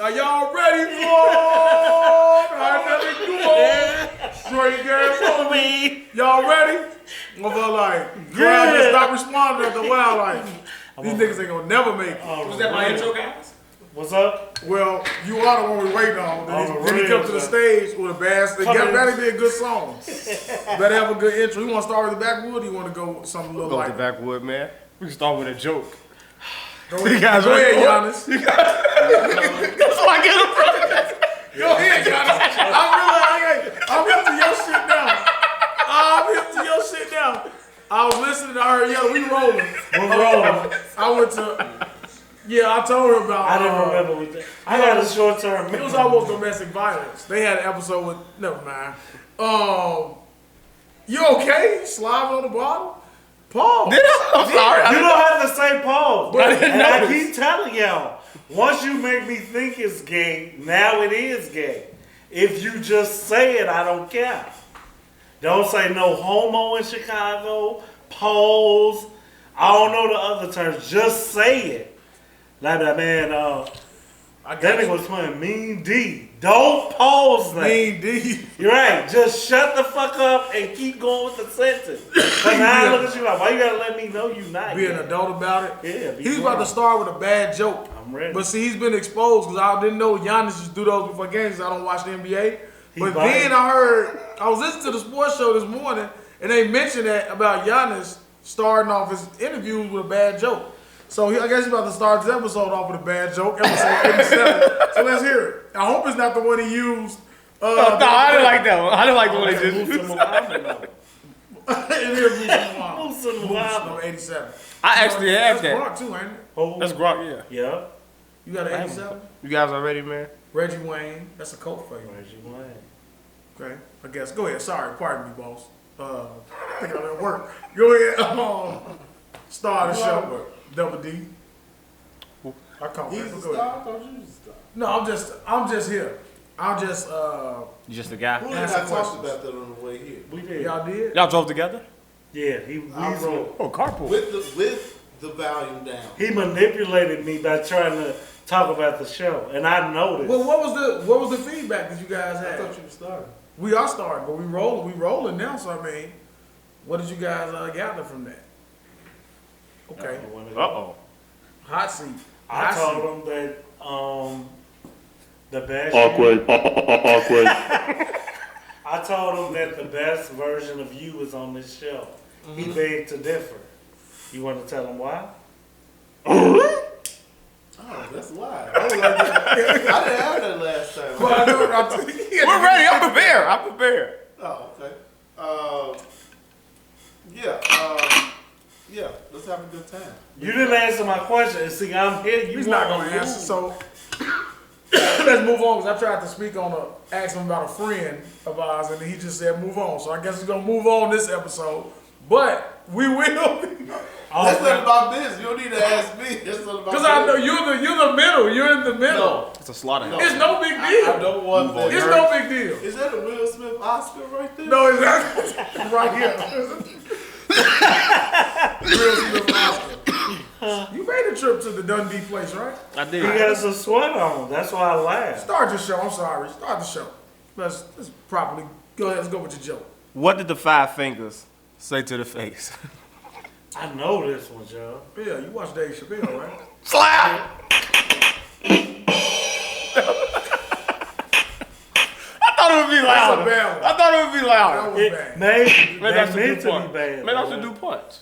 Now y'all ready for another duo? Straight game for me. Y'all ready? Motherfucker like, girl, just stop responding at the wild like. These niggas ain't gonna never make it. Was that my intro, guys? What's up? Well, you are the one we waiting on. Then he come to the stage with a bad. It better be a good song. Better have a good intro. You want to start with the backwood? Or you want to go with something a little like? Go with the backwood, man. We can start with a joke. Go ahead, Giannis. That's why I get him from. Go ahead, Giannis. I'm hip to your shit now. I'm hip to your shit now. I was listening. I heard, yeah, we rolling. We're rolling. I went to. Yeah, I told her about. I didn't remember what that. I got a short term. It was almost domestic violence. They had an episode with. Never mind. You okay? Slime on the bottom? Paul. I'm sorry. You don't have to say Paul. I didn't know. I keep telling y'all. Once you make me think it's gay, now it is gay. If you just say it, I don't care. Don't say no homo in Chicago. Pause. I don't know the other terms. Just say it. Like that man, that nigga was playing Mean D. Don't pause that. Mean D. You're right. Just shut the fuck up and keep going with the sentence. Cause now I look at you like, why you gotta let me know you not? Be an adult about it. Yeah. He's about to start with a bad joke. I'm ready. But see, he's been exposed because I didn't know Giannis used to do those before games. I don't watch the NBA. But then I was listening to the sports show this morning and they mentioned that about Giannis starting off his interviews with a bad joke. So I guess he's about to start this episode off with a bad joke, episode 87. So let's hear it. I hope it's not the one he used. No, I didn't like that one. I didn't like the one he did. It is Number 87. I actually have That's that. Gronk too, ain't it? That's Gronk, yeah. Yeah. You got an 87? You guys are ready, man? Reggie Wayne. That's a cult for you. Reggie Wayne. Okay, I guess. Go ahead. Sorry, pardon me, boss. I think I'm at work. Go ahead. Start the show. Double D. I call He's it. the Go star? ahead. I thought you was the star. No, I'm just here. I'm just You just a guy? Who did Ask I the talk questions. about that on the way here? We did. y'all did. Y'all drove together? Yeah, I rode Oh, carpool. with the volume down. he manipulated me by trying to talk about the show, and I noticed. Well, what was the feedback that you guys I had? thought you were starting. We are starting, but we rolling now. So I mean, what did you guys gather from that? Okay, Uh-oh. hot seat. I Hot seat. told him that the best. Awkward. I told him that the best version of you is on this show. He begged to differ. You want to tell him why? Oh, that's why. I was like, I didn't have that last time. Well, I know, We're ready. I'm prepared. Oh, okay. Yeah, let's have a good time. You didn't answer my question. And see, I'm here. You He's not want going to answer. So let's move on, because I tried to speak on ask him about a friend of ours, and he just said move on. So I guess we're going to move on this episode. But we will. That's not about business. You don't need to ask me. That's not about Because I know you're the middle. You're in the middle. No. It's a slaughterhouse. It's no big deal. I don't want that. It's no big deal. Is that a Will Smith Oscar right there? No, it's not. Right here. Will Smith Oscar. You made a trip to the Dundee place, right? I He did. has a sweater on. That's why I laughed. Start your show. I'm sorry. Start the show. Let's properly go ahead. Let's go with your joke. What did the 5 fingers say to the face? I know this one, Joe. Yeah, you watch Dave Chappelle, right? Slap! I thought it would be That's a louder. bad one. I thought it would be louder. That was It bad. made Maybe I should meant do to be punch. bad. Maybe I should do punch.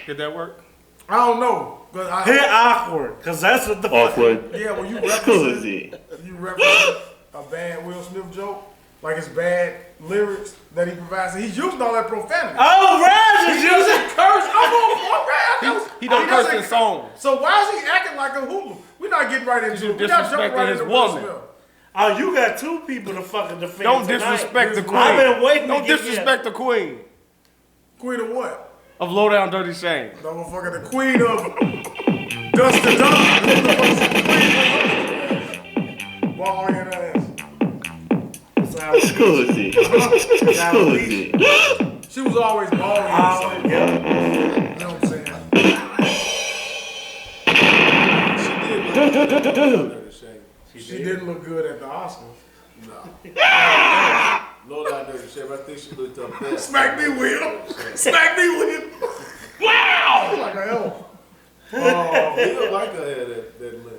Did that work? I don't know. 'Cause Hit awkward, because that's what the Awkward. yeah, when you Cozy. represent a bad Will Smith joke, like it's bad lyrics that he provides. He's using all that profanity. Oh, Raj is He using. doesn't curse. I'm on Raj. He don't curse doesn't- in songs. So why is he acting like a hoodlum? We're not getting right into it. We're not jumping disrespecting right his into Will woman. Smith. Oh, you got two people to fucking defend. Don't tonight. disrespect the queen. I've been waiting. Don't to get disrespect the queen Queen of what? of Low Down Dirty Shame. The motherfucker, the queen of Dust to Dawn. Who the fuck's the queen of ball in her ass. Cozy. Cozy. She was always balling. Yeah. You know what I'm saying? She didn't look good at the Oscars. No. Lord, I know, Chef. I think she looked up there. Smack me, Will. Smack me, Will. Wow! Like an elf. Oh, He looked like her hair that look.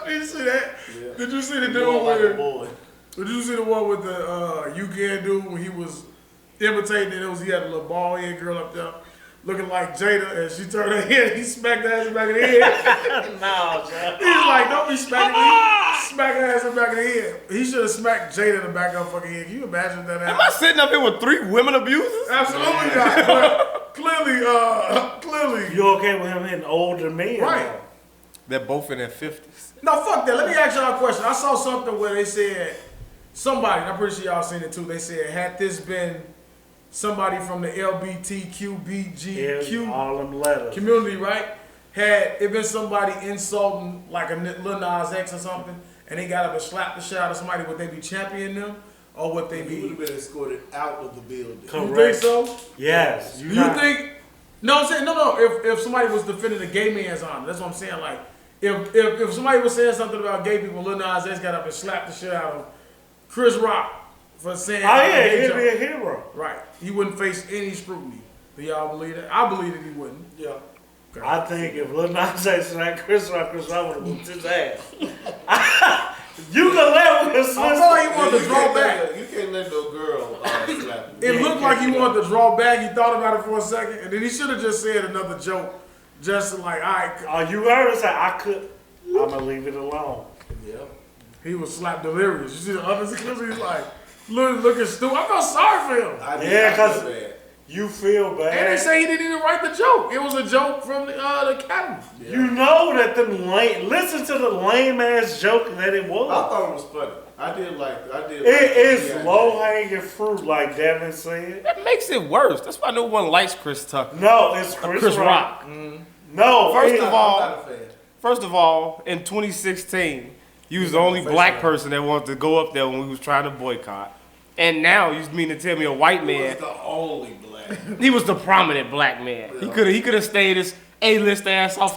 did you see that? Yeah. Did you see the He dude looked like a with? boy. Did you see the one with the You Can Do when he was imitating it? He had a little bald head girl up there looking like Jada, and she turned her head. He smacked her ass in the back of the head. No, Joe. He's like, don't be smacking me. Smack her ass in the back of the head. He should have smacked Jada in the back of her fucking head. Can you imagine if that Am happened? I sitting up here with 3 women abusers? Absolutely not. But clearly. You okay with him hitting older men? Right. They're both in their 50s. No, fuck that. Let me ask y'all a question. I saw something where they said, somebody, I'm pretty sure y'all seen it too, they said, had this been somebody from the LBTQBGQ All them letters. community, right? Had it been somebody insulting like a Lil Nas X or something, and they got up and slapped the shit out of somebody, would they be championing them? Or would they He be... would have been escorted out of the building. You Correct. think so? Yes. Do you think... No, I'm saying, no. If somebody was defending a gay man's honor, that's what I'm saying. Like, if somebody was saying something about gay people, Lil Nas X got up and slapped the shit out of Chris Rock for saying... Oh, yeah, gay he'd joke. be a hero. Right. He wouldn't face any scrutiny. Do y'all believe that? I believe that he wouldn't. Yeah. Okay. I think if Lil Nas X slapped Chris Rock would have whooped his ass. You can let Will Smith. I thought he wanted to draw back. You can't let no girl slap you. It looked like he wanted to draw back. He thought about it for a second, and then he should have just said another joke, just to like, all right. You heard him say, I'm going to leave it alone. Yeah. He was slap delirious. You see the other clips? He's like, looking stupid. I felt sorry for him. Yeah, because you feel bad. And they say he didn't even write the joke. It was a joke from the Academy. Yeah. You know that listen to the lame ass joke that it was. I thought it was funny. I did. It is low hanging fruit, like Devin said. That makes it worse. That's why no one likes Chris Tucker. No, it's Chris Rock. No, First it- of all- I'm not a fan. First of all, in 2016, you was the only black person that wanted to go up there when we was trying to boycott. And now you mean to tell me a white He man, was the only black. he was the prominent black man. Yeah. He could have stayed his A-list ass off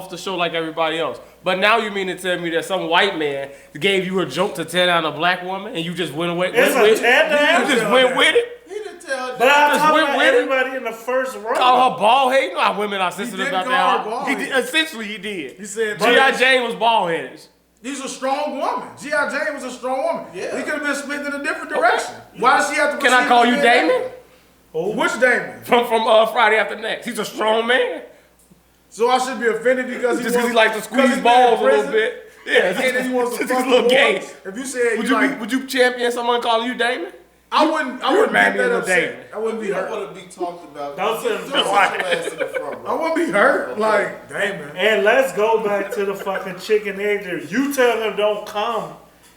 the show like everybody else. But now you mean to tell me that some white man gave you a joke to tear down a black woman and you just went away? It's went a with tear it? down. You just went with it? He didn't tell. But I'm Just talking went about with it? everybody in the first row. Call her bald head? You know how women are sensitive did about call her that. bald He head. did, essentially, he did. He said, G.I. Jane was bald headed. he's a strong woman. G.I. Jane was a strong woman. Yeah. He could have been split in a different direction. Why does she have to Can I proceed call to you be Damon? Which Damon? From Friday After Next. He's a strong man. So I should be offended because Just because he wants- likes to because squeeze he's balls a been in little prison? bit. Yeah, And then he wants to just fuck a little the gay. boys? If you said Would you you like, would you champion someone calling you Damon? I wouldn't you get remind me that of upset. Damon. I wouldn't be You don't hurt. want to be talked about. Don't sit Don't in sit your ass in the front I row. wouldn't be hurt. Okay. Like, Damon. And let's go back to the fucking chicken egg there. You tell him don't come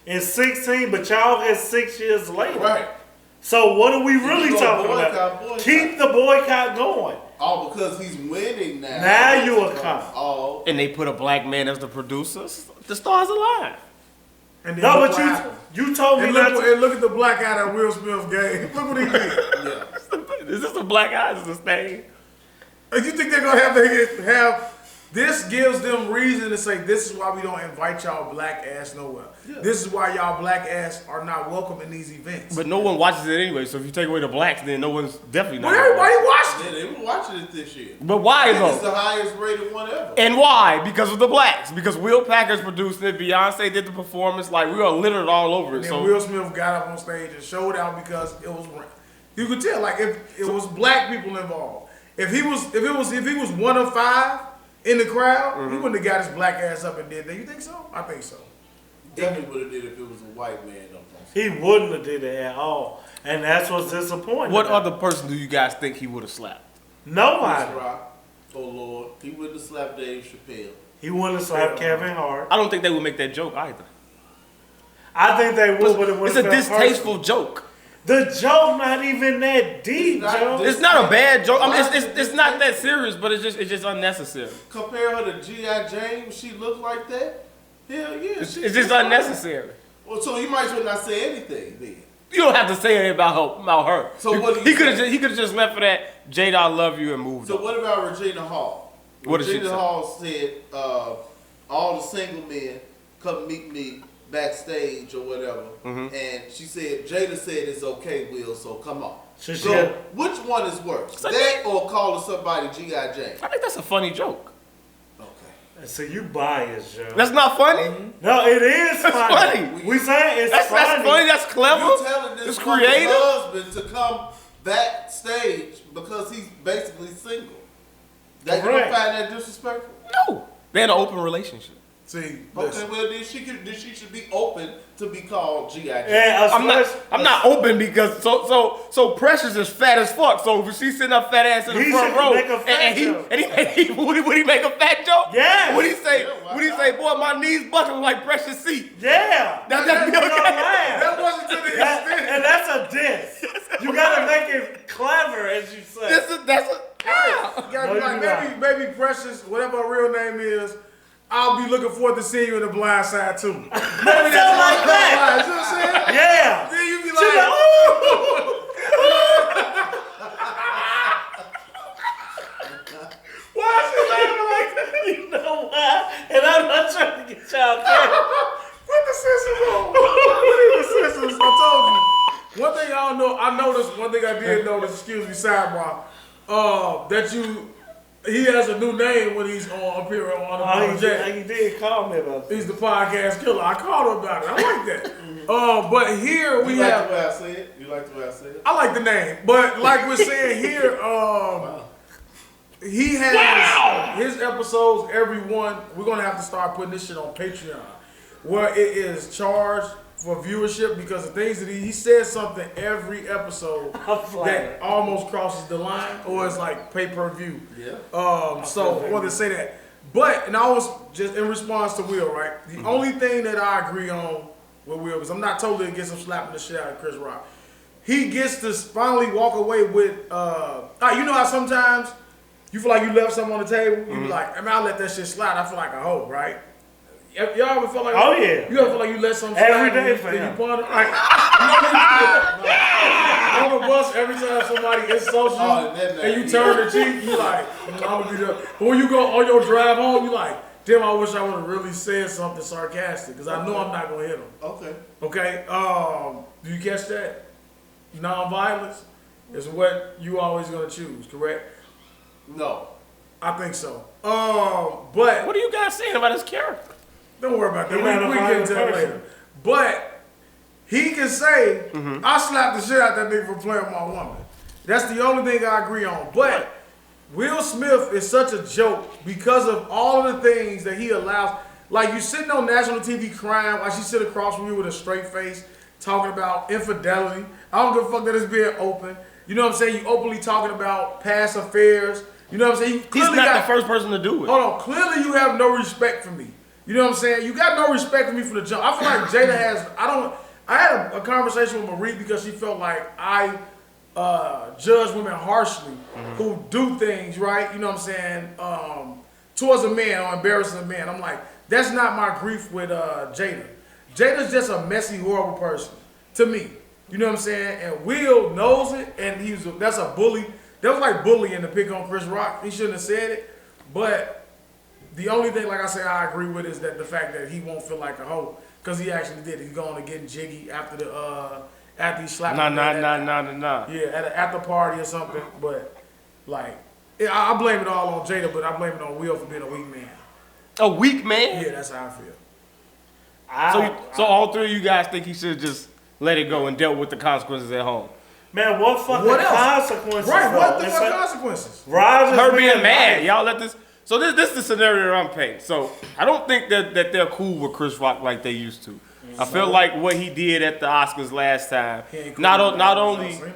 in 16, but y'all get 6 years later. Right. So what are we really gonna talking boycott, about? boycott. Keep the boycott going. All because he's winning now. Now you a come. Oh. And they put a black man as the producer. The stars alive. And then No, look but what happened. you told me And not look, to. and look at the black eye that Will Smith's game. Look what he did. Yeah. Is this a black eye? Is this a stain? And you think they're gonna have this gives them reason to say this is why we don't invite y'all black ass nowhere. Yeah. This is why y'all black ass are not welcome in these events. But no one watches it anyway. So if you take away the blacks, then no one's definitely not. But everybody watched Yeah, it. they were watching it this year. But why It's though? the highest rated one ever. And why? Because of the blacks. Because Will Packer's produced it. Beyonce did the performance. Like we are littered all over it. And So Will Smith got up on stage and showed out because it was. You could tell like if it was black people involved. If he was one of 5 in the crowd, he wouldn't have got his black ass up and did that. You think so? I think so. Definitely would have did if it was a white man up on stage. He wouldn't have did it at all. And that's what's disappointing. what other person do you guys think he would have slapped? Nobody. Chris Rock, oh Lord, he wouldn't have slapped Dave Chappelle. He wouldn't have slapped Kevin Hart. I don't think they would make that joke either. I think they would, but it would It's a distasteful joke. The joke not even that deep, It's not Joe. dis- It's not a bad joke. I mean, it's not that serious, but it's just unnecessary. Compare her to G.I. Jane when she looked like that? Hell yeah. It's just unnecessary. Well, so you might as well not say anything then. You don't have to say anything about her. So what do you he could have say? just left for that Jada, I love you and moved So on. what about Regina Hall? What did she Regina say? Hall said all the single men come meet me backstage or whatever, and she said, Jada said it's okay, Will, so come on. So which one is worse? That or calling somebody G.I. Jane? I think that's a funny joke. Okay. So you biased, Joe. That's not funny? No, it is That's funny. We saying it's That's funny. funny, that's clever. You telling this It's woman's creative. husband to come backstage because he's basically single. That you don't find that disrespectful? No. They're in an open relationship. See, Okay, listen. well then she should be open to be called G.I. Jane. Yeah, I'm not open because so Precious is fat as fuck. So if she's sitting up fat ass in the He front should row, make a fat joke. would he make a fat joke? Yeah. Would he say? Yeah, why Would he not? say, boy, my knees buckling like Precious seat? Yeah. That'd be okay. That wasn't to the extent. And that's a diss. You gotta make it clever, as you say. That's a. You gotta be No, like, you're maybe Precious, whatever her real name is, I'll be looking forward to seeing you in the blind side too. Maybe that's like that. You know what I'm saying? Yeah. Then you be She like, like, why is she laughing like that? you know why? And I'm not trying to get y'all killed. Put the scissors on. Put the scissors. I told you. One thing I don't know, I noticed, one thing I did notice, excuse me, sidebar, he has a new name when he's on appearing on the He did call me about He's the podcast killer. I called him about it. I like that. But here we You like have. the way I say it? You like the way I say it? I like the name, but like we're saying here, he has his episodes. Everyone, we're gonna have to start putting this shit on Patreon, where it is charged for viewership because the things that he says something every episode that almost crosses the line, or it's like pay-per-view. Yeah. So I wanted to say that. But, and I was just in response to Will, right? The only thing that I agree on with Will, because I'm not totally against him slapping the shit out of Chris Rock. He gets to finally walk away with, you know how sometimes you feel like you left something on the table? You be like, I mean, I let that shit slide. I feel like a hoe, right? Y'all ever feel like Oh, yeah. You ever feel like you let something Every slide day and for you him. ponder? Like, on the bus, every time somebody insults you and you turn the cheek, you like, I'm gonna be there. But when you go on your drive home, you like, damn, I wish I would have really said something sarcastic because I know I'm not gonna hit him. Okay. Okay. Do you catch that? Non-violence is what you always gonna choose, correct? No. I think so. But What are you guys saying about his character? don't worry about that. You're not a We get violent into that person. later. But he can say, I slapped the shit out that nigga for playing with my woman. That's the only thing I agree on. But Will Smith is such a joke because of all of the things that he allows. Like you sitting on national TV crying while she sit across from you with a straight face talking about infidelity. I don't give a fuck that it's being open. You know what I'm saying? You openly talking about past affairs. You know what I'm saying? He's not the first person to do it. Hold on. Clearly you have no respect for me. You know what I'm saying? You got no respect for me from the jump. I feel like Jada has, I had a conversation with Marie because she felt like I judge women harshly who do things, right? You know what I'm saying? Towards a man or embarrassing a man. I'm like, that's not my grief with Jada. Jada's just a messy, horrible person to me. You know what I'm saying? And Will knows it, and that's a bully. That was like bullying to pick on Chris Rock. He shouldn't have said it, but the only thing, like I say, I agree with is that the fact that he won't feel like a hoe because he actually did. He's going to get jiggy after he slapped. Nah. Yeah, at an after party or something. But like, I blame it all on Jada, but I blame it on Will for being a weak man. A weak man? Yeah, that's how I feel. So all three of you guys think he should just let it go and dealt with the consequences at home? Man, what fucking What else? consequences? Right? What though? the fuck consequences? Rob is Her being mad. right. Y'all let this. So this is the scenario that I'm painting. So I don't think that they're cool with Chris Rock like they used to. I feel like what he did at the Oscars last time. He ain't cool Not with only. that.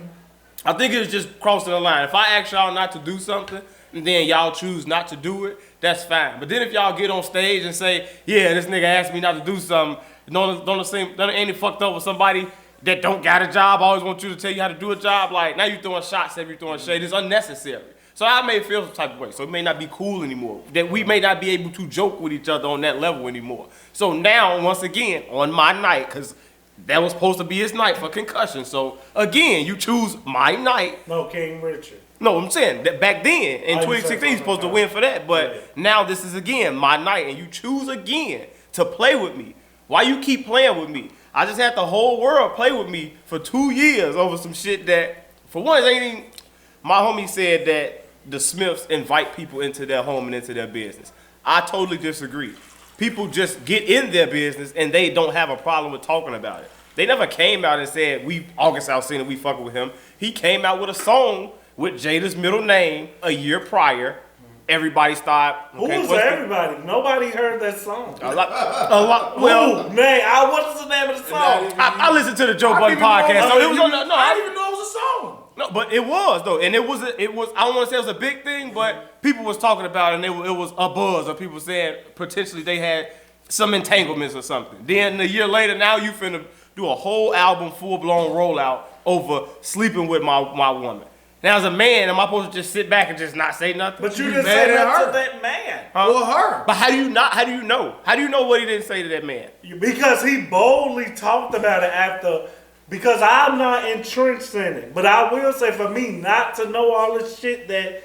I think it was just crossing the line. If I ask y'all not to do something and then y'all choose not to do it, that's fine. But then if y'all get on stage and say, yeah, this nigga asked me not to do something, ain't it fucked up with somebody that don't got a job, always want you to tell you how to do a job? Like, now you throwing shots every throwing shade. It's unnecessary. So I may feel some type of way. So it may not be cool anymore. That we may not be able to joke with each other on that level anymore. So now, once again, on my night, because that was supposed to be his night for concussion. So again, you choose my night. No, King Richard. No, I'm saying that back then, in 2016, he's supposed to win for that. But now this is again my night, and you choose again to play with me? Why you keep playing with me? I just had the whole world play with me for 2 years over some shit that, for one, ain't even, my homie said that the Smiths invite people into their home and into their business. I totally disagree. People just get in their business and they don't have a problem with talking about it. They never came out and said, August Alsina, we fucking with him. He came out with a song with Jada's middle name a year prior. Everybody started. Who was everybody? Nobody heard that song. A lot. Well, man, what's the name of the song? I listened to the Joe Budden podcast. So it was I didn't even know it was a song. No, but it was though, and it was. I don't want to say it was a big thing, but people was talking about it, and it was a buzz of people saying potentially they had some entanglements or something. Then a year later, now you finna do a whole album, full blown rollout over sleeping with my woman. Now as a man, am I supposed to just sit back and just not say nothing? But you didn't say that to that man. Or her. But how do you not? How do you know? How do you know what he didn't say to that man? Because he boldly talked about it after. Because I'm not entrenched in it. But I will say for me not to know all this shit that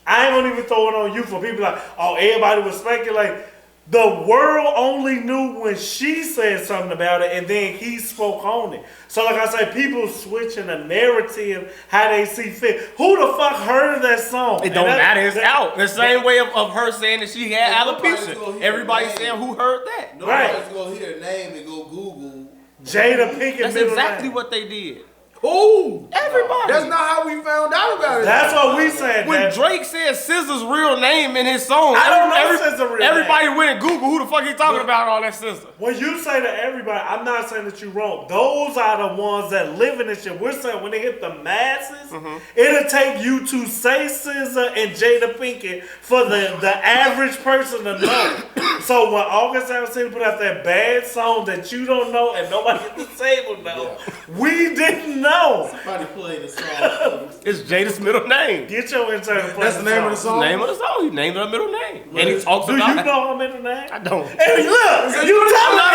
I ain't gonna even throw it on you for people like, oh, everybody was speculating. The world only knew when she said something about it and then he spoke on it. So like I said, people switching the narrative how they see fit. Who the fuck heard that song? It don't matter, it's out. The same way of her saying that she had alopecia. Everybody's saying who heard that. Nobody's gonna hear her name and go Google Jada Pinkett. That's exactly what they did. Who? Everybody. That's not how we found out about it. That's what we said. When Drake said SZA's real name in his song, I don't know SZA's real everybody name. went and Google who the fuck he talking about all that SZA. When you say to everybody, I'm not saying that you're wrong. Those are the ones that live in this shit. We're saying when they hit the masses, it'll take you to say SZA and Jada Pinkett for the average person to know. So when August Alsina put out that bad song that you don't know and nobody at the table know, we didn't know. Somebody played the song. It's Jada's middle name. Get your intern to play That's the name of the song? Name of the song. He named her middle name. And he talks Do about you know her middle name? I don't. Hey, look! I'm not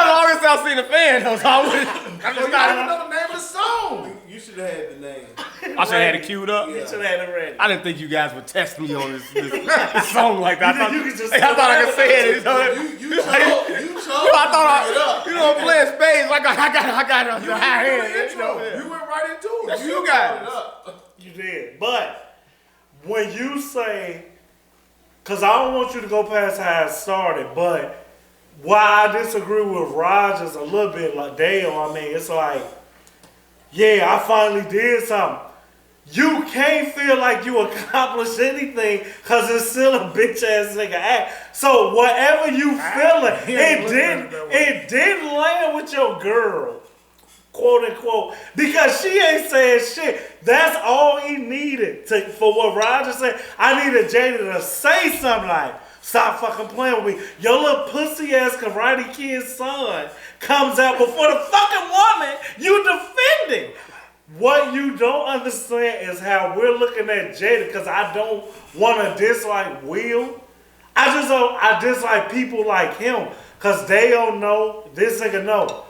an August Alsina fan, though, so I'm just I don't not. know the name of the song. You should have had the name. I should have had it queued up. You should have had it ready. I didn't think you guys would test me on this song like that. I thought I could say it. You chose. I thought I'm playing spades. Like I got a high hand. You went right into it. That's you guys. You did. But when you say, because I don't want you to go past how it started, but why I disagree with Rogers a little bit, like Dale, I mean, it's like, yeah, I finally did something. You can't feel like you accomplished anything because it's still a bitch ass nigga act. So whatever you feeling, it didn't land with your girl, quote unquote, because she ain't saying shit. That's all he needed for what Roger said. I needed Jada to say something like, stop fucking playing with me. Your little pussy ass Karate Kid son comes out before the fucking woman you defending. What you don't understand is how we're looking at Jada, because I don't want to dislike Will. I dislike people like him because they don't know, this nigga know.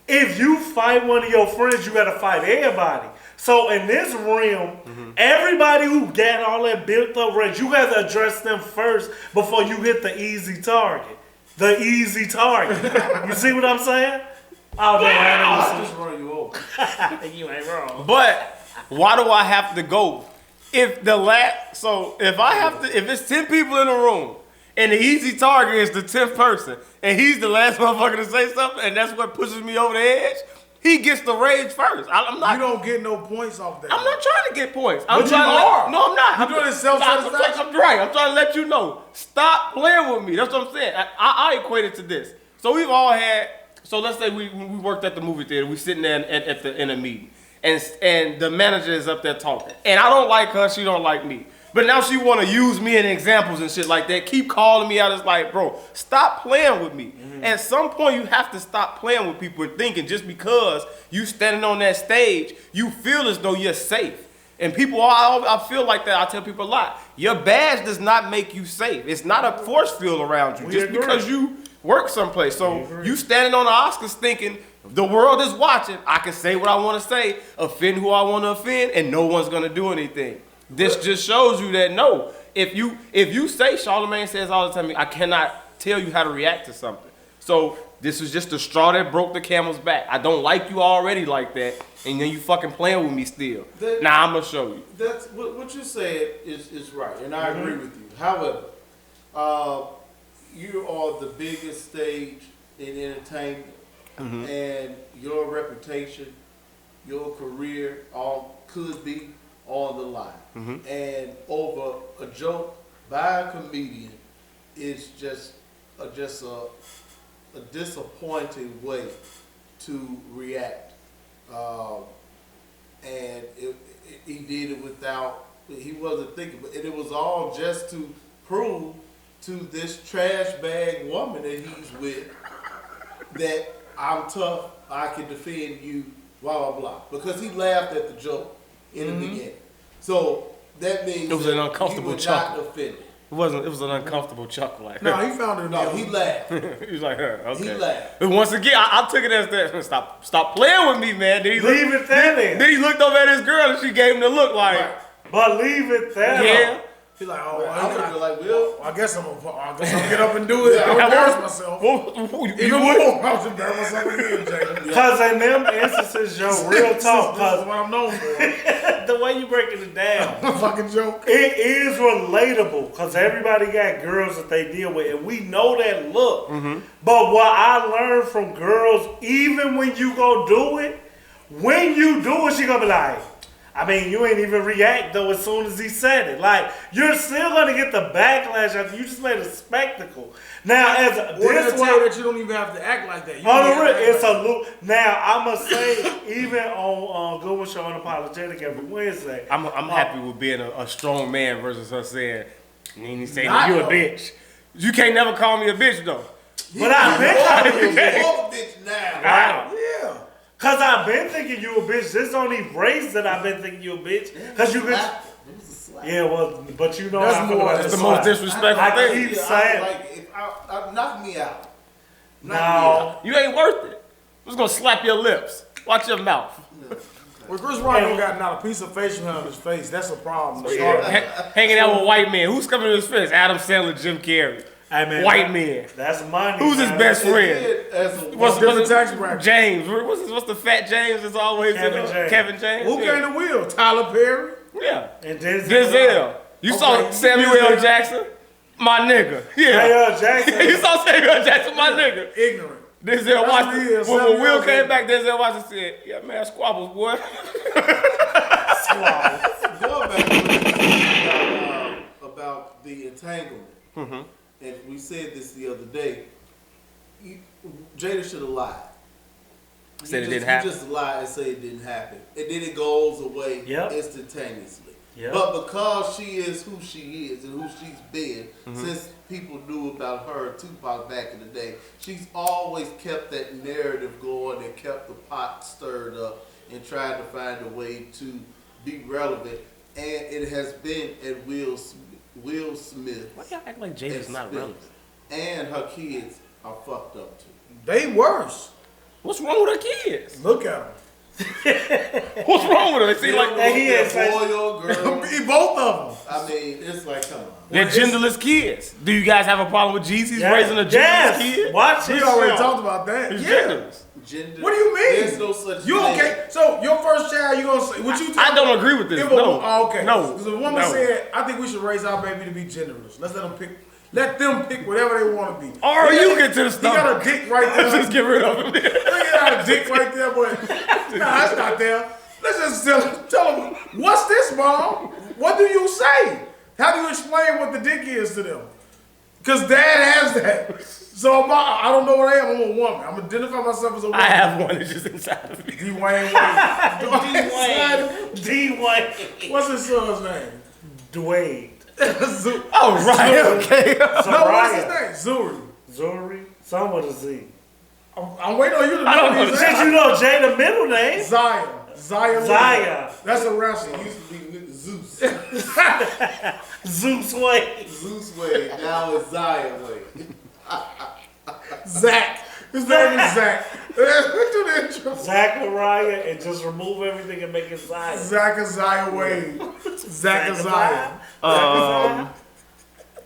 If you fight one of your friends, you gotta fight everybody. So in this realm, everybody who got all that built up range, you gotta address them first before you hit the easy target. The easy target. You see what I'm saying? Oh, I'll just run you over. You ain't wrong. But why do I have to go? If it's 10 people in a room and the easy target is the 10th person and he's the last motherfucker to say something and that's what pushes me over the edge, he gets the rage first. I'm not. You don't get no points off that. I'm not trying to get points. But you are. No, I'm not. You're doing it self-satisfaction. I'm right. I'm trying to let you know. Stop playing with me. That's what I'm saying. I equate it to this. So we've all had. So let's say we worked at the movie theater. We sitting there in a meeting, and the manager is up there talking. And I don't like her. She don't like me. But now she want to use me in examples and shit like that. Keep calling me out. It's like, bro, stop playing with me. At some point, you have to stop playing with people and thinking just because you standing on that stage, you feel as though you're safe. And people, I feel like that. I tell people a lot. Your badge does not make you safe. It's not a force field around you just because you work someplace. So you standing on the Oscars thinking the world is watching. I can say what I want to say, offend who I want to offend, and no one's going to do anything. This just shows you that no, if you say, Charlamagne says all the time, I cannot tell you how to react to something. So this was just the straw that broke the camel's back. I don't like you already like that, and then you fucking playing with me still. Now I'm gonna show you. That's what you said is right, and I agree with you. However, you are the biggest stage in entertainment, and your reputation, your career, all could be on the line. And over a joke by a comedian is just a disappointing way to react. And he did it without, he wasn't thinking, and it was all just to prove to this trash bag woman that he's with that I'm tough, I can defend you, blah, blah, blah. Because he laughed at the joke in the beginning. So that means it was an uncomfortable chuckle. Not offended. It wasn't. It was an uncomfortable chuckle. Like, no, he found it. No, he laughed. he was like, okay. He laughed. But once again, I took it as that. Stop playing with me, man. Then he Leave it there. Then he looked over at his girl and she gave him the look like. Right. But leave it there. Yeah. He's like, oh, I'm like, Will. I guess I'm gonna get up and do it. I'll embarrass myself. You would? I'll embarrass myself again, Jay. Because in them instances, yo, real talk, This is because what I'm known for. the way you breaking it down, Fucking joke. it is relatable because everybody got girls that they deal with, and we know that look. But what I learned from girls, even when you go do it, when you do it, she gonna be like, I mean, you ain't even react though as soon as he said it. Like, you're still gonna get the backlash after you just made a spectacle. Now, as this tell you that you don't even have to act like that. it's a loop. Now, I must say, even on Good One Show Unapologetic every Wednesday, I'm happy with being a strong man versus her saying, you ain't saying Not you a though. bitch. You can't never call me a bitch though. but I've been calling you a bitch. You're a bitch now. Wow. Yeah. Cause I've been thinking you a bitch. This only race that I've been thinking you a bitch. Cause you could. Yeah, well, but you know That's I more- feel like that's It's the most disrespectful I thing. keep saying. Like, knock me out. No. You ain't worth it. I'm just gonna slap your lips. Watch your mouth. Well, Chris Rock don't got not a piece of facial hair on his face. That's a problem. Hanging out with white men. Who's coming to his face? Adam Sandler, Jim Carrey. Hey, man, White men. That's money. Who's his man. best friend? What's different tax bracket? James. What's the fat James that's always Kevin James. Kevin James. Who yeah. came to wheel? Tyler Perry? Yeah. And Denzel. Denzel. You saw Okay, Samuel Denzel. L. Jackson? My nigga. Yeah. Samuel Jackson. You saw Samuel L. Jackson, my nigga. Ignorant. Denzel That's Washington. real. When Samuel Will came Jackson. back, Denzel Washington said, yeah, man, squabbles, boy. Going back to what you said about the entanglement, and we said this the other day. Jada should have lied. Said it You didn't happen. You just lied and say it didn't happen, and then it goes away Yep. instantaneously. Yep. But because she is who she is and who she's been since people knew about her and Tupac back in the day, she's always kept that narrative going and kept the pot stirred up and tried to find a way to be relevant. And it has been at Will Smith. Why y'all act like Jada's not relevant? And her kids are fucked up too. They worse. What's wrong with her kids? Look at them. What's wrong with her? They seem like he ain't boy or girl. Both of them. I mean, it's like, come on. they're genderless kids. Do you guys have a problem with Jeezy's Yeah. raising a genderless Yes. kid? Watch We his already show. talked about that. He's Yeah. genderless. Gender. What do you mean? There's no such You thing. okay? So your first child, you gonna say what you? I don't agree with this. If a, No. oh, okay. No. Because a woman No. said, "I think we should raise our baby to be genderless. Let's let them pick. Let them pick whatever they want to be." Or He you got- get to the He stomach. got a dick right there. Just get rid of him. Look at a dick right there, but nah, that's not there. Let's just tell them, what's this, mom? What do you say? How do you explain what the dick is to them? Because dad has that. So I don't know what I am. I'm a woman. I'm identify myself as a woman. I have one that's just inside of me. D. Wayne. D-Wayne. What's his son's name? Dwayne. Oh, right. Okay. No, what's his name? Zuri. Zuri. Some with a Z. I'm waiting on you to know I don't know. his Since name. you know Jay the middle name. Zaya. Zaya. Zaya. That's a wrestler. It used to be Zeus. Zeus Wade. Zeus Wade. Now it's Zion Wade. Zach. His name is Zach. Do the intro. Zachariah, and just remove everything and make it Zion. Zach and Zaya Wade. Zach and Zaya.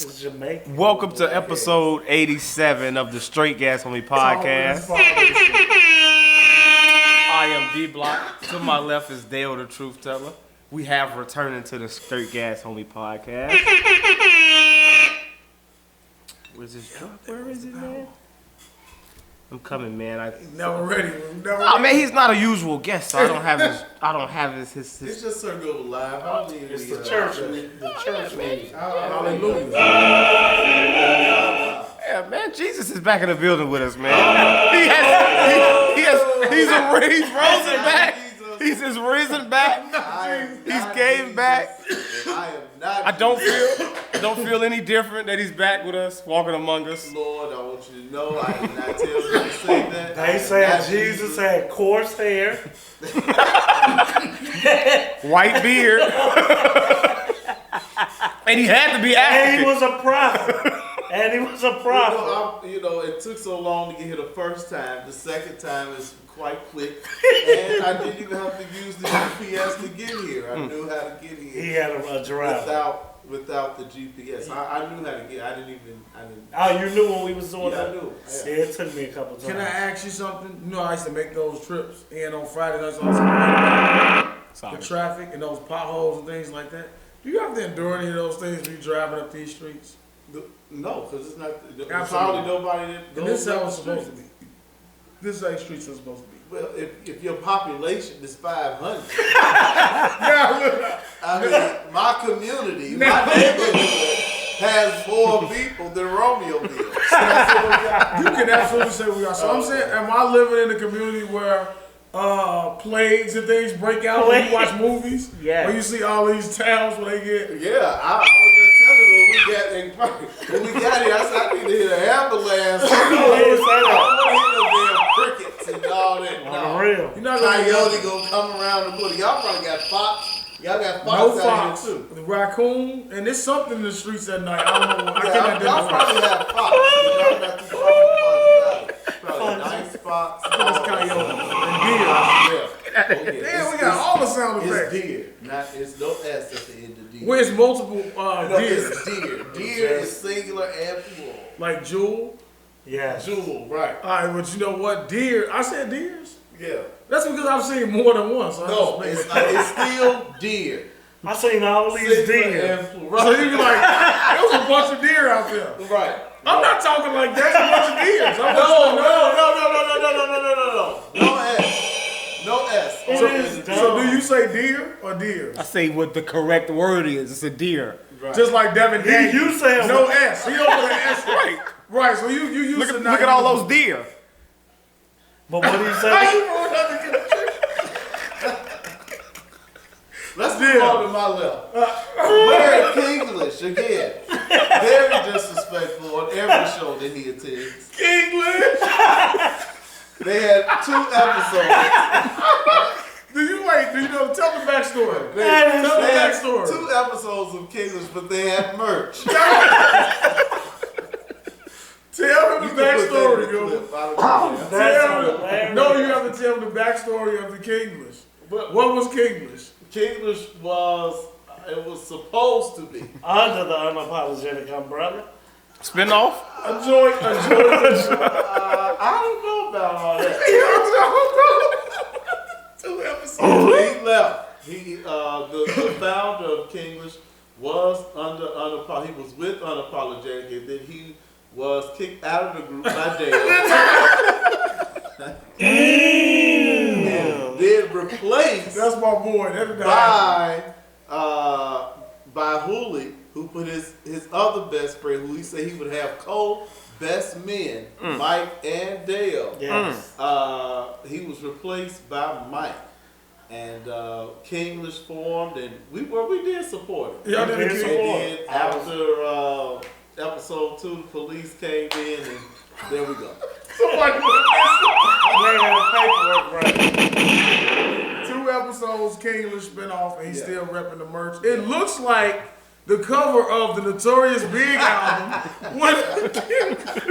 It's Jamaican. Welcome to episode 87 of the Straight Gas Homie Podcast. I am Dblock. To my left is Dale the Truth Teller. We have returning to the Straight Gas Homie Podcast. Where's this drop? Where is it, man? I'm coming, man. Never ready. Oh man, he's not a usual guest, so I don't have his. It's just Sirgoodwinlive. I don't need It's any, the church. The church meeting. Hallelujah. Yeah, man, Jesus is back in the building with us, man. He's risen back. He's just risen back. He's came back. I am not. I don't feel any different that he's back with us, walking among us. Lord, I want you to know I did not tell you to say that. They said Jesus had coarse hair. White beard. And he had to be And he African. was a prophet. You know, it took so long to get here the first time. The second time is quite quick. And I didn't even have to use the GPS to get here. I knew how to get here. He had a giraffe. Without the GPS. I knew how to get. I didn't. Oh, you knew when we was doing Yeah, I that? knew. Yeah, it took me a couple times. Can I ask you something? You know, I used to make those trips, and on Friday nights, I was the traffic and those potholes and things like that. Do you have to endure any of those things when you're driving up these streets? No, because it's not. There's Absolutely. hardly nobody that And goes this is how up it's the supposed to street. be. This is how streets are supposed to be. Well, if your population is 500, Now, look, I mean, my community, my neighborhood has more people than Romeoville. you can absolutely say we are. So I'm saying, am I living in a community where plagues and things break out when you watch movies? Yeah. Where you see all these towns where they get. Yeah, I was just telling you when we got here, I said I need to hit an ambulance. I don't want to hit no damn crickets and all that. On No. the real. You're not gonna Coyote gonna come around the corner. Y'all probably got fox. Y'all got no fox out fox, here too. the raccoon, and there's something in the streets at night. I don't know. I Yeah, can't y'all identify. probably have fox. Y'all got too far from fox. Probably a nice fox. It's coyote and deer. Yeah. Damn, we got all the sound It's effects. deer. It's no S at the end of deer. Where's multiple No, deer? it's deer. Deer is singular and plural. Like Jewel. Yeah. Jewel, right. All right, but you know what? Deer. I said deers. Yeah. That's because I've seen more than one. So No, it's still deer. I seen all these Singular deer. and plural. So you be like, there was a bunch of deer out there. Right. I'm not talking like there's a bunch of deers. I'm No. No S. It is dumb. So do you say deer or deers? I say what the correct word is. It's a deer. Right. Just like Devin Gaines. You said no S. He don't put an S. Right. Right. So you use Look to at, not look at all use- those deer. But what he How said? you want to get a trick? Let's move on to my left. Very Kinglish again. Very disrespectful on every show that he attends. English. They had 2 episodes. Do you know? Tell the backstory. They Tell the had backstory. 2 episodes of Kinglish, but they had merch. Tell him the backstory, yo. That's Tell him. hilarious. No, you have to tell him the backstory of the Kinglish. What was Kinglish? Kinglish was supposed to be. Under the unapologetic umbrella. Spinoff? A joint. I don't know about all that. 2 episodes. He left. The founder of Kinglish was he was with Unapologetic, and then he was kicked out of the group by Dale. And then replaced That's my boy. That's the guy. by Hooley, who put his other best friend, who he said he would have co-best men, Mike and Dale. Yes. He was replaced by Mike. And Kinglish formed, and we did support it. Yeah, I did And support then after episode 2, the police came in, and there we go. Somebody They had paperwork right. 2 episodes, Kinglish spinoff, and he's Yeah. still repping the merch. It looks like the cover of the Notorious Big album. When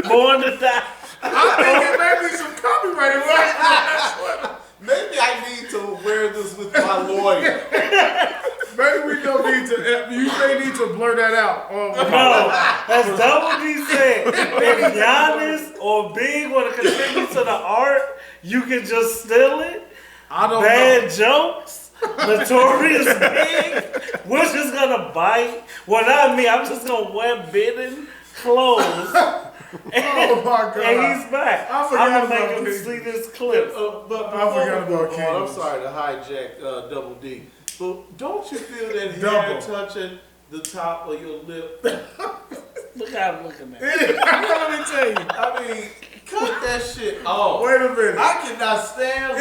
Born to die. I think it may be some copyrighted rights on that sweater. Maybe I need to wear this with my lawyer. Maybe we don't need need to blur that out. No, that's Double D said. If Giannis or Big want to contribute to the art, you can just steal it. I don't Bad know. jokes, Notorious Big. We're just gonna bite. Well, not me. I'm just gonna wear bitten clothes. Oh my God. And he's back. I forgot I'm gonna about make him Big. see this clip. But I forgot before we about move on, I'm King. sorry to hijack Double D. But don't you feel that hair Double. touching the top of your lip? Look how I'm looking at it. Let me tell you. I mean, cut that shit off. Wait a minute. I cannot stand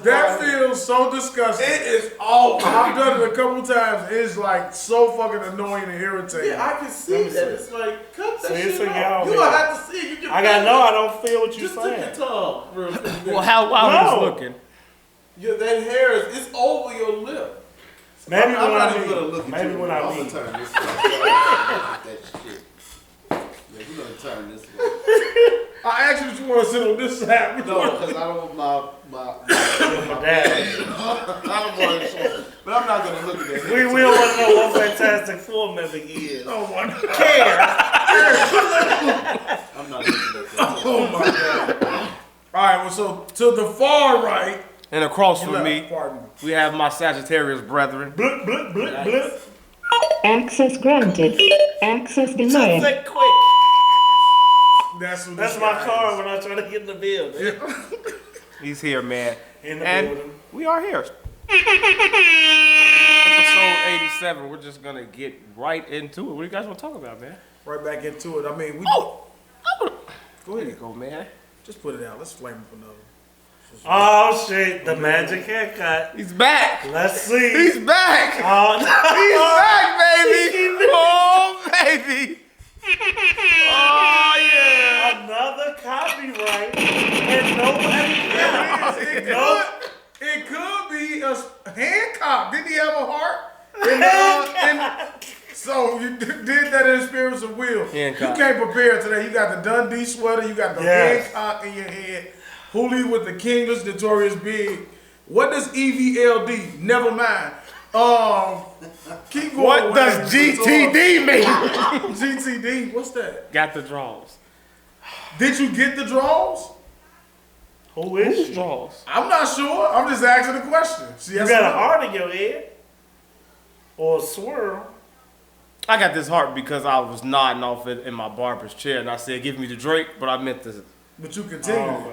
That feels so disgusting. It is awful. I've done it a couple times. It's like so fucking annoying and irritating. Yeah, I can see that. It's like, cut that See, shit so off. y'all You be- don't have to see it. You can I got no. I don't feel what you're Just stick your saying. tongue real quick. Well, how I No. was looking. Yeah, that hair it's over your lip. Maybe I'm when not I even gonna look need. at Maybe you. when I'm I gonna need. turn this way. That shit. Yeah, we're gonna turn this way. I asked you what you want to sit on this side. No, because I don't want my My dad. I don't want to show. But I'm not gonna look at that. We don't want to know what Fantastic Four member he is. Oh my God. Care. I'm not looking at that. Oh my God. All right, well, so to the far right, And across you from left, me, pardon me. we have my Sagittarius brethren. Blip, blip, blip, blip. Access granted. Access Just denied. that quick. That's what That's this my guy car is. when I try to get in the building. He's here, man. In the And building. we are here. Episode 87. We're just gonna get right into it. What do you guys want to talk about, man? Right back into it. I mean, we Go go ahead, ahead. go, man. Just put it out. Let's flame it for another. Oh shit, the magic haircut. He's back. Let's see. He's back. Oh, He's back, baby. Oh, baby. Oh yeah. another copyright and nobody cares. It could be a Hancock. Didn't he have a heart? So you did that in the spirits of will. Hancock. You came prepared today. You got the Dundee sweater. You got the Yes. Hancock in your head. Hooli with the Kingless Notorious Big. What does EVLD? Never mind. Keep going. What with does that. GTD mean? GTD? What's that? Got the draws. Did you get the draws? Who is Who's she? draws? I'm not sure. I'm just asking the question. See, You yes got or a no? heart in your head? Or a swirl? I got this heart because I was nodding off it in my barber's chair, and I said, "Give me the Drake," but I meant this. But you continue.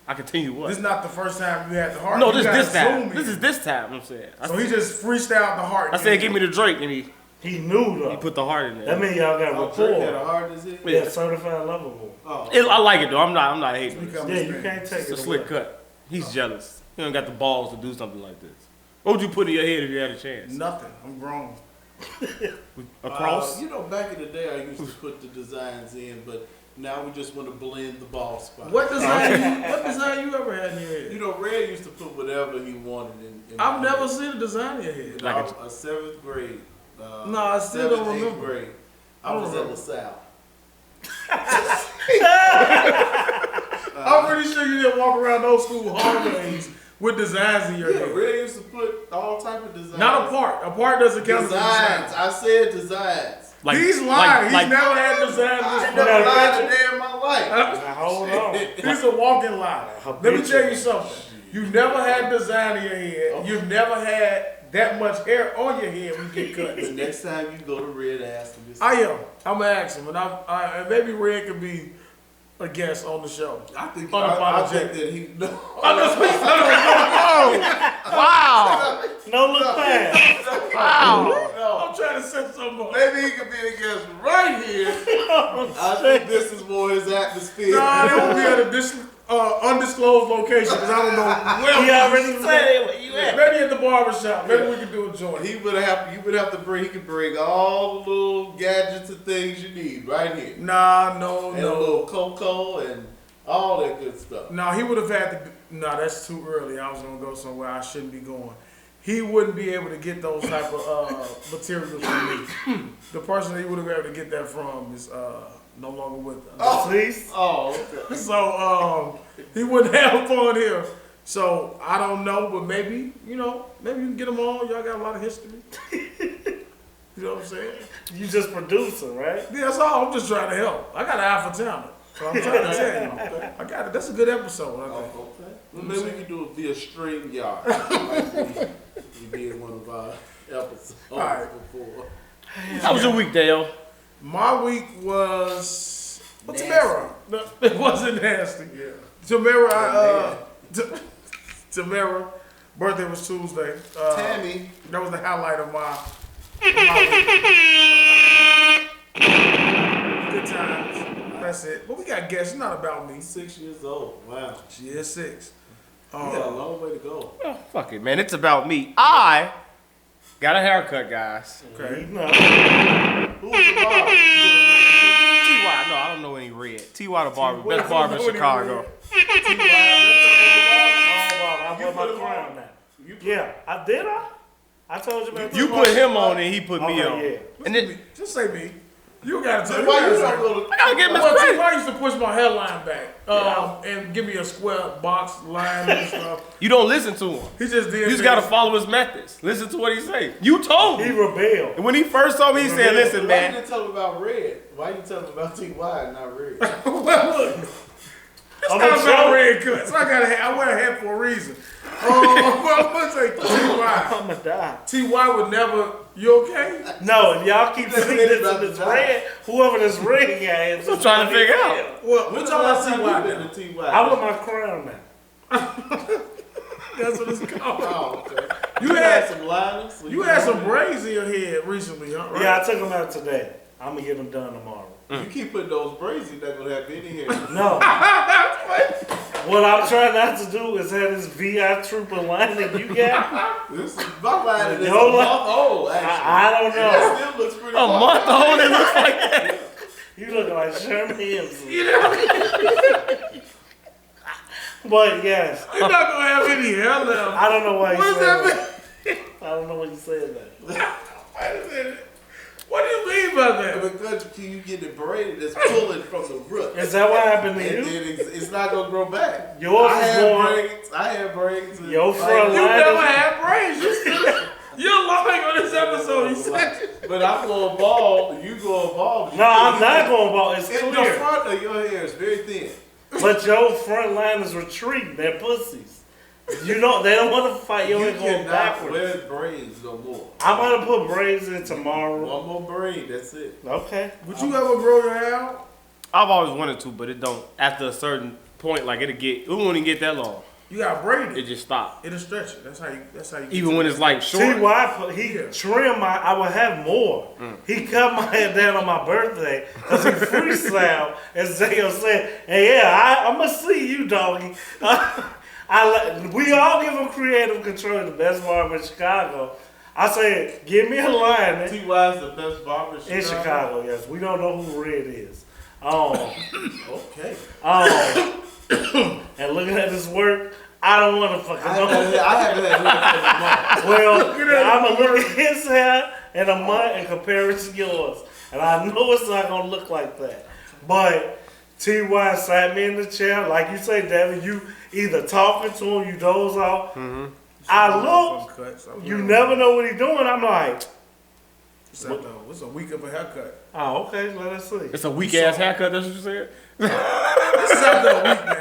I continue what? This is not the first time you had the heart. No, You this gotta this time. zoom in. This is this time. I'm saying. So he just freestyled the heart. I said, "Give me the Drake," and he He knew though. put the heart in That there. means y'all got Oh, Drake had a rapport. heart disease? Yeah, certified lovable. Oh. I like it though. I'm not hating. it. Become Yeah, his you man. can't take It's it a slick away. cut. He's jealous. He don't got the balls to do something like this. What would you put in your head if you had a chance? Nothing. I'm grown. Across? You know, back in the day, I used to put the designs in, but now we just want to blend the ball spot. What design you ever had in your head? You know, Red used to put whatever he wanted in. I've never seen a design in your head. Like a seventh grade. No, I still don't seventh, eighth remember. grade. I was at LaSalle. I'm pretty sure you didn't walk around those school hallways with designs in your Yeah, head. Red used to put all type of designs. Not a part. A part doesn't count as a Designs. design. I said designs. He's lying. He's never had designs. I in never his lied a day in my life. Now, hold on. He's a walking lie. Let me tell you something. You never had design in your head. You've never had that much hair on your head when you get cut. The next time you go to Red, ask him this. I am. I'm gonna ask him, and maybe Red could be a guest on the show. I think Unapologetic. that he no. Wow! No look past. I'm trying to set something up. Maybe he could be the guest right here. I think this is more his atmosphere. Nah, it won't be at a undisclosed location because I don't know where. He already said it. Where you at? Maybe at the barbershop. Maybe we could do a joint. You would have to bring. He could bring all the little gadgets and things you need right here, Nah, no, and a no. little cocoa and all that good stuff. No, he would have had to. No, that's too early. I was gonna go somewhere I shouldn't be going. He wouldn't be able to get those type of materials from me. The person that he would have been able to get that from is no longer with us. Please. Oh, okay. So he wouldn't have fun here. So I don't know, but maybe maybe you can get them on. Y'all got a lot of history. You know what I'm saying? You just producing, right? Yeah, that's all. I'm just trying to help. I got an eye for talent. So I'm trying to tell you. I got it. That's a good episode, I think. Okay. Well, maybe we can do it via stream yard. Like we did one of our episodes right. before. How was your week, Dale? My week was Tamara. No, it wasn't nasty. Yeah. Tamara, Tamara, birthday was Tuesday. Tammy. That was the highlight of my week. Good times. That's it. But we got guests. It's not about me. 6 years old. Wow. She is 6. You got a long way to go. Oh, fuck it, man. It's about me. I got a haircut, guys. Okay. You know. Who was the barber? T.Y. No, I don't know any red. T.Y. the barber. Best barber in Chicago. I wear my crown now. Yeah, I did. I told you about You put him on and he put me on. Yeah. And then Just say me. You gotta tell me. Why you don't go to... I gotta get Miss Well, Crazy. I used to push my hairline back and give me a square box line and stuff. You don't listen to him. He just did. You just gotta follow his methods. Listen to what he say. You told He me. rebelled. And when he first told me, he said, "Listen, Why you man." didn't tell him about red? Why you tell him about T.Y. and not red? Well, look, it's I'm not gonna about show- red cuts. I wear a hat for a reason. Well, I'm gonna say T.Y. I'm gonna die. T.Y. would never. You okay? No, if y'all keep Let's saying get this about and this the time. red, whoever this red guy is, I'm trying to figure out. Well, When we're the talking last about time you T.Y. been now. to T.Y.? I want my crown now. That's what it's called. Oh, okay. You You had- had some liners? So You had some braids in your head recently, huh? Right? Yeah, I took them out today. I'm gonna get them done tomorrow. You keep putting those braids, you're not gonna have any hair. No. What I'm trying not to do is have this VI trooper line that you got. This is my line is a Your month line- old, actually. I don't know. It still looks pretty A month old, it looks like that. You look like Sherman Hemsley. But yes, You're not gonna have any hair left. I don't know why you What does said that that. I don't know why you said that. Wait a minute. What do you mean by that? Because you get it braided, it's pulling from the root. Is that what happened to And you? then it's not gonna grow back. Yours I is had going- braids. I had braids. and- Your front You line never is- had braids. You're lying on this episode. You said But I'm going bald. You going bald. No, I'm not going bald. It's In the clear. front of your hair is very thin. But your front line is retreating. They're pussies. You don't. They don't want to fight your You hair going cannot backwards. wear braids no more. I'm gonna put braids in tomorrow. One more braid, that's it. Okay. would you ever grow your hair out? I've always wanted to, but it don't. After a certain point, like it won't even get that long. You got braided. It just stop. It'll stretch it. That's how you. Get Even to when it. it's like short. T.Y. He trimmed my. I would have more. He cut my hair down on my birthday because he freestyled, as Zayo said. And yeah, I'm gonna see you, doggy. We all give him creative control. The best barber in Chicago. I said, give me a line T.Y. is the best barber in Chicago. Yes, we don't know who Red is. Okay. And looking at this work, I don't want to fucking know. I haven't had hair for a month. Well, I'm gonna look at his hair in a month and compare it to yours, and I know it's not gonna look like that. But T.Y. sat me in the chair, like you say, Devin. You either talking to him, you doze off. I look. You never know what he's doing. I'm like, It's a week of a haircut. oh, okay, let us see. It's a weak ass haircut. That's what you said. This is after a week, man.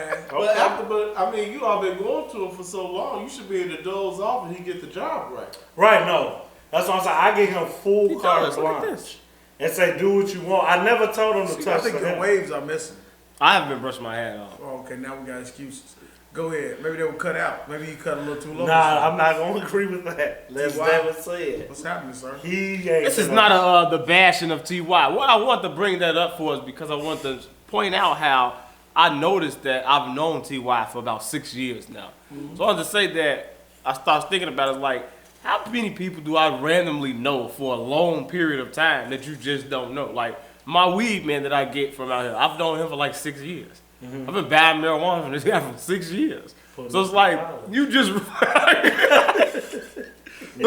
But I mean, you all been going to him for so long. You should be able to doze off and he get the job right. Right? No, that's what I'm saying. I give him full He carte does. Look at blanche this. and say, do what you want. I never told him to I touch think the your hair. waves are missing. I haven't been brushing my hair off. Oh, okay, now we got excuses. Go ahead. Maybe they will cut out. Maybe you cut a little too low. Nah, I'm not gonna agree with that. Let's T.Y. never say it. What's happening, sir? He ain't. This is gonna- not the bashing of T.Y. What I want to bring that up for is because I want to point out how I noticed that I've known T.Y. for about 6 years now. So I wanted to say that I started thinking about it like, how many people do I randomly know for a long period of time that you just don't know? Like my weed man that I get from out here, I've known him for like 6 years. I've been buying marijuana from this guy for 6 years. So it's like, you just... So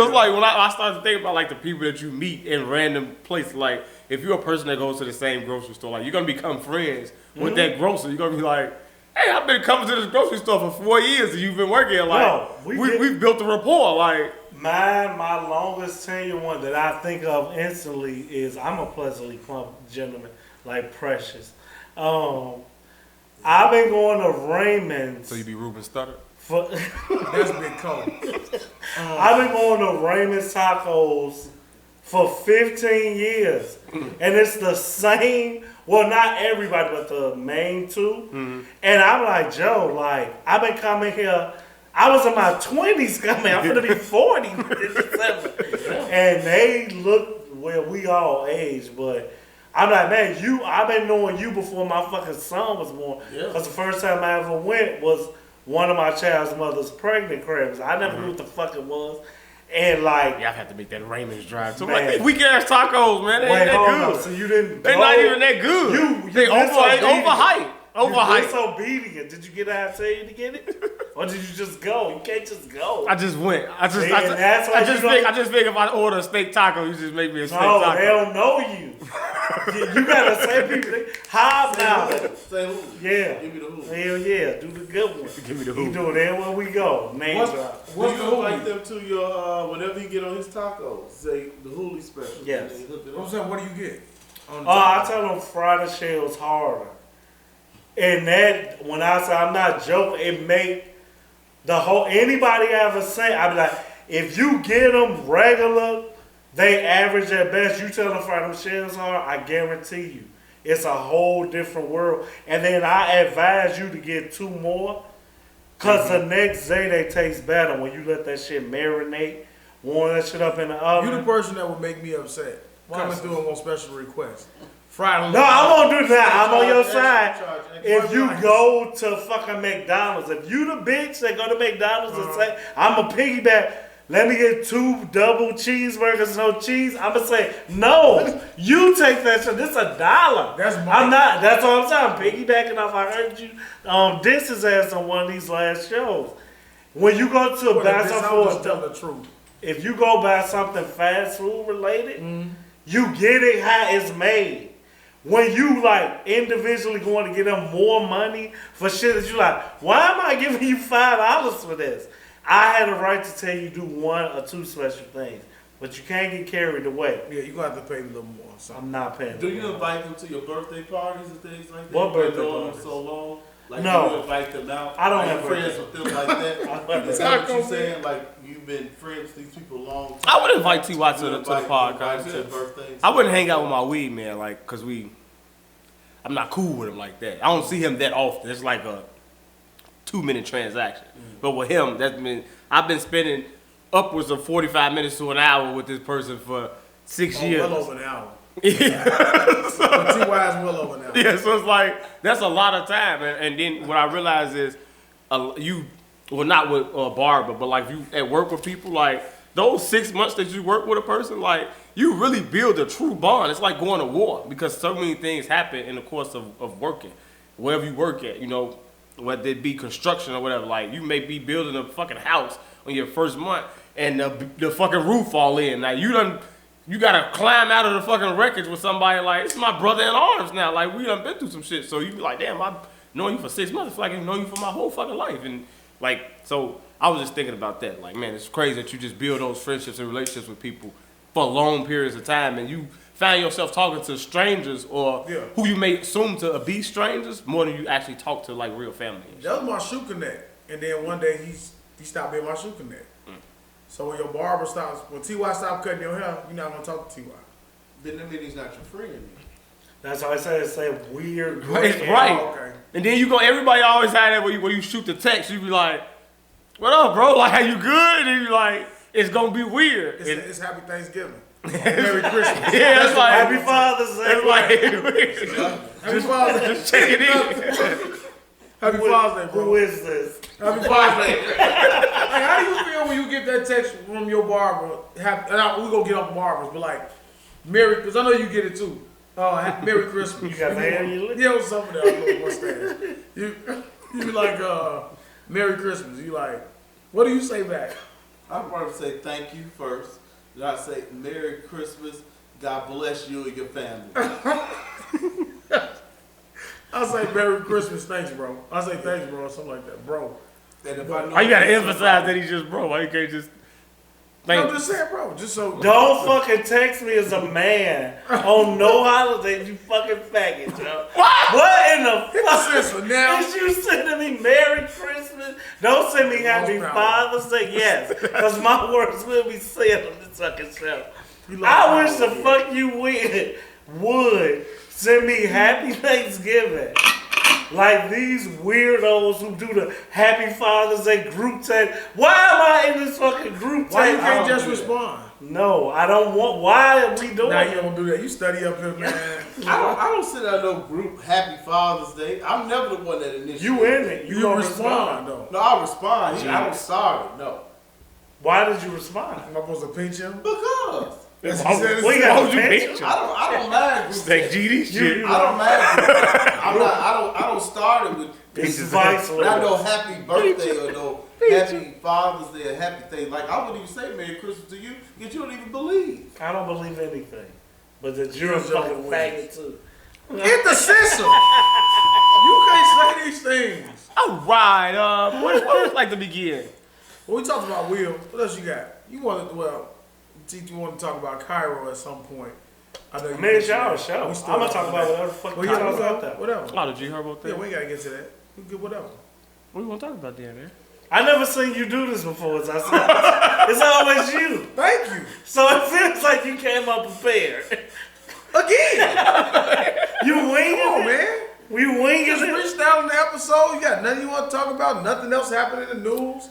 it's like when I started to think about like the people that you meet in random places, like if you're a person that goes to the same grocery store, like you're gonna become friends with that grocer. You're gonna be like, Hey, I've been coming to this grocery store for 4 years, and you've been working here. Like, No, we've built a rapport. Like, my longest tenure one that I think of instantly is I'm a pleasantly plump gentleman, like Precious. I've been going to Raymond's. so you be Ruben Stutter? For, That's Big Cole. I've been going to Raymond's Tacos for 15 years. And it's the same, well, not everybody, but the main two. And I'm like, Joe, like, I've been coming here. I was in my 20s coming. I'm going to be 40 in December. And they look, well, we all age, but I'm like, man, I've been knowing you before my fucking son was born. Because the first time I ever went was one of my child's mother's pregnant cribs. I never knew what the fuck it was. And like, Yeah, I've had to make that Raymond's drive. So Man. like, these weak ass tacos, man, they ain't wait, that hold good. on. So you didn't They're go? not even that good. You they disobedient. overhyped. You're Overhyped. disobedient. Did you get out tell you to get it? Or did you just go? You can't just go. I just went. I just think if I order a steak taco, you just make me a steak No, taco. they don't know you. You gotta say people. Hobnobbing. Say who? Yeah. Give me the who. Hell yeah. Do the good one. Give me the You who. doing everywhere we go. Name drop. What's you invite them to your whenever you get on his tacos? Say the Hooli special. Yes. And they hook it I'm up. saying, what do you get? I tell them fry the shells harder. And that, when I say I'm not joking, it make the whole, anybody ever say, I be like, if you get them regular, they average at best. You tell them fry them shells hard, I guarantee you, it's a whole different world. And then I advise you to get 2 more, because the next day they taste better when you let that shit marinate, warm that shit up in the oven. You the person that would make me upset. Coming so? through on special request. Friday. No, I won't do that. I'm on your Extra, side. charge extra. If you go to fucking McDonald's, if you the bitch that go to McDonald's and say, I'm a piggyback, let me get 2 double cheeseburgers, no cheese, I'm gonna say, no, you take that shit. This $1. That's my- I'm not, that's what I'm saying. I'm piggybacking off. I heard you diss his ass on one of these last shows. When you go to Well, buy this, something I'll for just tell the truth. if you go buy something fast food related, you get it how it's made. When you like individually going to get them more money for shit that you like, why am I giving you $5 for this? I had a right to tell you do 1 or 2 special things, but you can't get carried away. Yeah, you gonna have to pay me a little more. So. I'm not paying. Do you invite them to your birthday parties and things like that? What You've been birthday doing them parties? so long. Like No. you invite them out. I don't Are you have friends birthday. with them like that. Is that what you saying? Like you've been friends with these people a long time. I would invite Ty to You the invite podcast. them to birthdays. I wouldn't hang out with my weed man, like, cause I'm not cool with him like that. I don't see him that often. It's like a 2-minute transaction. But with him, I've been spending upwards of 45 minutes to an hour with this person for 6 years. Well over an hour. Yeah. But T.Y. is well over an hour. Yeah, so it's like, that's a lot of time. And then what I realize is, well, not with a barber, but like you at work with people, like those 6 months that you work with a person, like you really build a true bond. It's like going to war because so many things happen in the course of working. Wherever you work at, whether it be construction or whatever, like you may be building a fucking house on your first month and the fucking roof fall in. Now you gotta climb out of the fucking wreckage with somebody like, it's my brother in arms now. Like we done been through some shit. So you be like, damn, I've known you for 6 months. I feel like I've known you for my whole fucking life. And like, so I was just thinking about that. Like, man, it's crazy that you just build those friendships and relationships with people for long periods of time and you find yourself talking to strangers or who you may assume to be strangers more than you actually talk to like real family. That was my shoe connect. And then one day he stopped being my shoe connect. So when your barber stops, when T.Y. stopped cutting your hair, you're not gonna talk to T.Y. Then that means he's not your friend. That's why I said it's a weird. It's right. Oh, okay. And then everybody always have that where you shoot the text, you be like, what up, bro? Like, are you good? And you like, it's gonna be weird. It's Happy Thanksgiving. Merry Christmas. Yeah, it's like, Happy Father's Day. it's like, Happy Father's Day. just check it in. Happy Father's Day, Who bro. is this? Happy Father's Day. Like, how do you feel when you get that text from your barber? We're gonna get off barbers, but like, because I know you get it too. Merry Christmas. You got the hair in your lip? Yeah, what's up with that little mustache? You be like, Merry Christmas. You like, what do you say back? I'd probably say thank you first. Then I say Merry Christmas. God bless you and your family. I say Merry Christmas, thanks, bro. I say thanks, bro, or something like that, bro. And if I know Why you gotta emphasize that he's just bro? Why you can't just thank I'm just saying, bro. Just so. Don't fucking text me as a man on no holiday, you fucking faggot, yo. What in the fuck? Sister, now. Is you sending me Merry Christmas? Don't send me Happy Father's Day, yes. Because my words will be said on this fucking show. I wish the fuck you would send me Happy Thanksgiving. Like these weirdos who do the Happy Father's Day group text. Why am I in this fucking group text? Why you can't just respond? No, I don't want. Why are we doing Now it? you don't do that. You study up here, man. I don't sit out no group Happy Father's Day. I'm never the one that initiates. You in it. You gonna respond, though. No, I respond. I don't start it. No. Why did you respond? Am I supposed to pinch him? Because As he said, We it's- got Why would you attention. pinch him? I don't mind group Steak text. GD shit. I don't mind group text. I don't start it with It's vice not no lords. happy birthday or no happy Father's Day or happy thing. Like I wouldn't even say Merry Christmas to you because you don't even believe. I don't believe anything. But that you're a You're fucking so faggot too. Get the censor. You can't say these things. All right. What would like to begin? Well, we talked about Will. What else you got? You wanted, well, you want to talk about Cairo at some point. I know you. I mean, it's y'all show. We still I'm gonna on talk that. about whatever the fuck Well, you yeah, talk out there. whatever. Oh, did you hear about that? Yeah, we ain't gotta get to that. We get whatever. What do you want to talk about then, man? I never seen you do this before, as I said. It's always you. Thank you. So it feels like you came up prepared. Again. You winging Come on, it? man. We winging Just it? reached out in the episode. You got nothing you want to talk about? Nothing else happening in the news?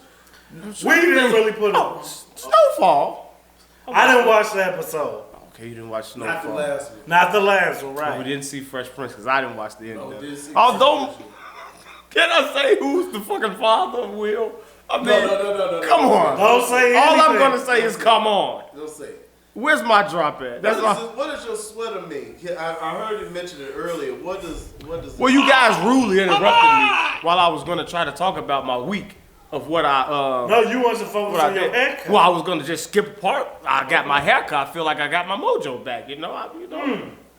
We didn't really put Oh, it. Snowfall. I didn't watch the episode. Okay, you didn't watch Not the Snowfall. last one. Not the last one, We right? didn't see Fresh Prince because I didn't watch the end No, of didn't it. see Although, Fresh Prince. can I say who's the fucking father of Will? I mean, No. come on. Don't say anything. All I'm gonna say is come on. Don't say it. Where's my drop at? That's all. What does your sweater mean? I heard you mention it earlier. What does? Well, you guys rudely interrupted me while I was gonna try to talk about my week of what I No, you want to focus what I on your did. haircut. Well, I was gonna just skip a part. I got my haircut. I feel like I got my mojo back. You know.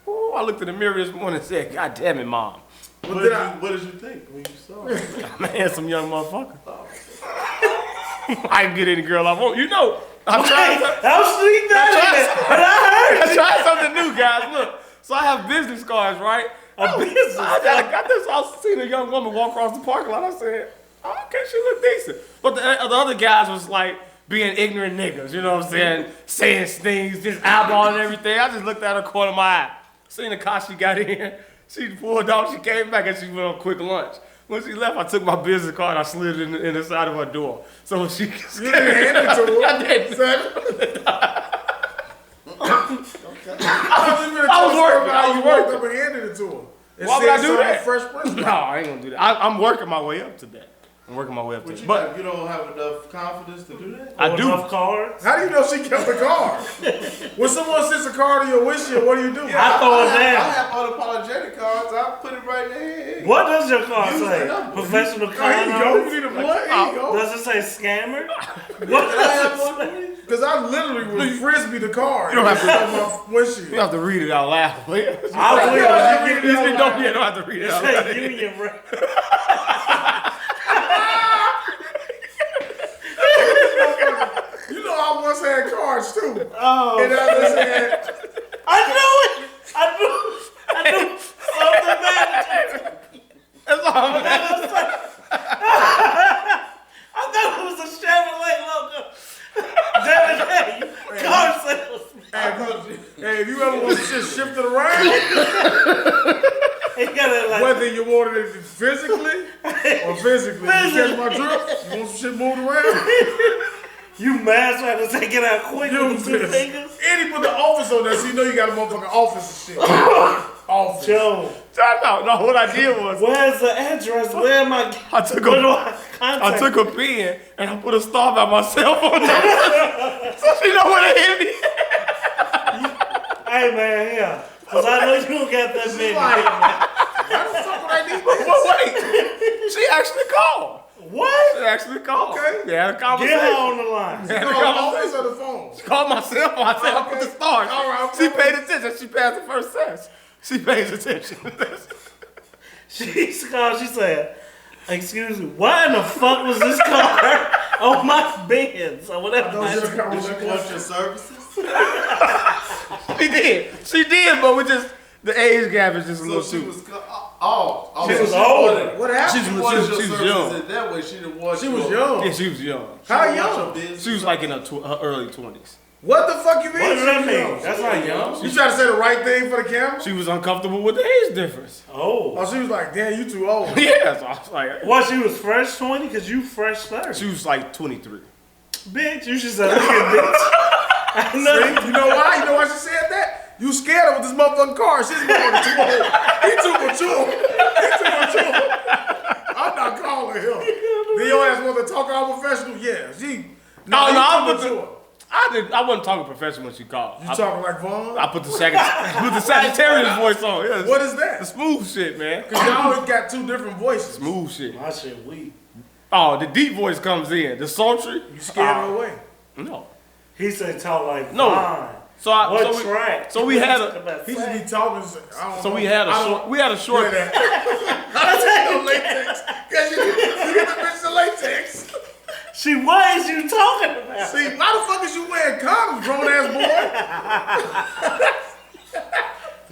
Ooh, I looked in the mirror this morning and said, "God damn it, mom." What did you think when you saw it? I'm a handsome young motherfucker. I can get any girl I want. You know. I'm trying. I'll sleep that. But I heard I tried something new, guys. Look, so I have business cards, right? a business. I got this. I seen a young woman walk across the parking lot. I said, oh, okay, she look decent. But the other guys was like being ignorant niggas, you know what I'm saying? Saying things, just eyeballing everything. I just looked at her corner of my eye. Seen the car she got in. She pulled off. She came back and she went on quick lunch. When she left, I took my business card and I slid it in the side of her door. So she You didn't hand it to her. I did. Son. I was working. I was You walked working. up and handed it to her. And Why would said I do something that? Fresh Prince. No, I ain't gonna do that. I'm working my way up to that. I'm working my way up to But that. you, But you don't have enough confidence to do that? I do. Enough cards. How do you know she kept the card? When someone sends a card to your wish list, what do you do? I throw it I down. have unapologetic cards. I put it right there. What does your card Use the say? number. Professional Oh, here you go. con You need a what? Here you go. Does it say scammer? What Can I have does it one, say? please? Because I literally would frisbee the card. You don't have to- on my wish list. you have to read it out loud. I will. Yeah, You give me You don't have to read it out loud. say union rep. You know I once had cards too. Oh, And I just said, I knew it. I knew something bad. That's all I'm I thought it was a Chevrolet logo. Damn it, hey, car sales. hey, if you ever want to just shift it around, He got it like, whether you wanted it physically or physically, you catch my drift, you want some shit moved around, you mad trying to take it out quick you with the two fingers? and he put the office on there so you know you got a motherfucking office and shit. Office. Joe, No, what I did was where's the address? Where am I? I took Where do a I contact? I took a pen and I put a star by myself on there. So she know where to hit me. Hey man, yeah. Cause I know you don't got that many. Why the fuck would I need But this? wait, she actually called. What? She actually called. Okay. Yeah, had a Get conversation. her on the line. Had a No, the office conversation. or the phone? Called myself. I said I put the stars. All right, She okay. paid attention. She passed the first test. She pays attention. She used to call. She said, "Excuse me, why in the fuck was this car on my Benz or whatever?" Did you want your services? She did, but we just the age gap is just a So little she too. was She was older. What happened? She She was wanted your young. services in that way. She didn't want. She was young. Yeah, she was young. How young? She was like in her early 20s. What the fuck you mean? What does that she mean? young? That's not young. You trying to say the right thing for the camera? She was uncomfortable with the age difference. Oh. Oh, she was like, damn, you too old. Yeah, so I was like, What, she was fresh 20? Because you fresh 30. she was like 23. Bitch, you should say, look at bitch. I know. See? You know why? You know why she said that? You scared her with this motherfucking car. She's motherfucking too old. He too mature. He too mature. I'm not calling him. Then your ass want to talk all professional? Yeah. She. No, he I too put mature. I wasn't talking professional when she called. You talking like Vaughn? I put the Sagittarius voice on. Yeah, What is the that? smooth shit, man. Because y'all always got two different voices. Smooth shit. My shit weak. Oh, the deep voice comes in. The sultry. You scared her away. No. He said talk like No. fine. So I What so we, track? so we had a He just be talking. I don't so know. we had a I short don't- we had a short Look at that. I latex. Because you get the bitch the latex. She, what is you talking about? See, why the fuck is you wearing condoms, grown ass boy?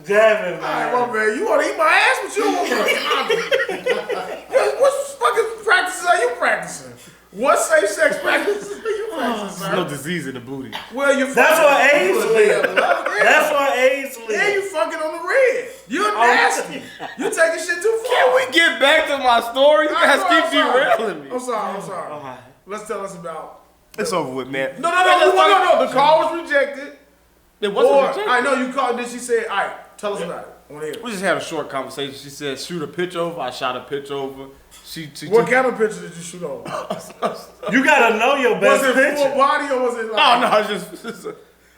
Damn it, All right, man. my man, you want to eat my ass, but you don't want to condom. What fucking practices are you practicing? What safe sex practices are you practicing, There's no sir? disease in the booty. Well, you That's what fucking. AIDS live. That's what AIDS Yeah, live. you fucking on the red. You're nasty. You taking shit too far. Can we get back to my story? You guys keep derailing me. I'm sorry. I'm sorry. Alright. Let's tell us about. It's over with, man. No. The call was rejected. It wasn't Or rejected. I know you called. Then she said, "All right, tell us about it." I want to hear. We just had a short conversation. She said, shoot a pitch over. I shot a pitch over. She What kind of picture did you shoot on? You gotta know your Was best it full picture. body or was it like? Oh, no, it's just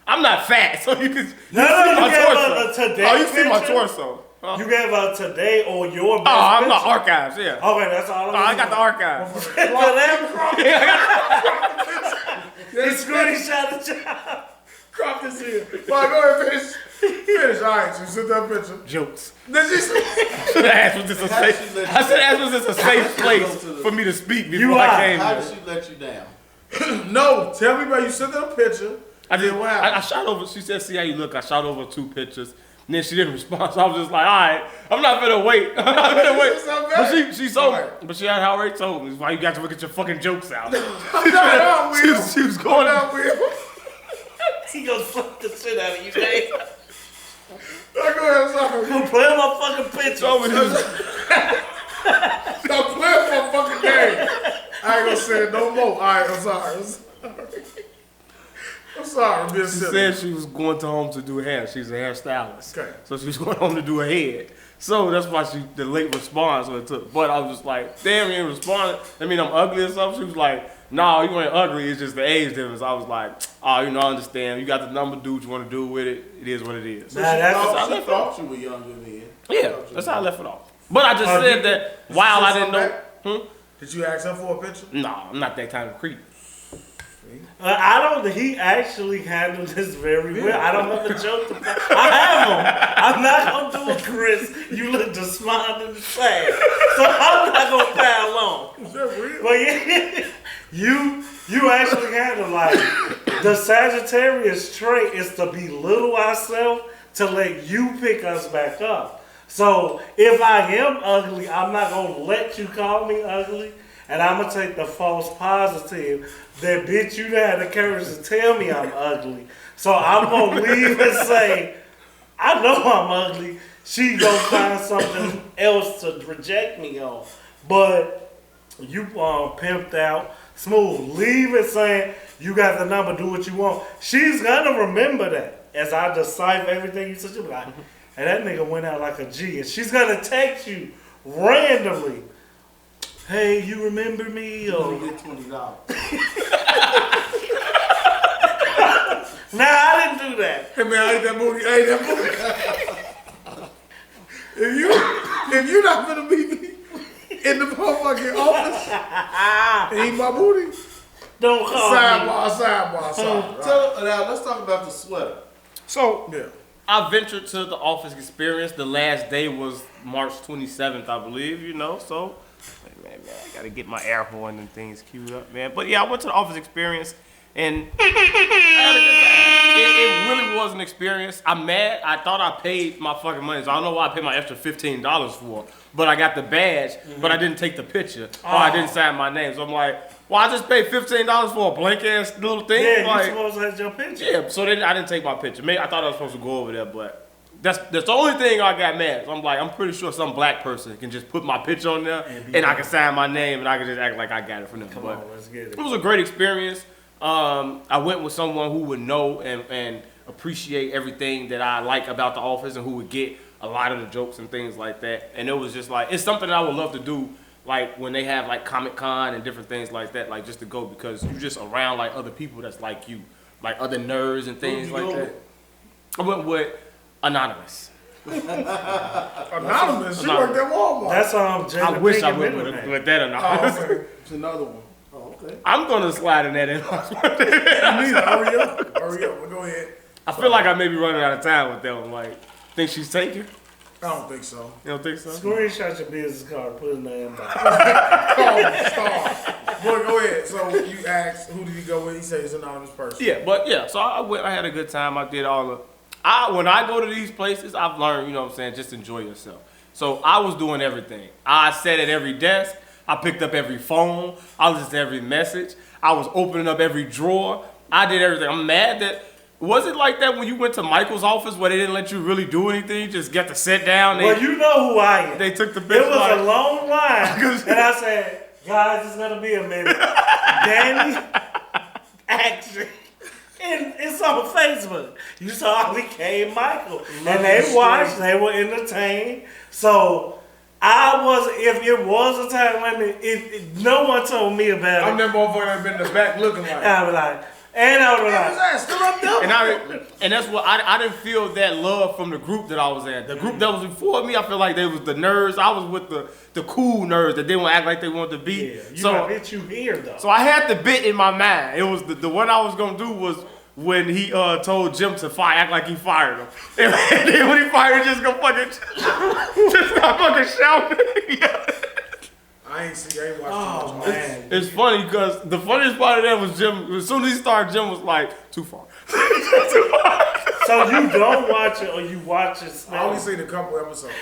I'm not fat, so you can No, see you my gave torso. her the today Oh, you see my picture? torso. Oh, You gave her today or your best I'm not picture. archives, yeah. Okay, that's all. Oh, I got the archives. He screenshot the job. Crop this here. All right, go ahead, finish. Finish. All right, so you sent that picture. Jokes. Did she say? Ask was this a How did safe? she let you I said, ask was this a safe place to the- for me to speak before You I are. came How here? did she let you down? No, tell me about you sent her a picture. I did. What I happened? shot over. She said, "See how you look." I shot over 2 pictures. And then she didn't respond. So I was just like, "All right, I'm not gonna wait. I'm not gonna wait." It's not But bad. she told me. Alright. But she had already told me. Why you got to look at your fucking jokes out? I'm down, she, Will. was, she was going I'm out. down, Will. He gonna fuck the shit out of you, Dave. Go ahead, sorry. Gonna play my fucking picture. Told me this. Stop playing my fucking game. I ain't gonna say it no more. All right, I'm sorry. I'm sorry. I'm being She silly. said she was going to home to do hair. She's a hairstylist. Okay. So she was going home to do her head. So that's why the late response when it took. But I was just like, damn, you ain't responding. I mean, I'm ugly or something. She was like, no, you ain't ugly. It's just the age difference. I was like, oh, you know, I understand. You got the number, do what you want to do with it. It is what it is. Nah, that's She thought you were younger then. Yeah, that's how I left it off. But I just said that while I didn't know. Did you ask her for a picture? No, I'm not that kind of creep. I don't. He actually handled this very well. I don't have a joke. I have him. I'm not gonna do it, Chris. You look despondent and sad, so I'm not gonna pile on. Is that real? But yeah, you actually handle like the Sagittarius trait is to belittle ourselves to let you pick us back up. So if I am ugly, I'm not gonna let you call me ugly. And I'm gonna take the false positive that bitch you had the courage to tell me I'm ugly. So I'm gonna leave and say, I know I'm ugly. She gonna find something else to reject me on. But you pimped out, smooth. Leave it saying you got the number, do what you want. She's gonna remember that. As I decipher everything you said, she'll be like, and that nigga went out like a G. And she's gonna text you randomly. Hey, you remember me? You Or get $20. nah, I didn't do that. Hey man, I ate that booty. I ate that booty. If you not gonna meet me in the motherfucking office and eat my booty, Don't call me. sidebar. Now let's talk about the sweater. So yeah, I ventured to the office experience. The last day was March 27th, I believe, so man, I gotta get my air horn and things queued up, man. But yeah, I went to the office experience and I had a good time. It really was an experience. I'm mad. I thought I paid my fucking money, so I don't know why I paid my extra $15 for. But I got the badge, but I didn't take the picture, or I didn't sign my name. So I'm like, well, I just paid $15 for a blank ass little thing. Yeah, like, you supposed to have your picture. Yeah, so then I didn't take my picture. Maybe I thought I was supposed to go over there, but that's the only thing I got mad. So I'm like, I'm pretty sure some black person can just put my picture on there, and I can sign my name, and I can just act like I got it from them. Come on, let's get it. It was a great experience. I went with someone who would know and appreciate everything that I like about the office, and who would get a lot of the jokes and things like that. And it was just like, it's something that I would love to do, like when they have like Comic-Con and different things like that, like just to go, because you're just around like other people that's like you, like other nerds and things like that. I went with Anonymous. Anonymous? She worked at Walmart. That's Jada I wish I Pinkett went Midnight. with that Anonymous. Oh, okay. It's another one. Oh, okay. I'm gonna slide in that inbox. Hurry up. Hurry up. Well, go ahead. I feel like I may be running out of time with that one. Like, think she's taken? I don't think so. You don't think so? Screenshot your business card, put it in the inbox. Stop. Boy, go ahead. So you asked, who did you go with? He said he's an anonymous person. Yeah, but yeah, so I went, I had a good time. I did all the, when I go to these places, I've learned, just enjoy yourself. So I was doing everything. I sat at every desk. I picked up every phone. I listened to every message. I was opening up every drawer. I did everything. I'm mad that, was it like that when you went to Michael's office where they didn't let you really do anything? You just got to sit down. Well, you know who I am. They took the It best was a long line. And I said, guys, it's going to be a minute. Danny, action. And it's on Facebook. You saw I became Michael. And they watched, they were entertained. So I was, if it was a time limit, if no one told me about I'm it, that motherfucker that been in the back looking like. I was like, and I was like, Hey, still up there? And that's what I didn't feel that love from the group that I was in. The group that was before me, I feel like they was the nerds. I was with the cool nerds that didn't act like they wanted to be. yeah, you So got bitch you here though. So I had the bit in my mind. It was the one I was gonna do was when he told Jim to act like he fired him. And then when he fired, just go fucking just got fucking shouting. Yeah. I ain't watched Oh too much. man, It's funny because the funniest part of that was Jim. As soon as he started, Jim was like, "Too far." Too far. so you don't watch it or you watch it? I only seen a couple episodes.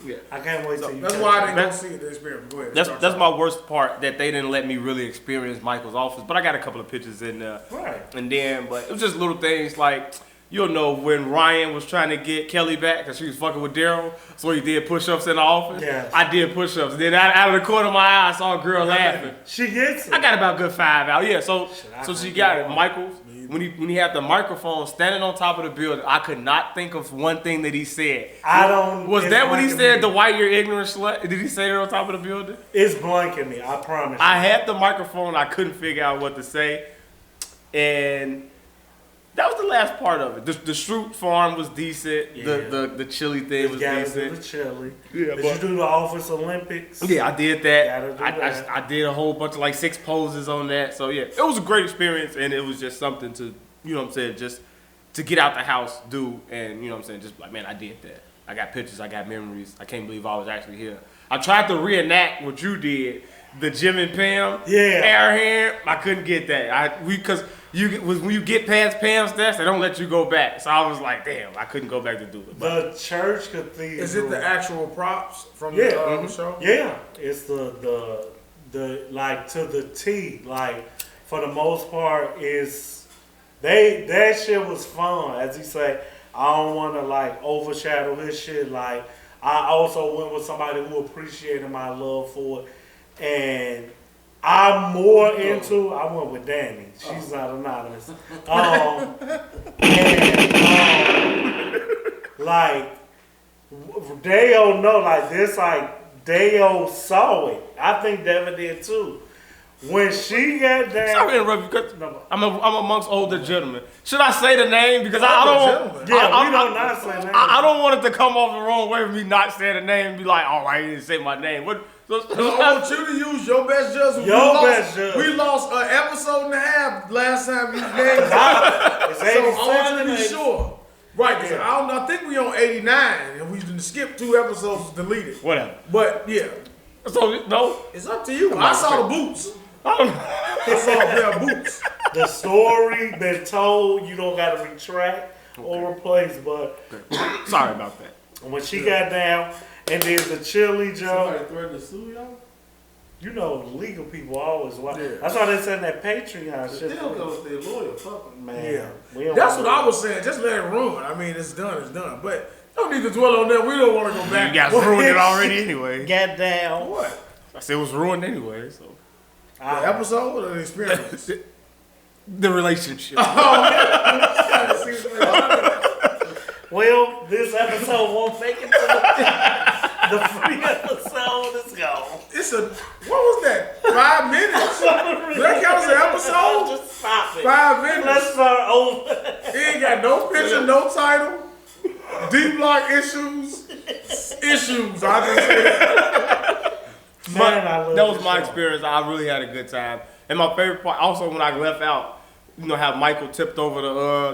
Yeah. I can't wait till you. That's catch why I it. didn't go see it, the experience. Go ahead. That's my worst part, that they didn't let me really experience Michael's office. But I got a couple of pictures in there. Right. And then, but it was just little things like, when Ryan was trying to get Kelly back because she was fucking with Daryl, so he did push-ups in the office. Yeah. I did push-ups. Then out of the corner of my eye, I saw a girl laughing. She gets it. I got about a good 5 out. Yeah, so I she couldn't got do it. that. Michael, when he had the microphone standing on top of the building, I could not think of one thing that he said. I don't. Was it's that when he blanking said me. the white you're ignorant slut? Did he say that on top of the building? It's blanking me. I promise. I had the microphone. I couldn't figure out what to say, and that was the last part of it. The Stroop farm was decent. Yeah. The chili thing was The decent. chili. Yeah, Did but- you do the Office Olympics? Yeah, I did that. Gotta do that. I did a whole bunch of like 6 poses on that. So yeah, it was a great experience, and it was just something to, just to get out the house, do, and just like, man, I did that. I got pictures, I got memories. I can't believe I was actually here. I tried to reenact what you did, the Jim and Pam, Yeah. airhand. I couldn't get that. Because when you get past Pam's desk, they don't let you go back. So I was like, damn, I couldn't go back to do it. But The church cathedral. Is it the actual props from Yeah. the show? Yeah, it's the like to the T. Like for the most part, is that shit was fun. As he said, I don't want to like overshadow his shit. Like I also went with somebody who appreciated my love for it, and I'm more into. I went with Danny. She's not anonymous. Like Deo know, like this, like Deo saw it. I think Devin did too. When she got down, sorry to interrupt you, because No. I'm amongst older gentlemen. Should I say the name? Because I don't. yeah, we don't not say names. I don't want it to come off the wrong way with me not saying the name and be like, oh, I didn't say my name. What? I want you to use your best judgment. Your best judgment. We lost an episode and a half last time you named it. It's So I want you to 87, be sure. Right, because I think we on 89, and we skipped 2 episodes deleted. Whatever. But yeah, So no, it's up to you. I saw the boots. I don't know. I saw a pair of boots. The story been told. You don't got to retract or replace. But Sorry about that. when she got down and did the chili joke, Somebody threatened to sue y'all? you know, legal people always watch. Yeah. That's why they said that Patreon If shit. they don't go with their lawyer, fuck them. Man, Yeah. we don't That's wanna- what I was saying. Just let it ruin. I mean, it's done. But don't need to dwell on that. We don't want to go back. You guys ruined it already anyway. Got down. What? I said it was ruined anyway. So The episode or the experience? the relationship. Well, this episode won't make it to the free episode. Let's go. It's a, what was that? 5 minutes? Does that count as an episode? Just stop it. 5 minutes. Let's start over. It ain't got no picture, no title. Dblock issues. Issues. I just said. Man, I love That was this my show. experience. I really had a good time. And my favorite part, also when I left out, you know how Michael tipped over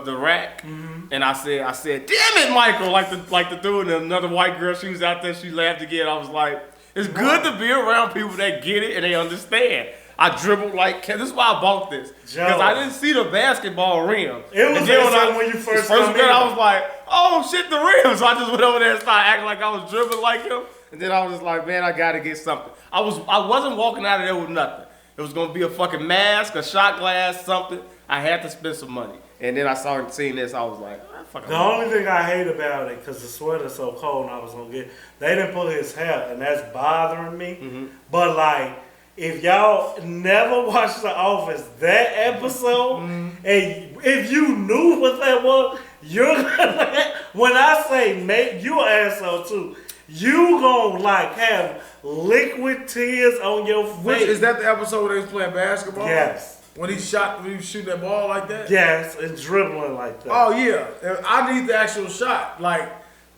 the rack, and I said, "Damn it, Michael!" Like the dude and another white girl. She was out there. She laughed again. I was like, "It's good to be around people that get it and they understand." I dribbled like this is why I bought this because I didn't see the basketball rim. It was And then when you first got come in. I was like, "Oh shit, the rim!" So I just went over there and started acting like I was dribbling like him. And then I was just like, "Man, I gotta get something." I wasn't walking out of there with nothing. It was gonna be a fucking mask, a shot glass, something. I had to spend some money. And then I started seeing this. I was like, fuck. The only thing I hate about it, because the sweater's so cold and I was going to get, they didn't pull his hair, and that's bothering me. Mm-hmm. But, like, if y'all never watched The Office, that episode, and if you knew what that was, you're gonna, when I say make you an asshole too, you gonna, like, have liquid tears on your face. Which, is that the episode where they was playing basketball? Yes. When he was shooting that ball like that? Yes, and dribbling like that. Oh yeah. I need the actual shot. Like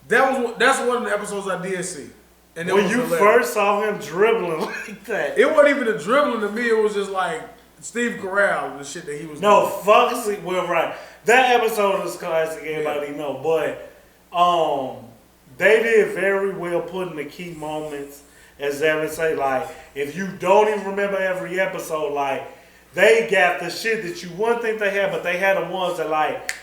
that's one of the episodes I did see. And it when was you hilarious. first saw him dribbling like that. It wasn't even a dribbling to me, it was just like Steve Carell, the shit that he was No, doing. fuck Steve. Well, right. That episode is classic, everybody know. But they did very well putting the key moments, as Evan say, like, if you don't even remember every episode, like, they got the shit that you wouldn't think they had, but they had the ones that like,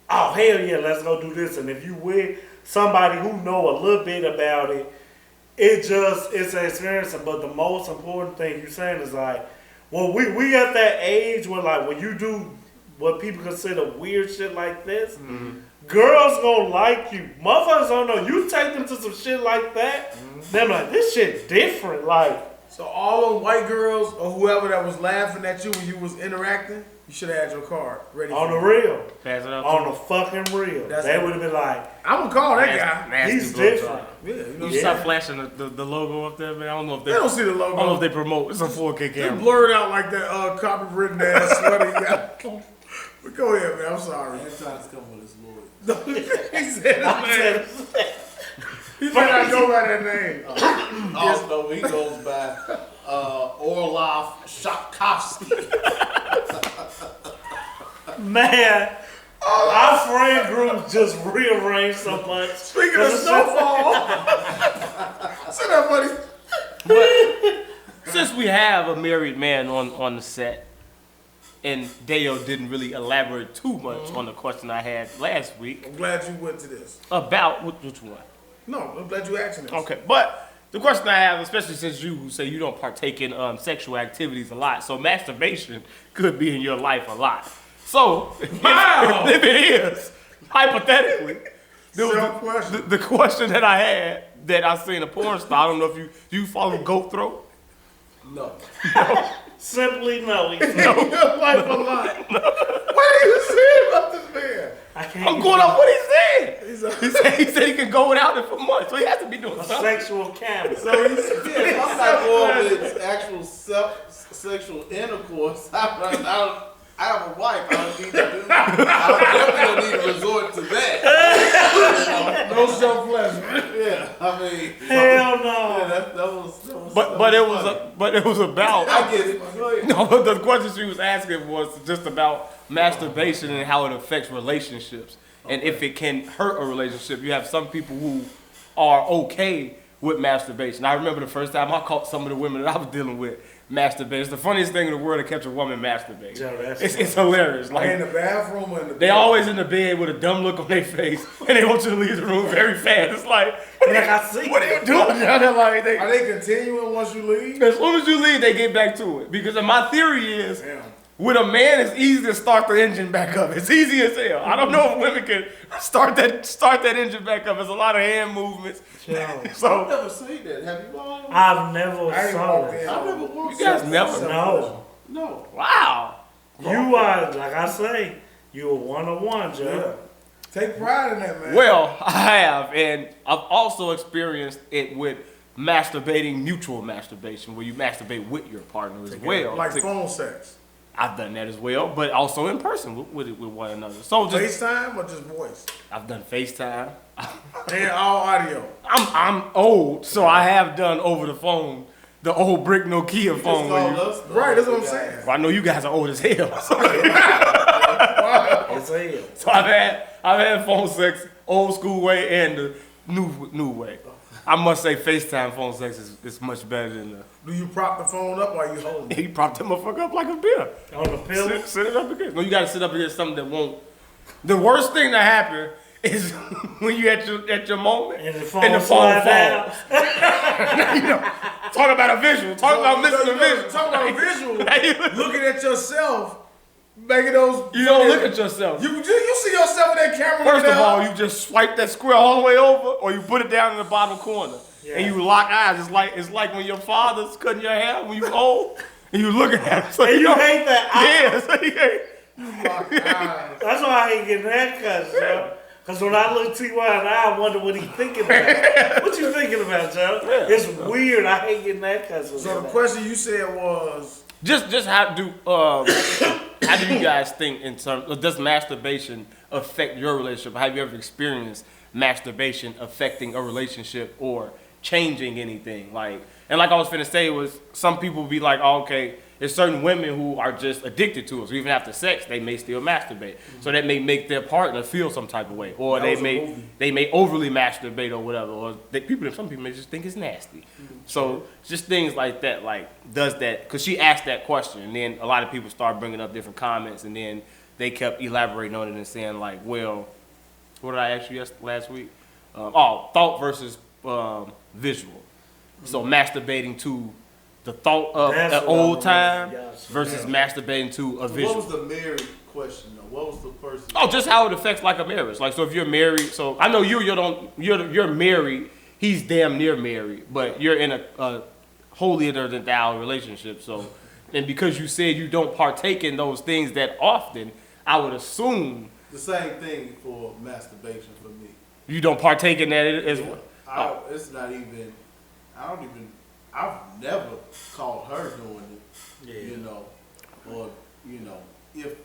oh, hell yeah, let's go do this. And if you with somebody who know a little bit about it, it's an experience. But the most important thing you're saying is like, well, we at that age where like, when you do what people consider weird shit like this, girls gonna like you. Motherfuckers don't know. You take them to some shit like that, they're like, this shit different. Like, So all those white girls or whoever that was laughing at you when you was interacting, you should have had your card ready. on the for you. real. Pass it up. On the fucking real. That's They it. would have been like, I would call that guy. Nasty he's blowjob. different. Yeah, you know. You stop flashing the logo up there, man. I don't know if They don't see the logo. I don't know if they promote. It's a 4K They camera. blur it out like that copywritten ass sweater you got. But go ahead, man. I'm sorry. Next time it's coming with his lawyer. He said his name. He said I go by that name. Also, he goes by Orlov Shapkovsky. man, our friend group just rearranged so much. Speaking of snowfall. Say that, buddy. But since we have a married man on the set, and Deo didn't really elaborate too much on the question I had last week I'm glad you went to this. about which one. No, I'm glad you asked this. Okay, but the question I have, especially since you say you don't partake in sexual activities a lot, so masturbation could be in your life a lot. So, Wow. if it is, hypothetically, there was Self-question. the question that I had that I seen a porn star. I don't know if you follow Goat Throat. No. Simply no. He said, Your life a lot. What are you saying about this man? I can't I'm going off what he said. He's He said he can go without it for months, so he has to be doing a something. sexual camera. So he's, yeah, I'm not going with actual sexual intercourse. I have a wife. I don't need to do that. I definitely don't need to resort to that. no self-pleasure. Yeah, I mean, Hell no. yeah, that was But it was about. I get it. Go ahead. No, but the question she was asking was just about masturbation and how it affects relationships. and if it can hurt a relationship. You have some people who are okay with masturbation. I remember the first time I caught some of the women that I was dealing with masturbate. It's the funniest thing in the world to catch a woman masturbate. Joe, It's hilarious. Like Like in the bathroom or in the they always in the bed with a dumb look on their face, and they want you to leave the room very fast. It's like, what are you doing? They're like, Are they continuing once you leave? as soon as you leave, they get back to it. Because my theory is, Damn. with a man, it's easy to start the engine back up. It's easy as hell. I don't know if women can start that engine back up. There's a lot of hand movements. Joe, I've So never seen that. Have you all? I've never I ain't saw walked that. in. I've never watched you guys that. never. No. No. Wow. You are, like I say, you a one-on-one, Joe. Yeah. Take pride in that, man. Well, I have, and I've also experienced it with masturbating, mutual masturbation, where you masturbate with your partner as well. Like phone sex. I've done that as well, but also in person with one another. So just FaceTime or just voice? I've done FaceTime. And all audio. I'm old, so I have done over the phone, the old brick Nokia phone. Just Where called you, us, though. Right, that's what I'm saying. I know you guys are old as hell. It's hell. So I've had phone sex old school way and the new way. I must say FaceTime phone sex is much better than the. Do you prop the phone up while you hold it? He propped that motherfucker up like a beer. On the pillow? Sit it up against. No, you gotta sit up against something that won't. The worst thing that happen is when you at your moment And the phone and the phone slide falls. You know, talk about a visual. Talk about missing a visual. Talk about a visual. Now you Looking at yourself, making those. you don't look at yourself. You see yourself in that camera. First of now? all, you just swipe that square all the way over, or you put it down in the bottom corner, and you lock eyes. It's like when your father's cutting your hair when you old, and you looking at him. So And you know- hate that. Yeah, so you hate. Lock eyes. That's why I hate getting haircuts, Joe. Because when I look T.Y. in the eye, I wonder what he's thinking about. What you thinking about, Joe? Yeah. It's weird. I hate getting haircuts. So the question you said was, Just how do you guys think in terms of, does masturbation affect your relationship? Have you ever experienced masturbation affecting a relationship or changing anything? Like I was finna say was some people be like, oh, okay, there's certain women who are just addicted to it. So even after sex, they may still masturbate. So that may make their partner feel some type of way, or That was a movie. they may overly masturbate or whatever, or some people may just think it's nasty. So just things like that, like does that? Because she asked that question, and then a lot of people started bringing up different comments, and then they kept elaborating on it and saying like, well, what did I ask you last week? Thought versus visual. So masturbating to the thought of That's an what old I'm time wondering, yes. versus masturbating to a What visual. was the married question though? What was the person? Oh, just how it affects like a marriage. Like, so if you're married, so I know you're married. He's damn near married, but you're in a holier than thou relationship. So, and because you said you don't partake in those things that often, I would assume The same thing for masturbation for me. you don't partake in that as Yeah. well. It's not even. I've never caught her doing it. Yeah. You know, or if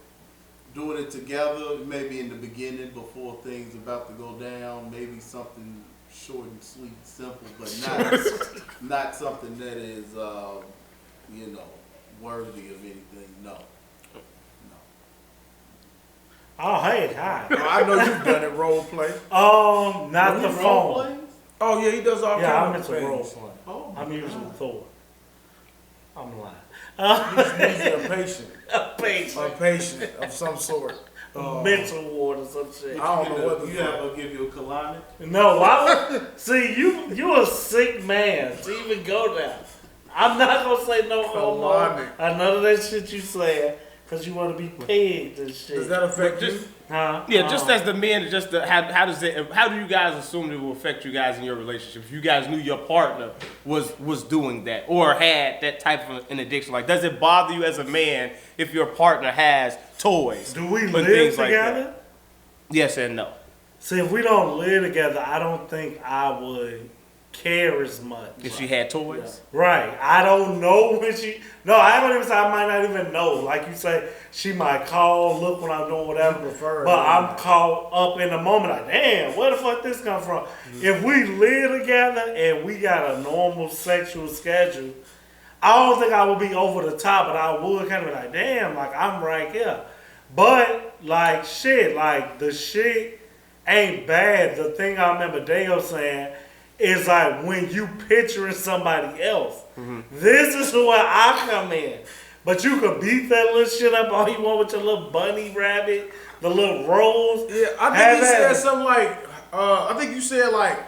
doing it together, maybe in the beginning before things about to go down, maybe something short and sweet, simple, but not something that is worthy of anything. No. Oh, hey, hi. well, I know you've done it role play. Not the Role phone. plays? Oh yeah, he does all Yeah, I'm kinds of into role things. play. Oh, I'm usually Thor. I'm lying. He's a patient, Patient. a patient of some sort. Mental ward or some shit. I don't know what the you fuck. ever give you a colonic? No, why would, see, you a sick man to even go there. I'm not going to say no homo. Colonic. None of that shit you said, because you want to be pegged and shit. Does that affect you? Huh? Yeah, just as the men, how do you guys assume it will affect you guys in your relationship? If you guys knew your partner was doing that or had that type of an addiction, like does it bother you as a man if your partner has toys? Do we and live things like together? that? Yes and no. See, if we don't live together, I don't think I would care as much. If she had toys, Right. I don't know when she. No, I don't even say I might not even know. Like you say, she might call, look when I'm doing whatever. prefer it. But I'm caught up in the moment. Like, damn, where the fuck this come from? If we live together and we got a normal sexual schedule, I don't think I would be over the top, but I would kind of be like, damn, like I'm right here. But like shit, like the shit ain't bad. The thing I remember Dale saying is like when you picturing somebody else. This is where I come in. But you could beat that little shit up all you want with your little bunny rabbit, the little rolls. Yeah, I think he said something like, I think you said like,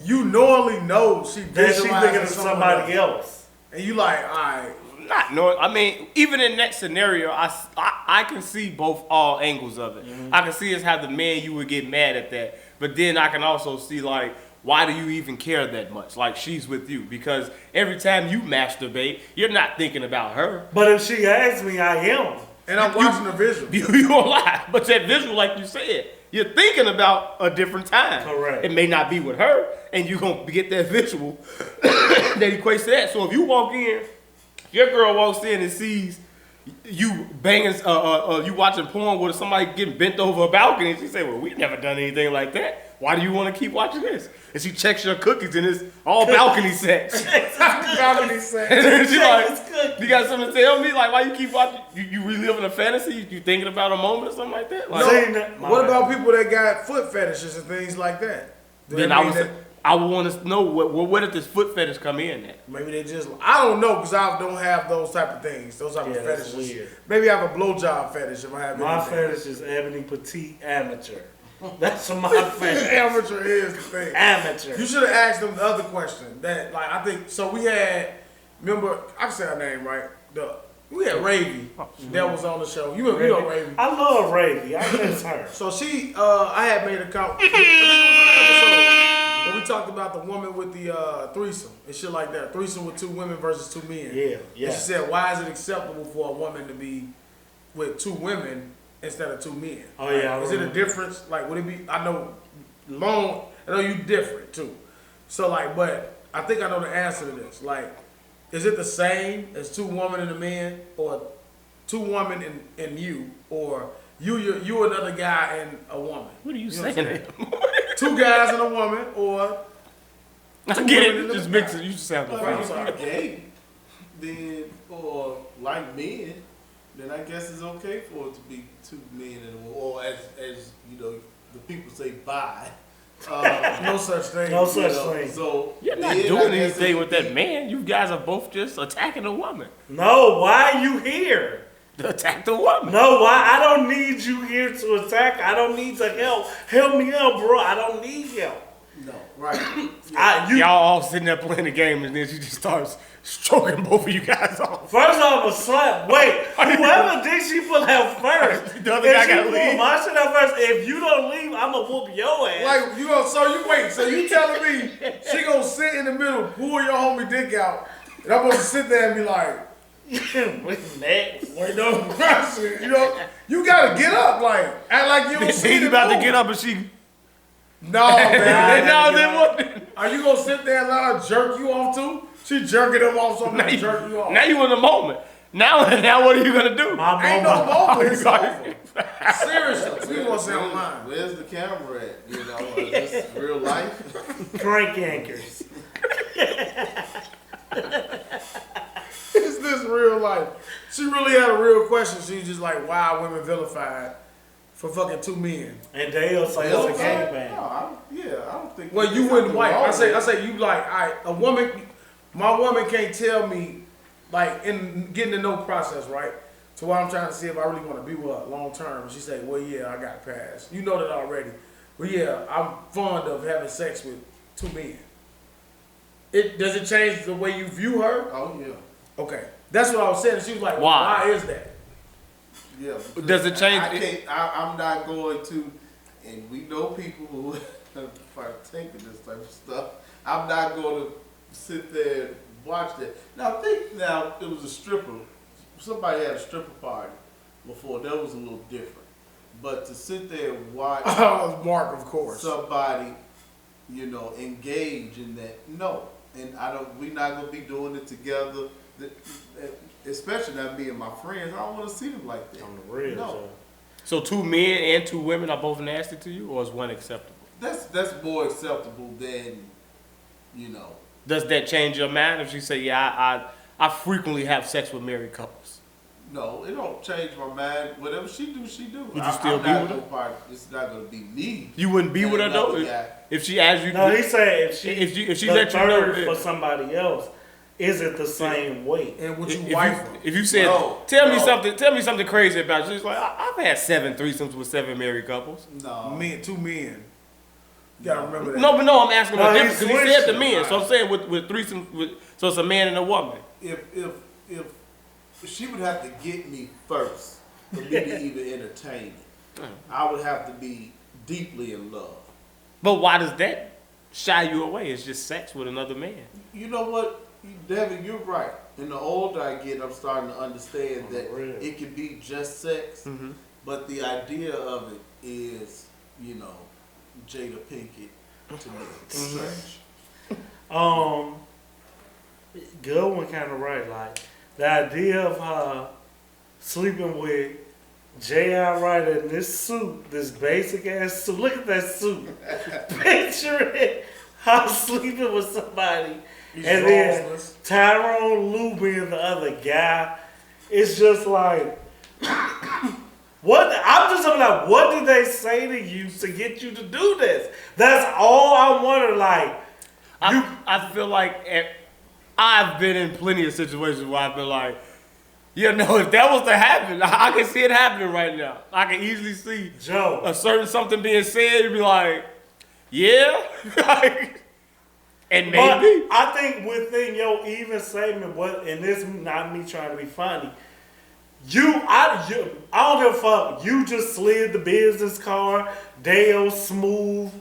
you normally know she That she thinking of somebody else. And you like, all right. Not knowing. I mean, even in that scenario, I can see both all angles of it. I can see as how the man you would get mad at that, but then I can also see like, why do you even care that much? Like she's with you because every time you masturbate, you're not thinking about her. But if she asks me, I am. And I'm watching the visual. You don't lie, but that visual, like you said, you're thinking about a different time. Correct. It may not be with her, and you're gonna get that visual that equates to that. So if you walk in, your girl walks in and sees you banging, you watching porn with somebody getting bent over a balcony, and she say, "Well, we've never done anything like that. Why do you want to keep watching this?" And she checks your cookies, and it's all balcony sex. Balcony sex. And then she like, "You got something to tell me? Like, why you keep watching? You reliving a fantasy? You thinking about a moment or something like that?" Like, What about people that got foot fetishes and things like that? Do then that mean that I would want to know where did this foot fetish come in at? maybe they just, I don't know, because I don't have those type of things, those type of that's fetishes. weird. Maybe I have a blowjob fetish if I have My anything. fetish is Ebony Petite Amateur. That's my fetish. Amateur is the thing. Amateur. You should have asked them the other question. That, like, I think, so we had, remember, I can say her name, right? We had Ravy that was on the show. You know Ravy. I love Ravy. I miss her. So she, I had made a comment. I think it was an episode when we talked about the woman with the threesome and shit like that. Threesome with 2 women versus 2 men. Yeah. And she said, why is it acceptable for a woman to be with 2 women instead of 2 men? Oh, yeah, I Is it a remember. difference? Like, would it be? I know you different too. So like, but I think I know the answer to this. Like, is it the same as 2 women and a man, or 2 women and you, or you another guy and a woman? What are you know what saying? I'm 2 guys and a woman, or I get it. Just mix it. You just sound If I'm you're sorry. gay, then, or like men, then I guess it's okay for it to be 2 men and a woman, or as you know, the people say, bi. no such thing. No such thing. So You're not then I doing guess anything it with would that man. You guys are both just attacking a woman. No, why are you here? To attack the woman. No, why? I don't need you here to attack. I don't need to help. Help me out, bro. I don't need help. No, right. You, Y'all all sitting there playing the game, and then she just starts stroking both of you guys off. first off, a slap. Wait, whoever did she pull out first? The other If guy she gotta pull leave. my shit out first, if you don't leave, I'ma whoop your ass. Like, you know, so you telling me she gonna sit in the middle, pull your homie dick out, and I'm supposed to sit there and be like, Next. wait, no, you know, you gotta get up, like, act like you don't see Then the you about to move. get up, and she. No, man. No, then what? Are you gonna sit there and let her jerk you off too? She jerking him off, so I'm gonna jerk you off. Now you in the moment. Now what are you gonna do? My Ain't no mama. moment. It's over. Seriously, we gonna say online. Where's the camera at? You know, is this real life? Crank anchors. Is this real life? She really had a real question. She was just like, why are women vilified for fucking 2 men? And they'll say it's a gangbang. No, I don't think. Well, you there's wouldn't nothing wipe. wrong I say with it. you like, my woman can't tell me, like, in getting to know process, right? So what I'm trying to see if I really want to be with her long term. And she say, well, yeah, I got past. You know that already. But yeah, I'm fond of having sex with 2 men. Does it change the way you view her? Oh yeah. Okay. That's what I was saying. She was like, Why? why is that? Yeah. Does it change- I'm not going to, and we know people who partake in this type of stuff. I'm not going to sit there and watch that. Now it was a stripper. Somebody had a stripper party before. That was a little different. But to sit there and watch Mark, of course. somebody, engage in that, no. And we're not gonna be doing it together. Especially not me and my friends. I don't want to see them like that. On the real, No. So 2 men and 2 women are both nasty to you, or is one acceptable? That's more acceptable than, Does that change your mind if she say, yeah, I frequently have sex with married couples? No, it don't change my mind. Whatever she do, she do. Would you still I'm be not with her? no part. It's not gonna be me. You wouldn't be and with her though another guy. if she asked you. No, he said if she the let you know third for somebody else, is it the same weight? And would you if wife her? if you said, No, tell me no. something, tell me something crazy about you. She's like, I've had 7 threesomes with 7 married couples. No. Two men. You gotta remember that. No, but no, I'm asking No, about he difference because he said the switched it. men. So I'm saying with threesomes, so it's a man and a woman. If she would have to get me first for me to even entertain it, I would have to be deeply in love. But why does that shy you away? It's just sex with another man. You know what, Devin, you're right. And the older I get, I'm starting to understand that Really? it can be just sex, but the idea of it is, Jada Pinkett to me. Trash. Good one, kind of right. Like the idea of her sleeping with J.I. Ryder in this suit, this basic ass suit. Look at that suit. Picture it. Her sleeping with somebody, He's and then drawsless. Tyrone Lue being the other guy. It's just like. What I'm just like, what did they say to you to get you to do this? That's all I'm wondering. Like, I feel like I've been in plenty of situations where I've been like, if that was to happen, I can see it happening right now. I can easily see Joe, a certain something being said. You'd be like, yeah, and but maybe. I think within your even statement, and this not me trying to be funny. I don't give a fuck. You just slid the business card. Dale smooth,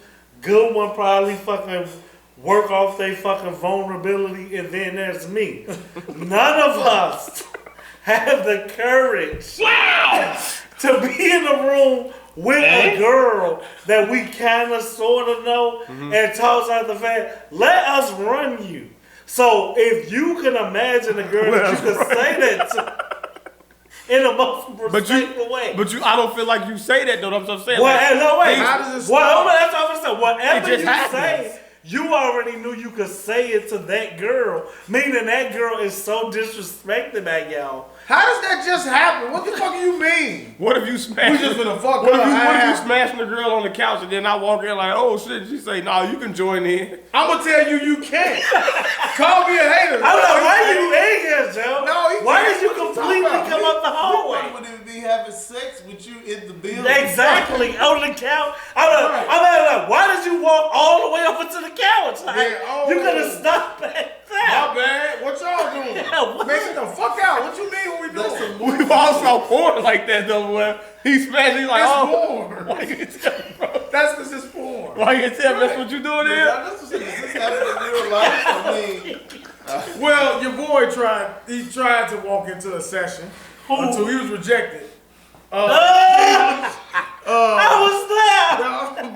good one probably fucking work off their fucking vulnerability, and then there's me. None of us have the courage to be in a room with a girl that we kind of sort of know and toss out the fact, let us run you. So if you can imagine a girl that you could say that to in a most respectful way. But I don't feel like you say that though. That's what I'm saying. Well, Like, no, wait. How does it Well, start? that's what I'm saying. Whatever It just you happens. say, you already knew you could say it to that girl. Meaning that girl is so disrespected by y'all. How does that just happen? What the fuck do you mean? what if you smash? We just finna fuck What her if you ass. smashing the girl on the couch and then I walk in like, oh shit? She say, nah, you can join in. I'm gonna tell you can't. Call me a hater. I'm like, why you in here, Joe? No, he Why can't. did you What you completely talking about? come up the Why hallway? would it be having sex with you in the building? Exactly, on the couch. I'm like, why did you walk all the way over to the couch? Like, Yeah, you could have stopped at My that. bad. What y'all doing? Yeah, what? Man, get the fuck out. What you mean when we doing? We've all saw porn like that though, where he smashed. He's like, It's oh, porn. why you can tell, bro? That's because it's porn. Why you can tell that's what you doing here? Is this happening in real life? I mean, Well, your boy tried to walk into a session until he was rejected. I was there.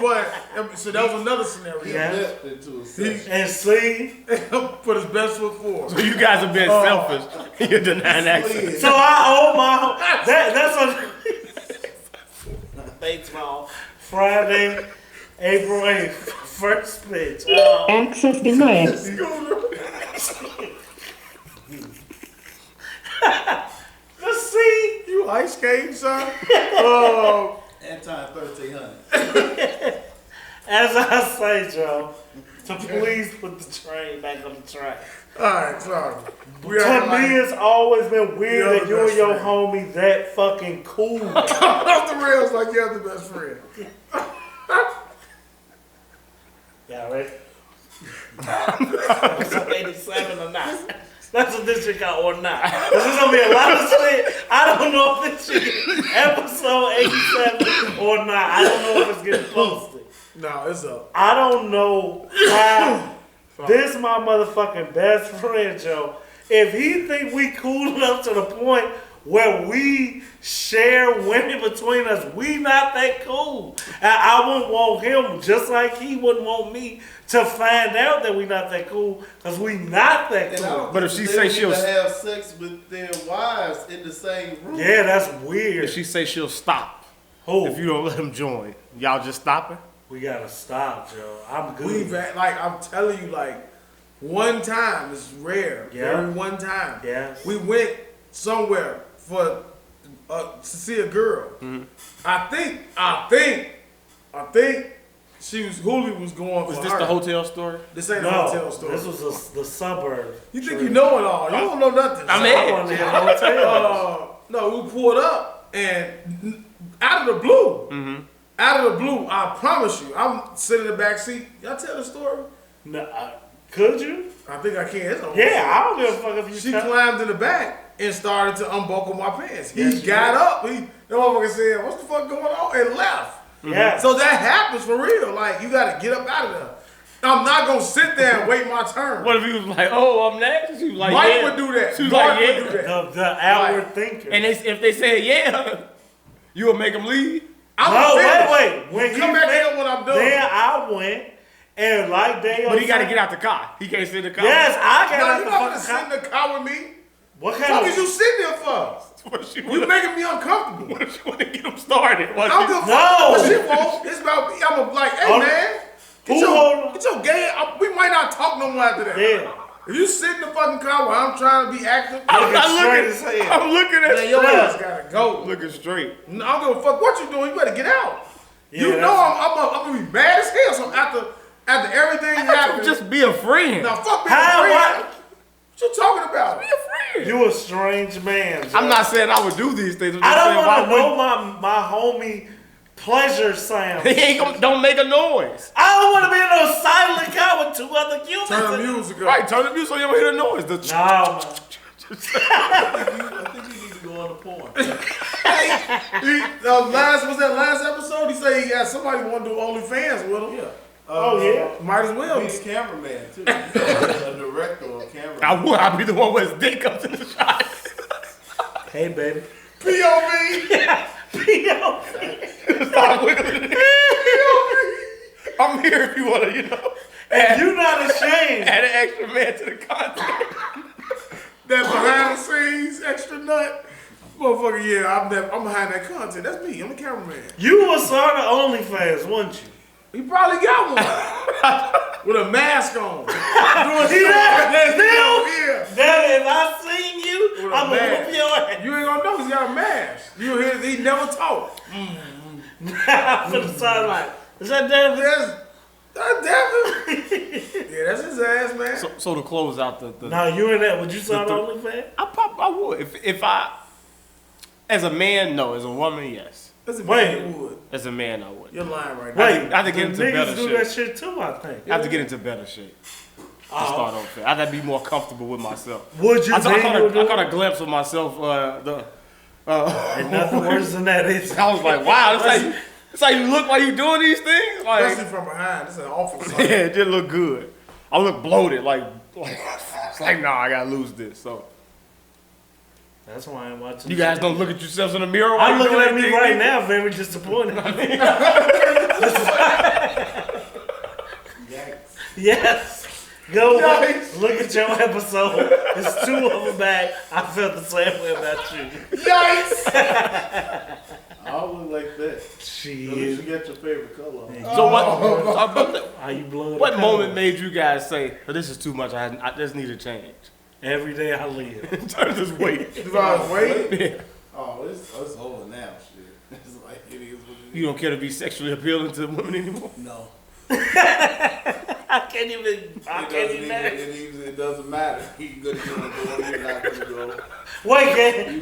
But so that was another scenario. Yeah. left into a session. And see, Put his best foot forward. So you guys are being selfish. You're denying access. so I owe my that's what baseball Friday, April 8th, first pitch. Access denied. Let's see. You ice skating, son? Anton 1300. As I say, Joe, to please put the train back on the track. Alright, sorry. We To are me, like, it's always been weird You're that the you and best your friend. homie that fucking cool. off the rails like you're the best friend. Y'all ready? Episode 87 or not? That's what this shit got or not. Cause there's gonna be a lot of shit. I don't know if this shit episode 87 or not. I don't know if it's getting posted. No, it's up. I don't know how this my motherfucking best friend, Joe. If he think we cool enough to the point where we share women between us, we not that cool. And I wouldn't want him, just like he wouldn't want me, to find out that we not that cool, because we not that And I cool. don't But if think she they say need to she'll- have sex with their wives in the same room. Yeah, that's weird. If she say she'll stop Who? if you don't let him join, y'all just stop her? We gotta stop, Joe. I'm good. We've had, like, I'm telling you, like, one time, it's rare. Yeah. Very one time. Yes. We went somewhere for to see a girl. Mm-hmm. I think Huli was going for Was this her. the hotel story? This ain't No, a hotel story. this was the suburb. You think you know it all? You don't know nothing. I mean- I want to hear hotel. No, we pulled up and out of the blue, I promise you, I'm sitting in the back seat. Y'all tell the story? No, could you? I think I can. It's no Yeah, I don't give a fuck if you She tell- climbed in the back and started to unbuckle my pants. He Yes, she got did. up. The motherfucker said, "What's the fuck going on?" and left. Yeah. So that happens for real. Like, you got to get up out of there. I'm not going to sit there and wait my turn. What if he was like, "Oh, I'm next"? She was like, Mike "Yeah." would do that. She was Mark like, "Yeah." would do that. The outward thinker. And if they said yeah, you would make them leave. I'm no, finished. wait. When Come back in when I'm done. Then I went and like they. But he got to get out the car. He can't sit in the car. Yes, I got No, out you're the not going to fucking sit in car. the car with me. What What kind is of? you sitting there for? What she You would making me uncomfortable. what if she want to get him started? What I don't if give a No. fuck what she wants. It's about me. I'm like, hey, Oh, man. who Get hold- your gay. We might not talk no more after that. Yeah. If you sit in the fucking car while I'm trying to be active, I'm not straight looking. as hell. I'm looking at man, your straight. ass gotta go. Looking straight. I don't give a fuck what you doing. You better get out. Yeah, You know I'm gonna be mad as hell. So after everything happened, Just be a friend. now fuck being a How? friend. What? What you talking about? Be a friend. You a strange man. Joe. I'm not saying I would do these things. I'm just I don't saying, want to why know my homie pleasure sound. He ain't gonna, don't make a noise. I don't want to be in no silent car with two other humans. Turn the music up. Right, turn the music so you don't hear the noise. The No, man. I think you need to go on the porn. Was that last episode? He said he had somebody want to do OnlyFans with him. Yeah. Oh, yeah? Might as well. He's a cameraman too. A director or camera. I would. I'd be the one with his dick up to the shot. Hey, baby. POV. Stop wiggling it. I'm here if you want to, If you not ashamed, add an extra man to the content. That behind the scenes extra nut. Motherfucker, yeah, I'm behind that content. That's me. I'm the cameraman. you would start an OnlyFans, wouldn't you? He probably got one. With a mask on. Doing See that? Yeah. That if I seen you, With a I'm going to mask. whoop your ass. You ain't gonna know he's got a mask. You hear he never talk. I'm finna sound like, is that David? That's Devin. Yeah, that's his ass, man. So to close out the No, you in that. Would you start OnlyFans? I would. If I, as a man, no. As a woman, yes. That's a Wait. man you would. As a man, I would. You're lying right now. Wait, I have to get the into better niggas do shit. that shit too, I think. I have to get into better shape to start off. I have to be more comfortable with myself. Would you I think you would do caught it? a glimpse of myself. Ain't nothing worse than that, is it? I was like, wow, it's like you look while you doing these things. Like, Especially from behind. This is an awful sight. yeah, it didn't look good. I look bloated. Like it's like, nah, I gotta lose this. So That's why I ain't watching. you guys don't look at yourselves in the mirror. While I'm you looking doing at me everything. right now, very disappointed. Yes. Go Yikes. look at your episode. It's 2 of them back. I felt the same way about you. Yikes! I don't look like that. At least you Shit. get your favorite color on. So what? How you blowing? What the moment cover? made you guys say, oh, "This is too much. I just need a change"? Every day I live. Turn this weight. If I was waiting, Oh, it's over now, shit. It's like it is what it is. You don't care to be sexually appealing to women anymore. No. I can't even. It doesn't matter. You're gonna go, you're not gonna go. Wait,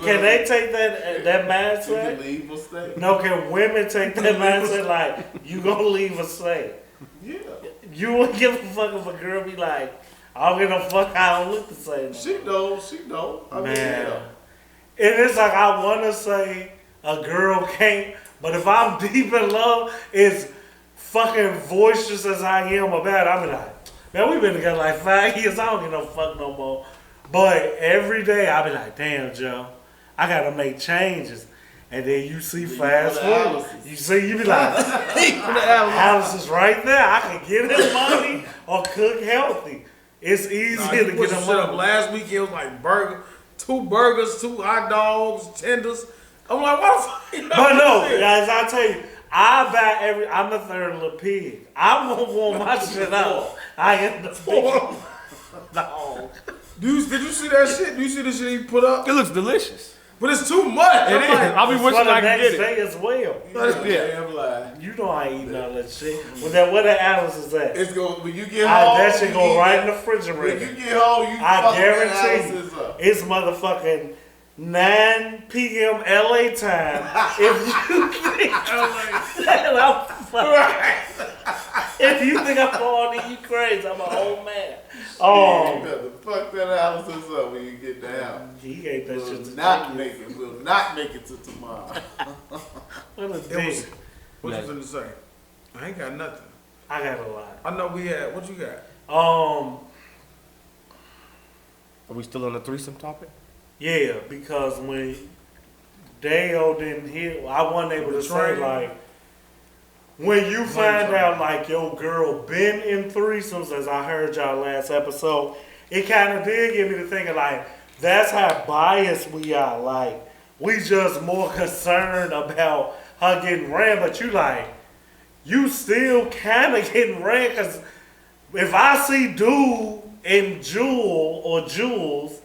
can they take that mindset? You can leave or stay. No, can women take that mindset like, you gonna leave or stay? Yeah. You wouldn't give a fuck if a girl be like, I don't give a fuck, I don't look the same. She knows. I mean, Man. yeah. And it's like, I want to say a girl can't, but if I'm deep in love, as fucking boisterous as I am about it, I be like, man, we've been together like 5 years, I don't give no fuck no more. But every day, I be like, damn, Joe, I got to make changes. And then you see fast go to forward. Alice's. You be like, Alice is right there. I can get him money or cook healthy. It's easier nah, to you get put him some shit up money. last week. It was like two burgers, 2 hot dogs, tenders. I'm like, what the fuck? But no, guys, I tell you, I'm the third little pig. I won't want my shit out. I am the fourth dog. Did you see that shit? Do you see the shit he put up? It looks delicious. But it's too much. It I'm is. like, I'll be For wishing the I could next get it. day as well. Yeah. Damn lie. You know I ain't eating all that shit. Where the Alice is at? It's going when you get home. That shit you go eat right in that. the refrigerator. When you get home, you I fucking guarantee Alice's up. it's motherfucking 9 p.m. LA time. If you think that I'm if you think I'm going to eat crazy, I'm an old man. You better fuck that Alice's up when you get down. He ate that shit Will to not make it. Will not make it to tomorrow. What a it was, dick. what you finna say? I ain't got nothing. I got a lot. I know we had, what you got? Are we still on the threesome topic? Yeah, because when Dale didn't hear, I wasn't able to say like, when you find out like your girl been in threesomes, as I heard y'all last episode, it kind of did get me to thinking like, that's how biased we are. Like, we just more concerned about her getting ran, but you like, you still kind of getting ran, because if I see dude in Jewel or Jules,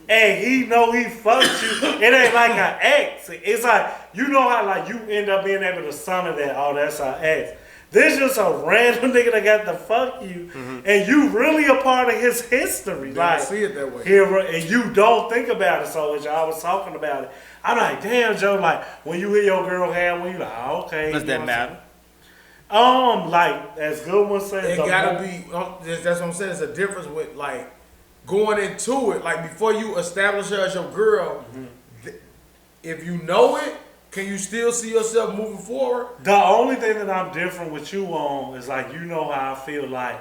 and he know he fucked you, it ain't like an ex. It's like, you know how like you end up being able to summon that, oh, that's our ex. This just a random nigga that got to fuck you, and you really a part of his history. They Like, don't see it that way. here, and you don't think about it. So as y'all was talking about it, I'm like, damn, Joe. Like when you hear your girl hand, when you like, oh, okay. Does you that know matter? Like as good one said, It gotta be, that's what I'm saying, it's a difference with like, going into it, like before you establish her as your girl, if you know it, can you still see yourself moving forward? The only thing that I'm different with you on is like, you know how I feel like,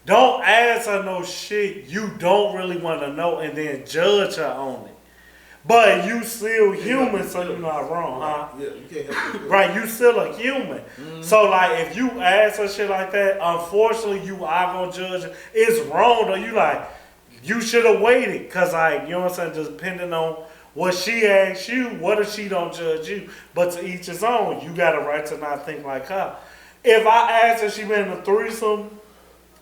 don't ask her no shit you don't really want to know and then judge her on it. But you still human, so you're not wrong, huh? Yeah, you can't help it. Right, you still a human. So like, if you ask her shit like that, unfortunately, you are gonna judge her. It's wrong though. You like, you should have waited, cause like, you know what I'm saying. Just depending on what she asks you, what if she don't judge you? But to each his own. You got a right to not think like her. If I asked her she been in a threesome,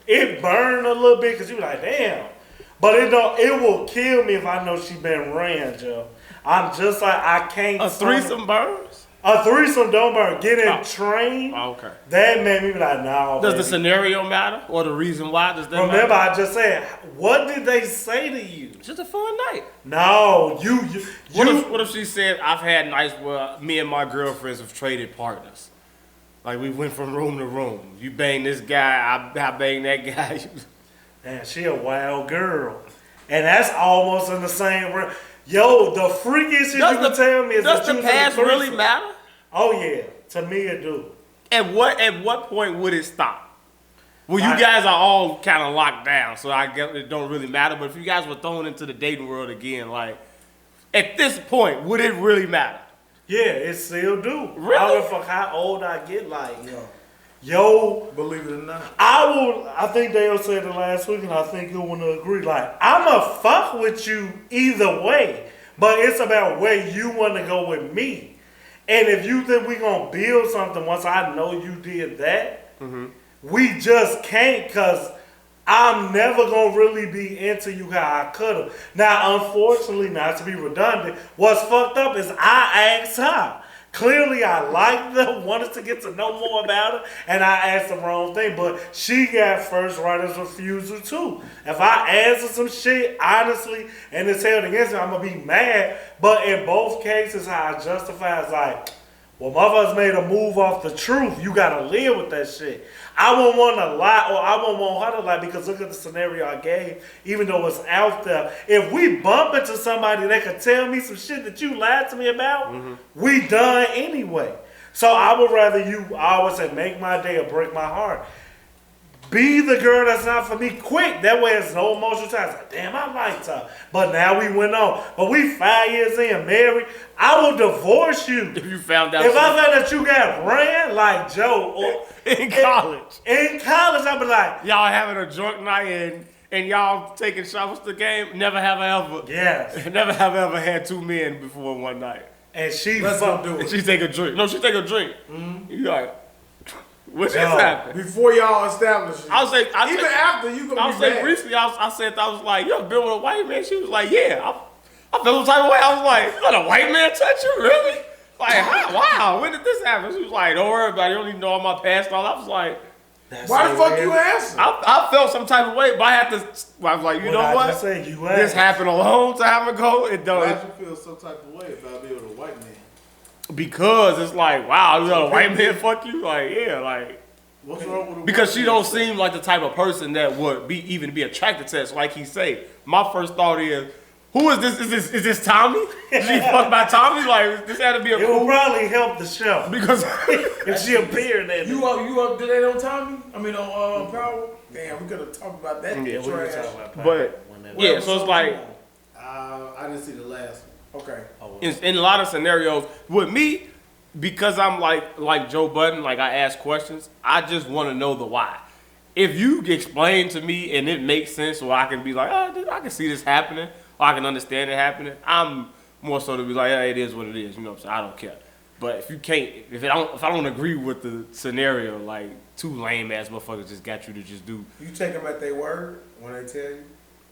it burned a little bit, cause you be like, damn. But it don't. It will kill me if I know she been ran, Joe. I'm just like, I can't. A threesome burns? A threesome don't burn. Getting trained. Oh, okay. That made me be like, no. Does the baby. scenario matter, or the reason why? Does that Remember, matter? I just said, what did they say to you? It's just a fun night. No, What if she said, I've had nights where me and my girlfriends have traded partners? Like, we went from room to room. You bang this guy, I bang that guy. Man, she a wild girl, and that's almost in the same. Yo, the freakiest shit you can tell me is does that the you was in a past really threesome. matter? Oh yeah, to me it do. At what point would it stop? Well, you Right. guys are all kind of locked down, so I guess it don't really matter. But if you guys were thrown into the dating world again, like, at this point, would it really matter? Yeah, it still do. Really? I don't give a fuck how old I get. Like, yo, Believe it or not. I think Dale said it last week, and I think he'll want to agree. Like, I'ma fuck with you either way, but it's about where you want to go with me. And if you think we gonna build something once I know you did that, we just can't, cause I'm never gonna really be into you how I could've. Now, unfortunately, not to be redundant, what's fucked up is I asked her. Clearly, I liked her, wanted to get to know more about her, and I asked the wrong thing. But she got first writer's refusal too. If I ask her some shit, honestly, and it's held against me, I'm gonna be mad. But in both cases, how I justify is like, well, motherfuckers made a move off the truth. You gotta live with that shit. I won't want to lie, or I won't want her to lie, because look at the scenario I gave, even though it's out there. If we bump into somebody that could tell me some shit that you lied to me about, we done anyway. So I would rather you, I always say, make my day or break my heart. Be the girl that's not for me quick. That way it's no emotional time. It's like, damn, I liked her. But now we went on. But we 5 years in, married. I will divorce you. If you found out If I found out you got ran like Joe or in college, I'd be like, y'all having a drunk night and y'all taking shots the game, never have I ever, yes. never have I ever had two men before one night. And she Let's go do And it. she take a drink. No, she take a drink. You like, what just Yo. happened? Before y'all establish it. I was like, Even after, you I gonna was be saying mad. recently, I was like, you ever been with a white man? She was like, yeah. I felt some type of way. I was like, "Let a white man touch you, really?" Like, how? Wow, when did this happen? She was like, "Don't worry about it. You don't even know all my past." All I was like, why the fuck you answer? I felt some type of way, but I had to. I was like, you know what? This happened a long time ago. It don't. Why'd you feel some type of way about being a white man? Because it's like, wow, you let a white man fuck you? Like, yeah, like. What's wrong with a Because white she man? don't seem like the type of person that would even be attracted to us. Like he say, my first thought is, who is this? Is this Tommy? Is she fucked by Tommy? Like this had to be a It cool. will probably help the show Because if she appeared in You up to date on Tommy? I mean on Power? Damn, we could have talked about that. Yeah, we can trash. talk about But yeah, so it's like I didn't see the last one. Okay. in a lot of scenarios with me, because I'm like Joe Budden, like I ask questions. I just want to know the why. If you explain to me and it makes sense, or I can be like, oh, I can see this happening, or I can understand it happening. I'm more so to be like, yeah, it is what it is. You know what I'm saying? I don't care. But if you can't, if I don't agree with the scenario, like two lame ass motherfuckers just got you to just do. You take them at their word when they tell you?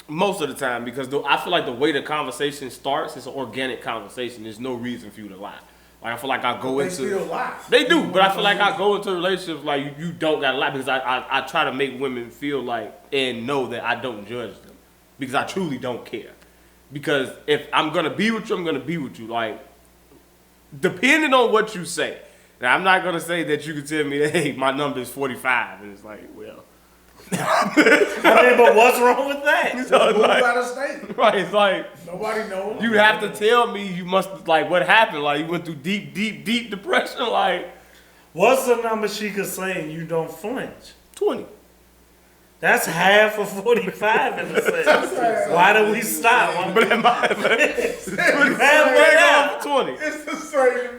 Most of the time, because I feel like the way the conversation starts, it's an organic conversation. There's no reason for you to lie. Like I feel like I go They into. still lie. They do, but I feel like I go into relationships like you don't gotta lie because I try to make women feel like and know that I don't judge them because I truly don't care. Because if I'm gonna be with you, I'm gonna be with you. Like depending on what you say. Now I'm not gonna say that you can tell me that hey my number is 45 and it's like well. I mean, but what's wrong with that? So it's Move like, out of state. right, it's like Nobody knows. you have to tell me you must like what happened. Like you went through deep depression. Like What's the number she could say and you don't flinch? 20. That's half of 45 in the sense. Why do we stop? But in my Halfway 20. It's the same to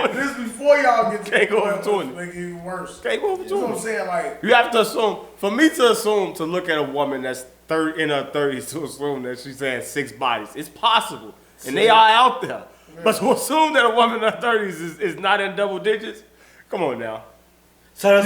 me. This before y'all get to Can't go over the 20. Make it even worse. Can't go over You know what I'm 20. saying? Like, You have to assume, for me to assume to look at a woman that's in her 30s to assume that she's had 6 bodies, it's possible. And they are out there. But to assume that a woman in her 30s is not in double digits, come on now. So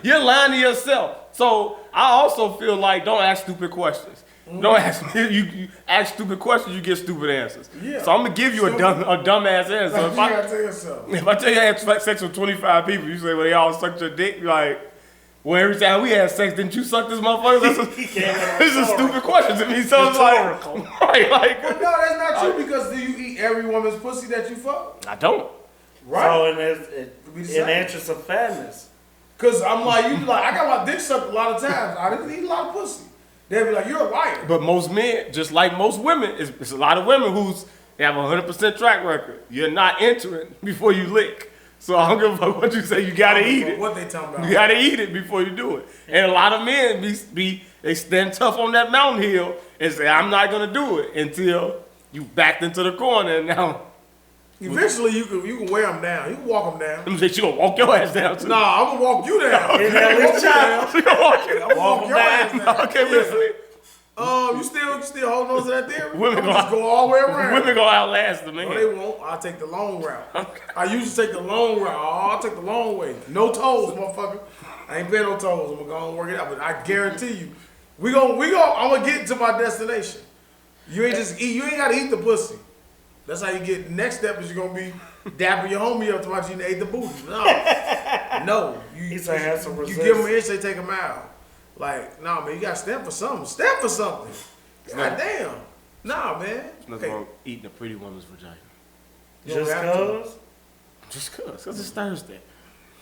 You're lying to yourself. So I also feel like don't ask stupid questions. Don't ask me. You ask stupid questions, you get stupid answers. Yeah. So I'm gonna give you a dumbass answer. like If you gotta tell yourself. I tell you I had sex with 25 people, you say, well, they all sucked your dick. You're like, well, every time we had sex, didn't you suck this motherfucker? This is a stupid question to me. So it's like, right, like, But no, that's not true because do you eat every woman's pussy that you fuck? I don't. Right. So Be the in same. interest of fairness. Cause I'm like, you like, I got my dick sucked a lot of times. I didn't eat a lot of pussy. They'd be like, you're a liar. But most men, just like most women, it's a lot of women they have a 100% track record. You're not entering before you lick. So I don't give a fuck what you say. You gotta eat it. What they talking about? You gotta eat it before you do it. And a lot of men they stand tough on that mountain hill and say, I'm not gonna do it until you backed into the corner and now. Eventually, you can wear them down. You can walk them down. I'm gonna say she gonna walk your ass down too. Nah, I'm gonna walk you down. And then let's try. She gonna walk you. I'm gonna walk your ass down. Okay, listen. You still holding on to that theory? Women I'm gonna- just go all the way around. Women gonna outlast the man. No, they won't. I'll take the long route. I usually take the long route. Oh, I'll take the long way. No toes, motherfucker. I ain't paying no toes. I'm gonna go and work it out. But I guarantee you, I'm gonna get to my destination. You ain't just eat. You ain't gotta eat the pussy. That's how you get. Next step is you're gonna be dapping your homie up to watch you ate the booty. No. He say have some You resistance. give them an inch, they take them out. Like, nah, man, you gotta stand for something. Stand for something. God damn. Nah, man. Nothing wrong with eating a pretty woman's vagina. You don't Just have to. cause? Just cause it's Thursday.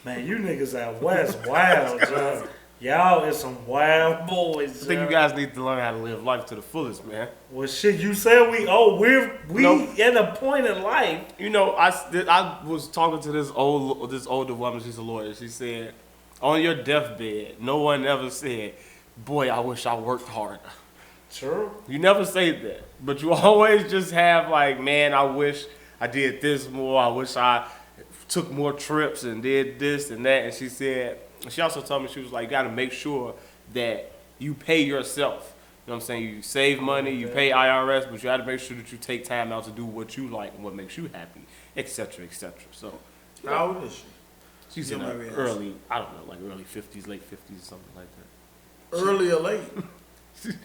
Man, you niggas out west wild, John. Y'all is some wild boys. I think you guys need to learn how to live life to the fullest, man. Well, shit, you said we Nope. at a point in life. You know, I was talking to this older woman. She's a lawyer. She said, on your deathbed, no one ever said, "Boy, I wish I worked harder." True. You never say that, but you always just have like, "Man, I wish I did this more. I wish I took more trips and did this and that." And she said, she also told me, she was like, "You got to make sure that you pay yourself." You know what I'm saying? You save money, you pay IRS, but you got to make sure that you take time out to do what you like and what makes you happy, etc., etc. So, How old is she? she's You in know her what I mean? early, I don't know, like early 50s, late 50s, something like that. Early or late?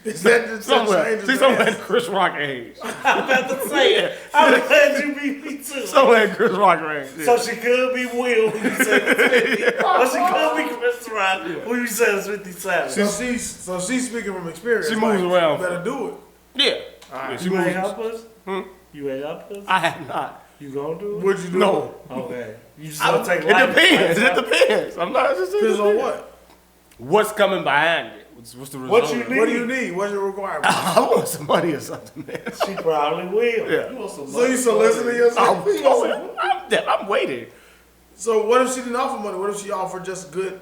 Is that just Somewhere. changes She's the somewhere answer? at Chris Rock age. I'm about to say it. I'm glad you beat me too. Somewhere at Chris Rock age. Yeah. So she could be Will, who you said is 50. Or she could be Chris Rock, who you said is 57. So she's speaking from experience. She moves like, around. You better do it. Yeah. Yeah, she You ain't moves. help us? Hmm? You ain't help us? I have not. You gonna do it? What'd you do? No. Okay. You just I gonna don't, take it life. depends. It depends. I'm not just Depends on what? What's coming behind it? What's the result? What you of it? need? What do you need? What's your requirement? I want some money or something, man. She probably will. Yeah. You want some So you soliciting yourself? I'm waiting. So what if she didn't offer money? What if she offered just good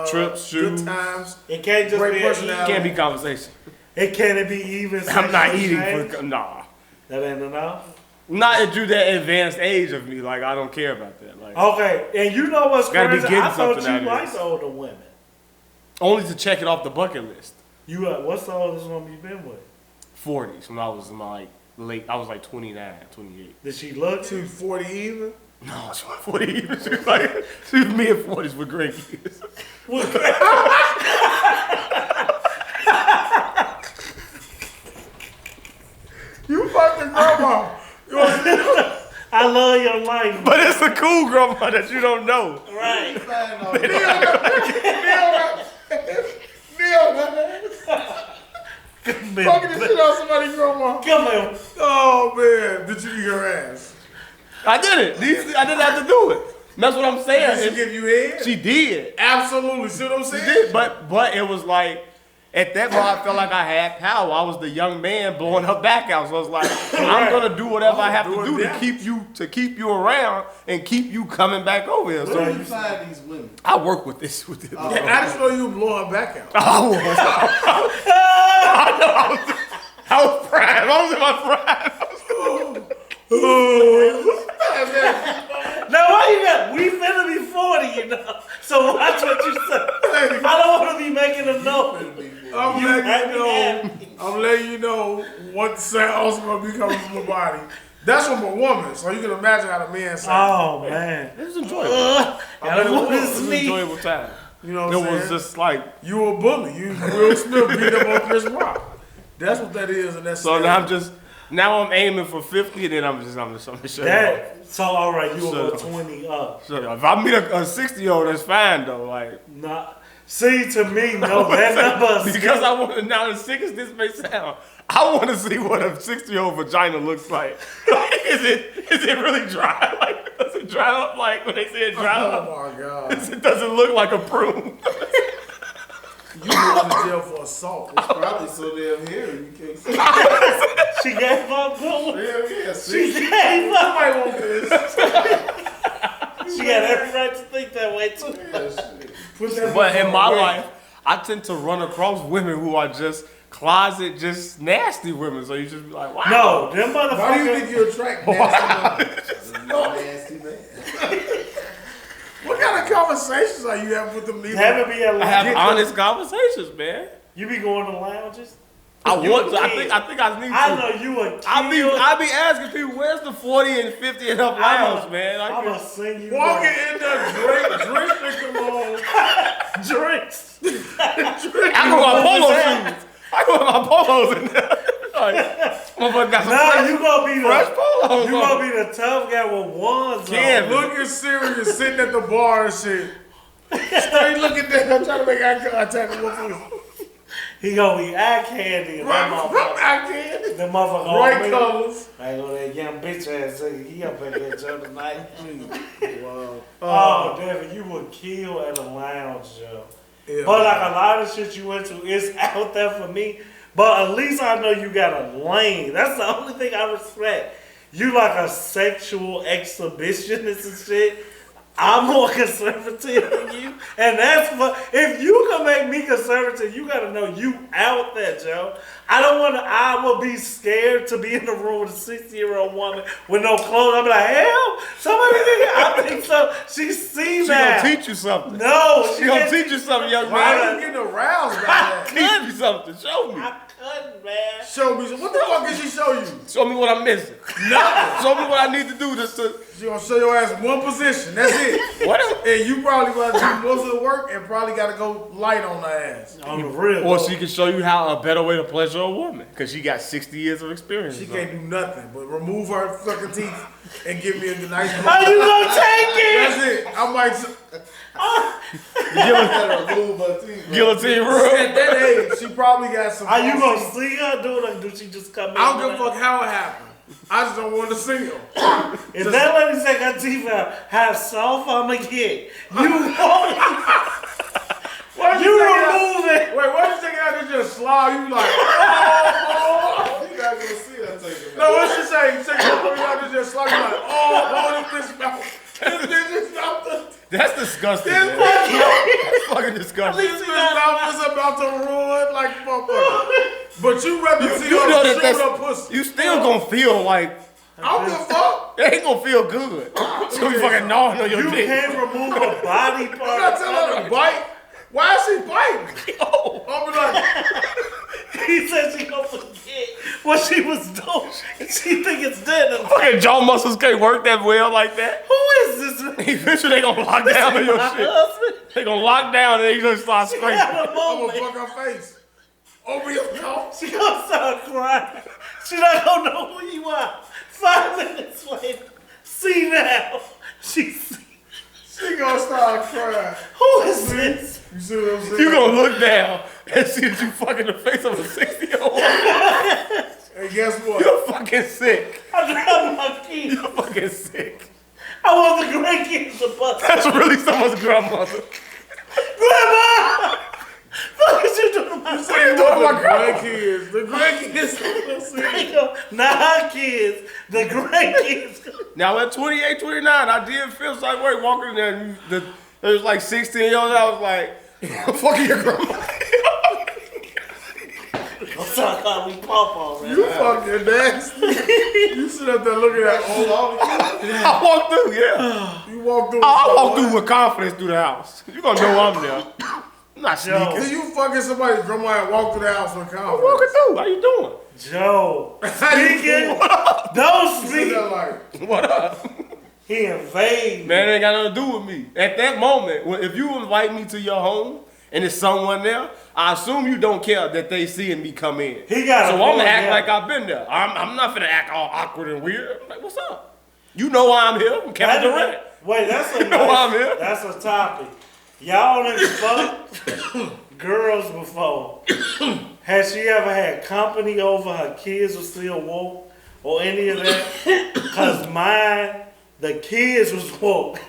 Trips, good shoes. times? It can't just Great be personality. Can't be conversation. It can't be even. I'm not sexual eating change? for nah. That ain't enough. Not at you that advanced age of me. Like I don't care about that. Like Okay, and you know what's Gotta be crazy? getting I thought something out you of liked this. older women. only to check it off the bucket list. You what's the oldest woman you been with? 40s when I was in my like late. I was like 29, 28. Did she look? She was 40 even. No, she was 40 even. She was like she was mid 40s with great years. You fucking grandma. I love your life. But it's a cool grandma that you don't know. Right. Fucking this shit out somebody's grandma. Come on. Oh man, did you eat her ass? I did it. I didn't have to do it. That's what I'm saying. Did she give you head? She did. Absolutely. See what I'm She saying? did. But it was like at that moment I felt like I had power. I was the young man blowing her back out. So I was like, I'm gonna do whatever I have to do to keep you around and keep you coming back over here. Where So do you find these women? I work with this. I just know you were blowing her back out. I was prime. I was in my prime. Now why you got? We finna be 40, you know. So watch what you say. I don't want to be making them know. I'm letting you know what the sound's gonna be coming from my body. That's from a woman, so you can imagine how the man sounds. Oh man, It was enjoyable. I don't want It to was an sleep. enjoyable time. You know what It I'm saying? was just like You a bully. You Will Smith beat up on Chris Rock. That's what that is, and that's so. Now I'm aiming for 50, and then I'm just shut it off. That so all right. You Shut will go up. 20 up. Shut up. If I meet a 60-year-old, that's fine though. Like Not see to me, no, that number. because I want to now as sick as this may sound, I want to see what a 60-year-old vagina looks like. Like, is it really dry? Like does it dry up like when they say it dry up? Oh my God. Does it look like a prune? You going to jail for assault. It's probably so damn hairy you can't see. She gave up. Hell yeah, She see? gave up. Somebody want this. She got every right to think that way too. Put that But in on my the way. life, I tend to run across women who are just closet, just nasty women. So you just be like, wow. No, them Why do you motherfuckers. think you attract nasty women? Nasty man. What kind of conversations are you having with them? Haven't be a I have lounge. honest conversations, man. You be going to lounges. I You want a to. I kid. think I need to. I know you a kid. I be asking people, where's the 40 and 50 and up lounge, man? I'm gonna sing you. Walking in there, drink and come on. drinks. I go with my polo shoes. I go with my polos in there. Like, motherfucker got some Nah, fresh, you gonna be fresh the polos. you gonna be the tough guy with ones Yeah, on. Looking serious, sitting at the bar and shit. Straight looking there, I'm trying to make eye contact with motherfuckers. He gonna be eye candy. And that motherfucker. I can't. The motherfucker. Bright all colors. I go that young bitch ass nigga. He up in that joint tonight. Wow. Oh, Devin, you would kill at a lounge, yo. Yeah, But like a lot of shit you went to, it's out there for me. But at least I know you got a lane. That's the only thing I respect. You like a sexual exhibitionist and shit. I'm more conservative than you. And that's what, if you can make me conservative, you gotta know you out there, Joe. I will be scared to be in the room with a 60-year-old woman with no clothes. I'm like, hell, somebody think I think so. She's seen She that. gonna teach you something. No, She gonna teach you something, young Why man. are you getting aroused by that? Teach me something. Show me. I couldn't, man. Show me. What the fuck did she show you? Show me what I'm missing. Nothing. Show me what I need to do to. She gonna show your ass one position. That's it. What? And you probably gotta do most of the work and probably gotta go light on her ass. On the real. Or she can show you how a better way to pleasure a woman, cause she got 60 years of experience. She can't do nothing but remove her fucking teeth and give me a nice. How you gonna take it? That's it. I might. Remove her teeth. Guillotine At room. that age, she probably got some. Are you gonna see her do it, or do she just come in? I don't give a fuck how it happened. I just don't want to see them. If that lady take her teeth out, how soft I'ma get? You won't. You remove it. Wait, why you take it out and just slide? You like, oh. You not gonna see her take it. No, what she say? You take it out and just slide. You like, oh, this mouth. This mouth. That's disgusting. This Man. mouth. That's fucking disgusting. This mouth is about to ruin like motherfucker. But you rather see You know her that shoot her pussy. that's. You still gonna feel like. I don't give a fuck. It ain't gonna feel good. So you fucking gnawing on your You dick. can't remove a body part. I'm not telling her to bite. Why is she biting? Yo. I'm like, He said she gonna forget what she was doing. She think it's dead. Fucking jaw muscles can't work that well like that. Who is this? Eventually they gonna lock down on your My shit. husband. They gonna lock down and they gonna start She scraping. had a I'm gonna moment. fuck her face. Open your mouth. She gonna start crying. She not gonna know who you are. 5 minutes later, see now. She see. She gonna start crying. Who is this? You see what I'm saying? You gonna look down and see that you fucking the face of a 60-year-old. Hey, guess what? You're fucking sick. I dropped my keys. You're fucking sick. I want the grandkids to bust. That's really someone's grandmother. Grandma! What is you doing to my What are you doing to my grandma? grandkids. The grandkids. grandkids? Not her kids. The grandkids. Now at 28, 29, I did feel some way walking in there. And there was like 16-year-olds. I was like, fucking your grandma. I'm sorry, God, we pawpaw, man. You fucking nasty. You sit up there looking at old. I walked through, yeah. You walk through. I walked through with confidence through the house. You gonna know I'm there. I'm not Yo. sneaking. Then you fucking somebody's grandma and walk through the house with I'm confidence. walking through. How you doing? Joe, How you speaking, doing? don't You sit speak. there like, What up? He invade. Man, it ain't got nothing to do with me. At that moment, if you invite me to your home and there's someone there, I assume you don't care that they seeing me come in. He got So a I'm gonna point, act yeah. like I've been there. I'm not finna act all awkward and weird. I'm like, what's up? You know why I'm here. I'm Kevin Durant. Wait, that's a know why I'm here? that's a topic. Y'all done fucked girls before. Has she ever had company over her kids were still woke or any of that? Cause mine, the kids was woke,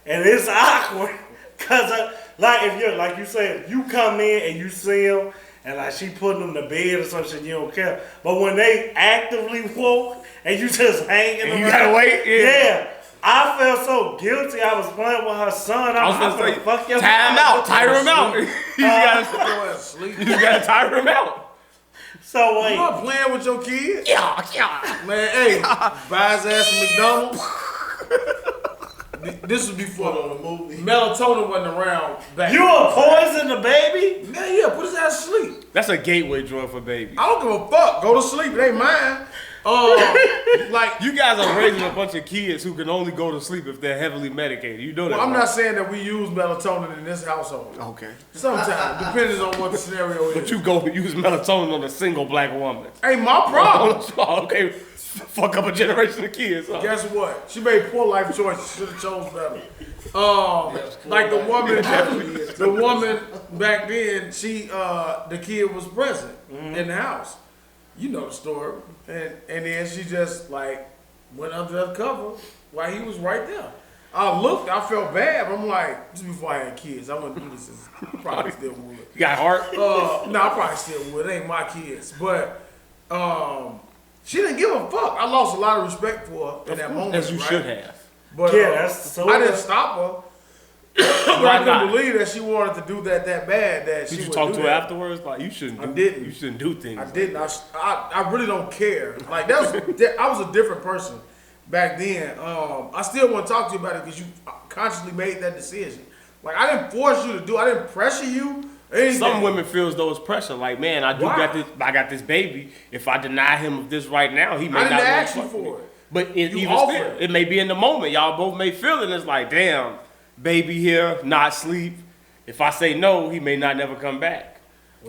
and it's awkward. Cause like if you're like you said, you come in and you see them, and like she putting them to bed or something, you don't care. But when they actively woke and you just hanging And you around, gotta wait? yeah. I felt so guilty. I was playing with her son. I was I'm gonna gonna fuck say, your tie him out, tire him out. You just gotta, go and sleep. you just gotta tire him out. So You wait, not playing with your kids? Yeah. Man, hey, buy his ass some McDonald's. This was before Put on the movie. melatonin wasn't around back. you a poison the baby? Yeah, put his ass to sleep. That's a gateway drug for babies. I don't give a fuck. Go to sleep. It ain't mine. Like, You guys are raising a bunch of kids who can only go to sleep if they're heavily medicated. You know that. well, I'm right? not saying that we use melatonin in this household. Okay. Sometimes, depending on what the scenario is. But you go use melatonin on a single black woman. Ain't my problem. Okay, fuck up a generation of kids. Huh? Guess what? She made poor life choices. Should have chose better. Like the woman back then, the kid was present in the house. You know the story. And then she just like went under the cover while he was right there. I looked, I felt bad, but I'm like, this is before I had kids. I wouldn't do this. I probably still would. You got heart? No, I probably still would. It ain't my kids. But she didn't give a fuck. I lost a lot of respect for her in that moment. As you right? should have. But Yeah, that's so. I didn't stop her. But I Why couldn't not? believe that she wanted to do that bad that Did she you would talk do to her that. afterwards? Like you shouldn't. I Do, didn't. You shouldn't do things. I like didn't. that. I really don't care. Like I was a different person back then. I still want to talk to you about it because you consciously made that decision. Like, I didn't force you to do. I didn't pressure you. Anything. Some women feel as though it's pressure. Like, man, I got this baby. If I deny him of this right now, he may I didn't not ask you fuck me. for it. But You even offered. still, it may be in the moment. Y'all both may feel it. It's like, damn, baby here, not sleep. If I say no, he may not never come back.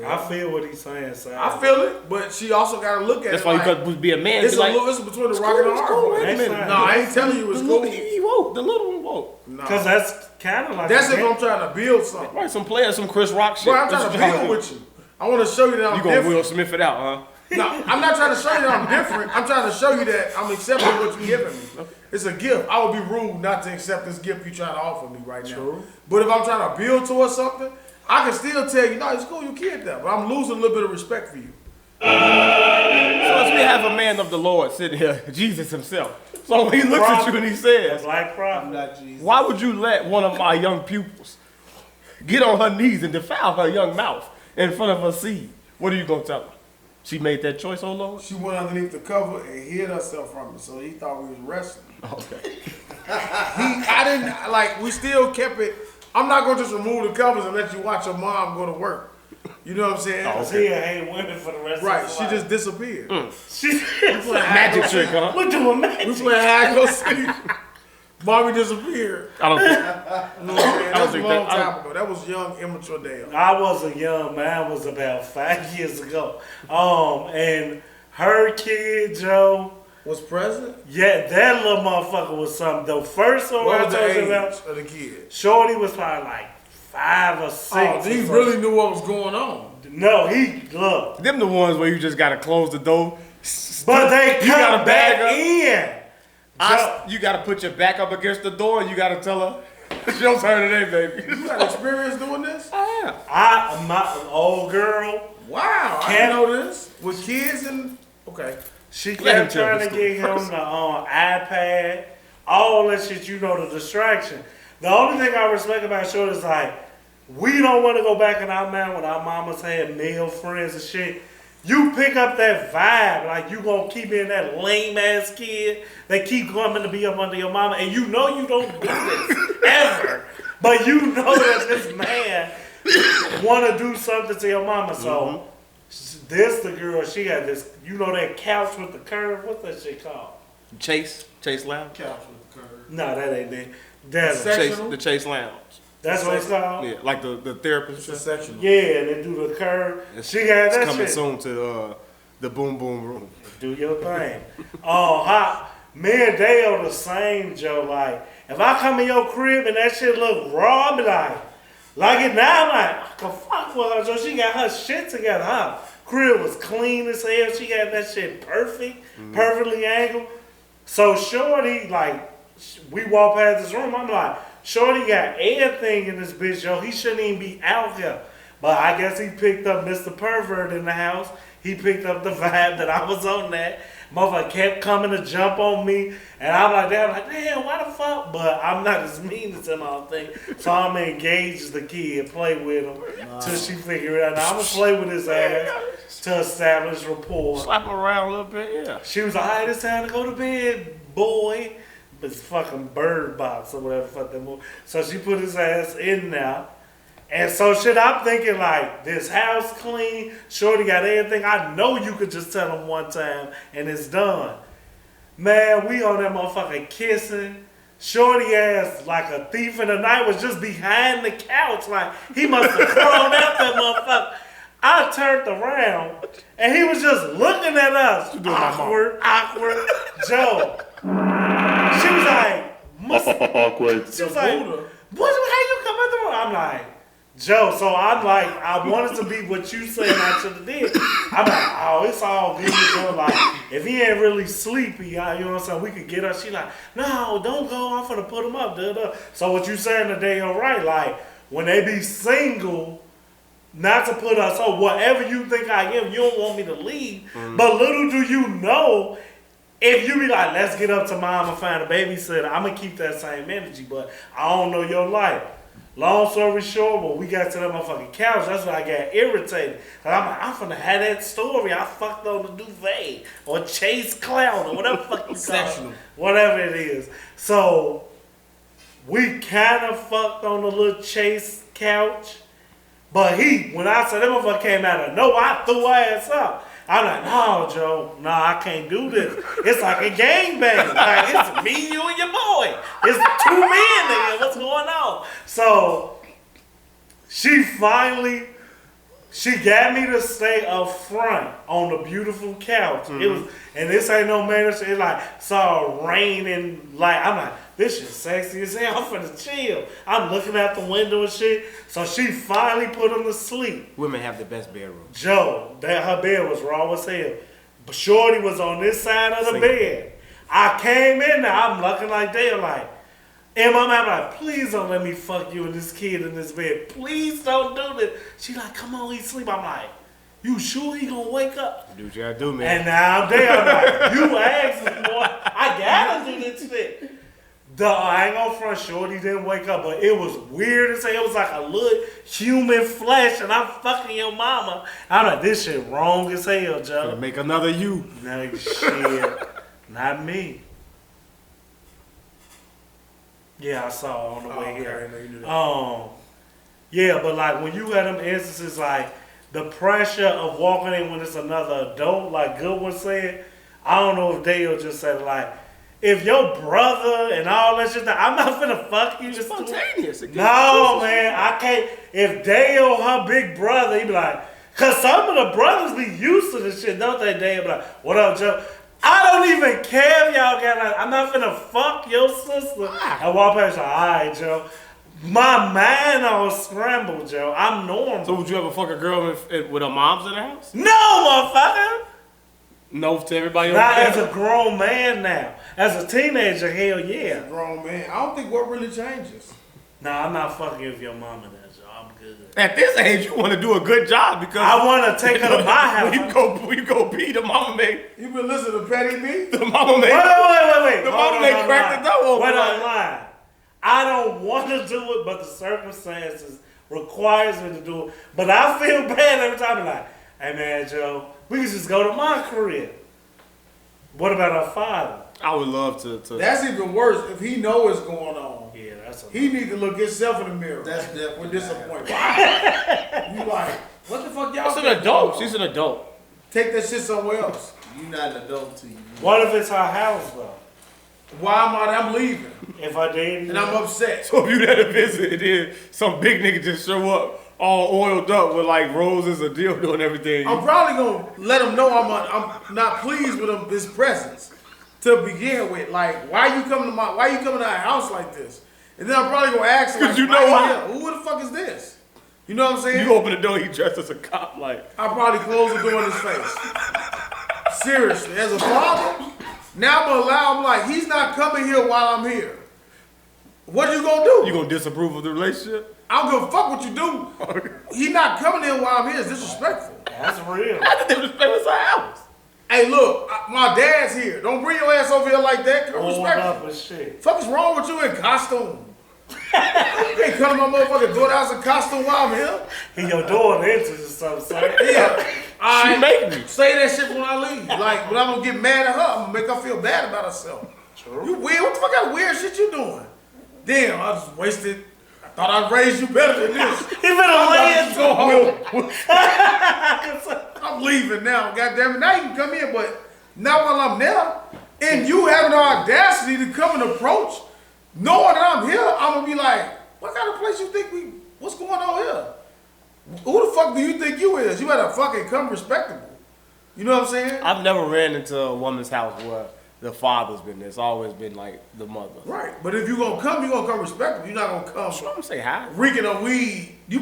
I feel what he's saying, Sam. I feel it, but she also got to look at That's it. why like, you could be a man. It's Be like, it's between the rock and the hard cool, place. wait a minute. No, I ain't telling you it's the cool. little, he woke. The little one woke. No. Because that's kind of like That's if I'm trying to build something. Right, some players, some Chris Rock shit. Bro, I'm trying to build with you. I want to show you that I'm You gonna different. Will Smith it out, huh? No, I'm not trying to show you that I'm different. I'm trying to show you that I'm accepting what you're giving me. It's a gift. I would be rude not to accept this gift you're trying to offer me right now. True. But if I'm trying to build towards something, I can still tell you, no, it's cool, you kid that. But I'm losing a little bit of respect for you. So as we have a man of the Lord sitting here, Jesus himself. So when he looks at you and he says, like I'm prophet. not Jesus. why would you let one of my young pupils get on her knees and defile her young mouth in front of her seed? What are you going to tell her? She made that choice, oh Lord? She went underneath the cover and hid herself from it, so he thought we was wrestling. Okay. I didn't, like, we still kept it. I'm not going to just remove the covers and let you watch your mom go to work. You know what I'm saying? Cause he'll hate women for the rest Right, of his she life. just disappeared. She Magic trick, huh? We're doing We magic. playing hide and go seek. Mommy disappeared. I don't think. You know what I'm saying? That was a think long that- I time ago. That was young, immature Dale. I wasn't young, man. Was about 5 years ago. And her kid, Joe. Was present? Yeah, that little motherfucker was something. The first one What I was the told you age about, of the kid? Shorty was probably like 5 or 6. Oh, or he something. really knew what was going on. No, he look. Them the ones where you just got to close the door. But they You gotta come bag back up. in. You got to put your back up against the door and you got to tell her, it's your turn today, baby. You got experience doing this? I My old girl, Wow, I didn't know this. With kids and, okay. she Let him kept tell trying the to story get him first. the iPad, all that shit, you know, the distraction. The only thing I respect about Shorty is like, we don't want to go back in our mind when our mamas had male friends and shit. You pick up that vibe, like you gonna keep being that lame ass kid that keep coming to be up under your mama, and you know you don't do this ever, but you know that this man want to do something to your mama. So this the girl, she got this, you know, that couch with the curve. What's that shit called? Chase Lounge. Couch with the curve. No, that ain't it. That's The Chase Lounge. that's what it's called. Yeah, like the therapist. It's a sectional. Yeah, they do the curve. It's- She got It's that coming shit. soon to the Boom Boom Room. Do your thing. Me and Dale the same, Joe. Like, if I come in your crib and that shit look raw, I be like it now, I'm like, I can fuck with her, Joe. She got her shit together, huh? Crib was clean as hell. She got that shit perfect, perfectly angled. So Shorty, like, we walk past this room, I'm like, Shorty got everything in this bitch, yo. He shouldn't even be out here. But I guess he picked up Mr. Pervert in the house. He picked up the vibe that I was on that. Motherfucker kept coming to jump on me. And I'm like, damn, why the fuck? But I'm not as mean as him, I don't think. So I'm going to engage the kid, play with him till she figure it out. Now I'm going to play with his ass to establish rapport. Slap her around a little bit, yeah. She was like, all right, it's time to go to bed, boy. It's fucking Bird Box or whatever the fuck that movie. So she put his ass in there. And so shit, I'm thinking like, this house clean, Shorty got everything. I know you could just tell him one time and it's done. Man, we on that motherfucker kissing. Shorty ass like a thief in the night was just behind the couch. Like, he must have thrown out that motherfucker. I turned around and he was just looking at us. Awkward. Joe. She was like, Awkward. she was like, how you come in the room? I'm like, Joe, so I'm like, I wanted to be what you saying I should have did. I'm like, oh, it's all good. Joe. Like, if he ain't really sleepy, you know what I'm saying, we could get up. She like, no, don't go. I'm finna put him up. Duh. So what you saying today, you're right. Like, when they be single, not to put us, so whatever you think I am, you don't want me to leave. But little do you know, if you be like, let's get up to mom and find a babysitter, I'm going to keep that same energy, but I don't know your life. Long story short, when we got to that motherfucking couch, that's when I got irritated. And I'm like, I'm finna have that story. I fucked on the duvet or chase clown or whatever fuck you call it. Whatever it is. So we kind of fucked on the little chase couch. But when I said that motherfucker came out of nowhere, I threw her ass up. I'm like, no, Joe, no, I can't do this. It's like a gangbang. Like, it's me, you, and your boy. It's 2 men, nigga. What's going on? So, she got me to stay up front on the beautiful couch. It was, and this ain't no man. It's like, saw rain and like, I'm like, this shit sexy as hell. I'm finna chill. I'm looking out the window and shit. So she finally put him to sleep. Women have the best bedroom. Joe, her bed was raw as hell. But Shorty was on this side of the bed. I came in there, I'm looking like they like, and my mom like, please don't let me fuck you and this kid in this bed. Please don't do this. She like, come on, he's asleep. I'm like, you sure he gonna wake up? Do what you gotta do, man. And now I'm there, I'm like, you asked me, boy. I gotta do this shit. I ain't gonna front, Shorty didn't wake up, but it was weird as hell. It was like a little human flesh, and I'm fucking your mama. I'm like, this shit wrong as hell, Joe. Gonna make another you. No shit, not me. Yeah, I saw it on the way here. Okay, I know you knew that. Yeah, but like when you had them instances, like the pressure of walking in when it's another adult, like Goodwin said, I don't know if Dale just said like, if your brother and all that shit, I'm not finna fuck you. It's just spontaneous. No, man, I can't. If Dale, her big brother, he be like, cause some of the brothers be used to this shit, don't they? Dale be like, what up, Joe? I don't even care if y'all got like, I'm not finna fuck your sister. And walk past like, all right, Joe. My mind all scrambled, Joe. I'm normal. So would you ever fuck a girl with her mom's in the house? No, motherfucker. No to everybody else? Not as a grown man now. As a teenager, hell yeah. Grown man. I don't think what really changes. Nah, I'm not fucking with your mama now, Joe. I'm good. At this age, you want to do a good job because I want to take her to my house. when you go pee, the mama made You been listening to Petty B? the mama made Wait. the mama made crack the door open. Wait on line. I don't want to do it, but the circumstances requires me to do it. But I feel bad every time. I'm like, hey man, Joe, we can just go to my crib. What about our father? I would love to. That's even worse if he know what's going on. Yeah, that's He need to look himself in the mirror. That's definitely with disappointment. You like, what the fuck y'all? She's an think adult. going She's on? an adult. Take that shit somewhere else. You not an adult to you. What if it's her house though? Why am I'm leaving If I did, and I'm upset. So if you had a visit and then some big nigga just show up all oiled up with like roses or dildo and everything. I'm probably gonna let him know I'm not pleased with his presence to begin with. Like, why you coming to our house like this? And then I'm probably gonna ask him, like, you know why? Who the fuck is this? You know what I'm saying? You open the door, he dressed as a cop. Like, I probably close the door in his face. Seriously, as a father, now I'm gonna allow him. Like, he's not coming here while I'm here. What are you gonna do? you gonna disapprove of the relationship? I don't give a fuck what you do. He not coming in while I'm here. It's disrespectful. that's real. I think it was her house. Hey, look, my dad's here. Don't bring your ass over here like that. Come Oiled respect up me. and shit. Fuck is wrong with you in costume? You can't come to my motherfucking daughter's in costume while I'm here. And your daughter into this stuff, son. Yeah. She make me. Say that shit when I leave. Like, when I'm gonna get mad at her, I'm gonna make her feel bad about herself. True. You weird? What the fuck kind of weird shit you doing? Damn, I just wasted. I thought I'd raise you better than this. He better lay it. Go home. I'm leaving now. Goddamn it. Now you can come in, but not while I'm there. And you having the audacity to come and approach, knowing that I'm here, I'm gonna be like, what kind of place you think what's going on here? Who the fuck do you think you is? You better fucking come respectable. You know what I'm saying? I've never ran into a woman's house where the father's been there. It's always been like the mother. Right. But if you're gonna come respectable. You're not gonna come I'm gonna say hi. reeking of weed. You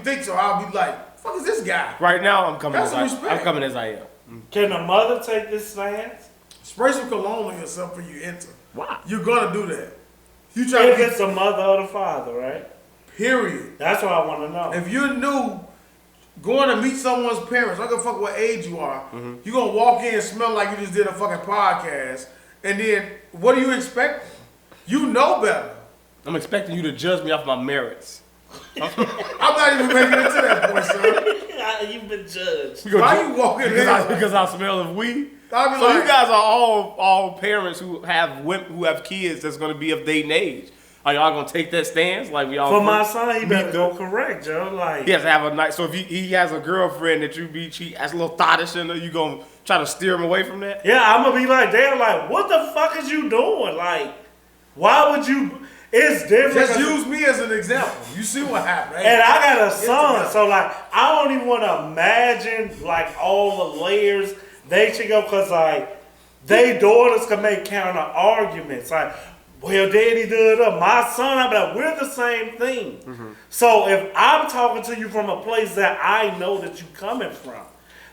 think so. I'll be like, fuck is this guy? Right now, I'm coming That's as some respect. I'm coming as I am. Can the mother take this stance? Spray some cologne on yourself when you enter. Why? You're gonna do that. You try If to it's the mother or the father, right? period. That's what I want to know. If you're new, going to meet someone's parents, I don't give a fuck what age you are, you're gonna walk in and smell like you just did a fucking podcast, and then what do you expect? You know better. I'm expecting you to judge me off my merits. I'm not even making it to that point, son. You've been judged. Why you walking in? Because I smell of weed. I be So like, you guys are all parents who have kids that's gonna be of dating age. Are y'all gonna take that stance? Like we all For my son, he better go correct, Joe. Like he has to have a nice. So if he has a girlfriend that you be, she has a little thottish in her, you gonna try to steer him away from that? yeah, I'm gonna be like, damn, like, what the fuck is you doing? Like, why would you? It's different. just use me as an example. You see what happened. And I got a son, so like, I don't even want to imagine like all the layers they should go, cause like, they daughters can make counter arguments. Like, well, daddy did up. My son, I'm like, we're the same thing. Mm-hmm. So if I'm talking to you from a place that I know that you coming from,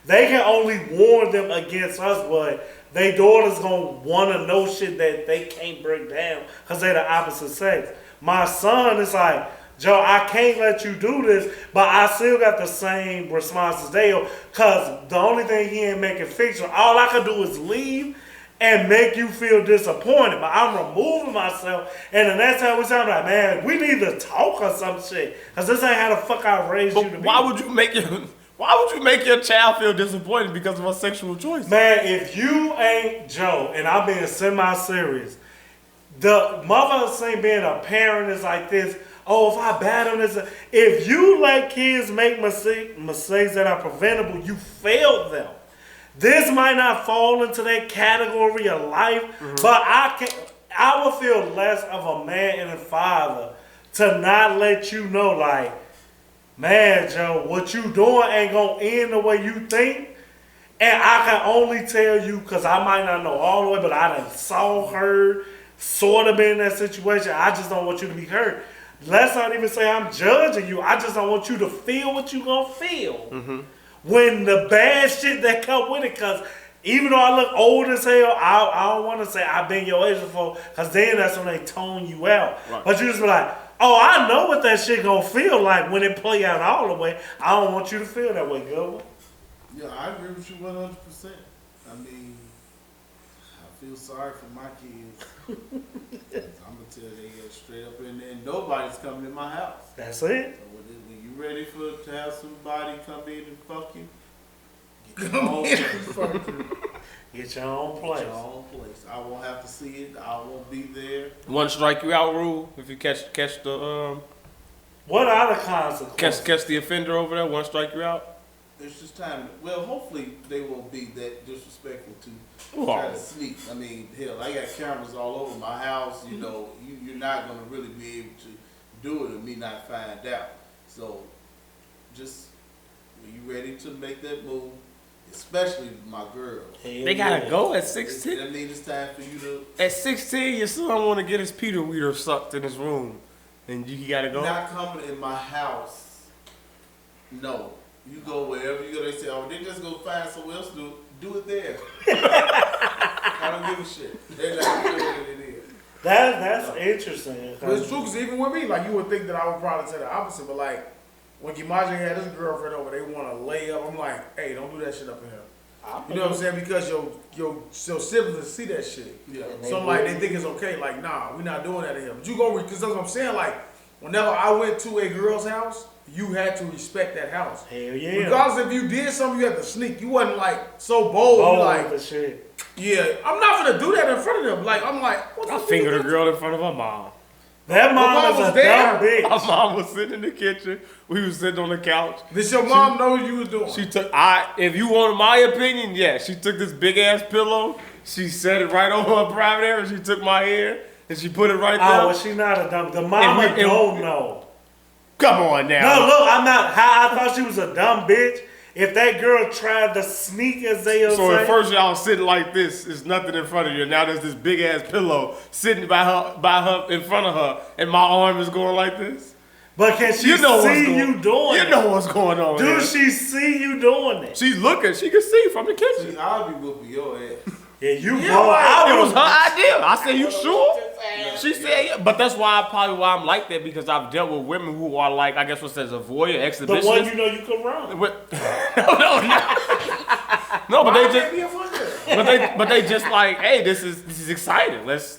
they can only warn them against us, but they daughters gonna wanna know shit that they can't break down because they're the opposite sex. My son is like, Joe, I can't let you do this, but I still got the same response as Dale, because the only thing he ain't making fiction, all I can do is leave and make you feel disappointed, but I'm removing myself, and the next time we talk, like, man, we need to talk or some shit, because this ain't how the fuck I raised you to be. Why would you make your child feel disappointed because of her sexual choice? Man, if you ain't Joe, and I'm being semi-serious, the mother saying being a parent is like this. Oh, if I battle this, if you let kids make mistakes that are preventable, you failed them. This might not fall into that category of life, but I would feel less of a man and a father to not let you know, like, man, Joe, what you doing ain't gonna end the way you think. And I can only tell you, because I might not know all the way, but I done saw her, sort of been in that situation. I just don't want you to be hurt. Let's not even say I'm judging you. I just don't want you to feel what you gonna feel. When the bad shit that come with it, because even though I look old as hell, I don't want to say I've been your age before, because then that's when they tone you out. Right. But you just be like, oh, I know what that shit gonna feel like when it play out all the way. I don't want you to feel that way, Gilbert. Yeah, I agree with you 100%. I mean, I feel sorry for my kids. I'm gonna tell they get straight up in there, and nobody's coming in my house. That's it. So when you ready to have somebody come in and fuck you, get your own place. Get your own place. Get your own place. I won't have to see it. I won't be there. One strike you out rule. If you catch the What are the consequences? catch the offender over there, one strike you out. It's just time. Well, hopefully they won't be that disrespectful to Oh. try to sneak. I mean, hell, I got cameras all over my house. You know, you're not gonna really be able to do it and me not find out. So, just when you ready to make that move, especially my girl. Hell They gotta yeah. go at I 16. mean, it's time for you to At 16, your son want to get his Peter Weeder sucked in his room, and you gotta go. not coming in my house. No. You go wherever you go. They say, oh, they just go find someone else to do it there. I don't give a shit. They're not doing what it is. That's interesting. But it's true, because even with me, like, you would think that I would probably say the opposite, but like, when Gimaji had his girlfriend over, they want to lay up. I'm like, hey, don't do that shit up in here. You know what I'm saying? Because your siblings see that shit. Yeah. So I'm like, they think it's okay. Like, nah, we're not doing that in here. But you go, because that's what I'm saying. Like, whenever I went to a girl's house, you had to respect that house. Hell yeah. Regardless if you did something, you had to sneak. You wasn't like so bold. You like, the shit. yeah, I'm not gonna do that in front of them. Like, I'm like, what I the fingered a fuck? girl in front of her mom. That mom mom is was a there. dumb bitch. My mom was sitting in the kitchen. We was sitting on the couch. Did your mom know what you was doing? She took if you want my opinion, yeah, she took this big ass pillow. She set it right over her private area. She took my hair and she put it right there. Oh, well, she not a dumb. The mama And we- don't know. Come on now. No, look, I'm not. How I thought she was a dumb bitch. If that girl tried to sneak, as they So say, at first y'all sitting like this, there's nothing in front of you. Now there's this big ass pillow sitting by her in front of her, and my arm is going like this. but can she You know what's see going. you doing You it? know what's going on. Do here. she see you doing it? She's looking. She can see from the kitchen. See, I'll be whooping your ass. Yeah, you Yeah, go. like, It was I her idea. I said, "You sure?" She said, "Yeah." But that's why I'm like that, because I've dealt with women who are like, I guess what says a voyeur, the one exhibitionist. you know you can run. No, but Why they can't just, be a fucker? but they just like, hey, this is exciting. Let's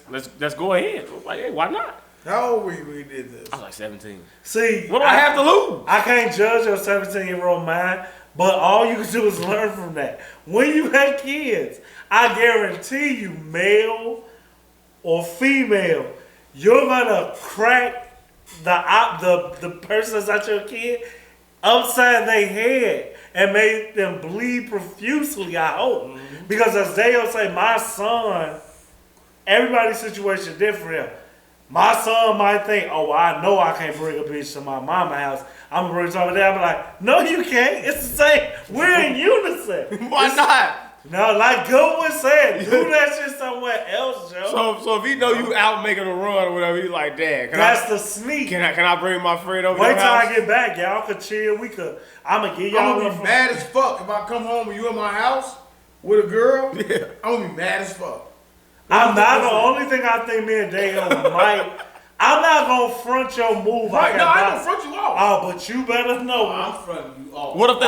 go ahead. I'm like, hey, why not? How old were you when you did this? I was like 17. See, What do I have to lose? I can't judge your 17-year-old mind, but all you can do is learn from that. When you have kids, I guarantee you, male or female, you're gonna crack the person that's not your kid upside their head and make them bleed profusely, I hope. Mm-hmm. Because as Dale say, my son, everybody's situation different. My son might think, oh, well, I know I can't bring a bitch to my mama's house. I'm gonna bring somebody there. I'm like, no, you can't. It's the same. We're in unison. Why not? No, like Goodwin said, do that shit somewhere else, Joe. So if he know you out making a run or whatever, he's like, Dad, That's the sneak. can I bring my friend over Wait your till house? I get back, y'all could chill. I'm gonna give y'all I'm gonna be mad as fuck if I come home and you in my house with a girl. Yeah. I'm gonna be mad as fuck. I'm not the only thing I think me and Dale might. I'm not gonna front your move. Right? No, I don't front you off. Oh, but you better know. I'm fronting you off. What if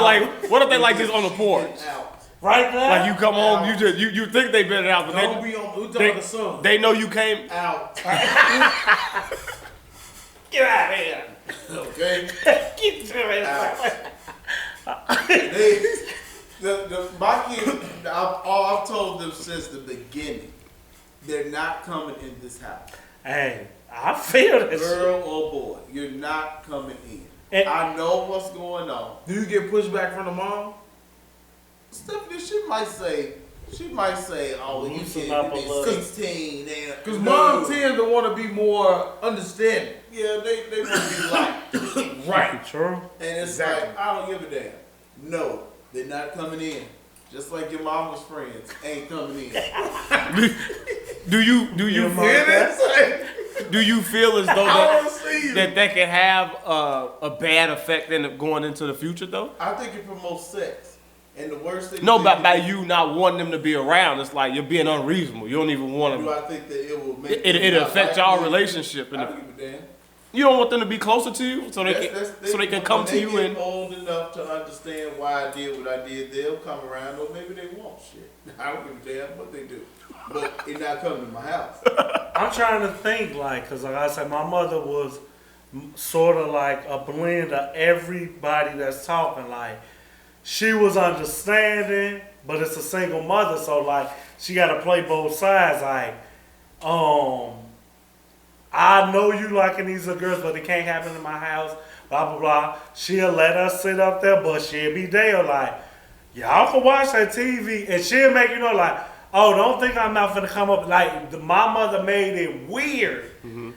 they like this on the porch? Out. Right now? Like you come home, you think they been out, but Don't be on. We talking the sun. they know you came. Out. Get out of here. Okay. Get your ass out. My kids, I've told them since the beginning, they're not coming in this house. Hey, I feel this. Girl or boy, you're not coming in. And- I know what's going on. Do you get pushback from the mom? Stephanie, she might say, oh, well, you Loosen up a little. can't be 16. Because mom tends to want to be more understanding. Yeah, they want to be light. Right. True. And it's Exactly. like, I don't give a damn. No, they're not coming in. Just like your mama's friends ain't coming in. Do you Your mom- do you feel as though I want to see you. that can have a bad effect going into the future though? I think it promotes sex. And the worst thing No, that by you not wanting them to be around, it's like you're being unreasonable. You don't even want do I to. think that it will make It affect y'all relationship, I and don't give a damn. you don't want them to be closer to you, so they can come when to they you get and. old enough to understand why I did what I did, they'll come around, or maybe they won't. Shit, I don't give a damn what they do, but it not coming to my house. I'm trying to think, like, because like I said, my mother was sort of like a blend of everybody that's talking. Like, she was understanding, but it's a single mother, so like she got to play both sides. Like, I know you liking these little girls, but it can't happen in my house. Blah blah blah. She'll let us sit up there, but she'll be there like, y'all can watch that TV, and she'll make you know like, oh, don't think I'm not gonna come up. Like my mother made it weird,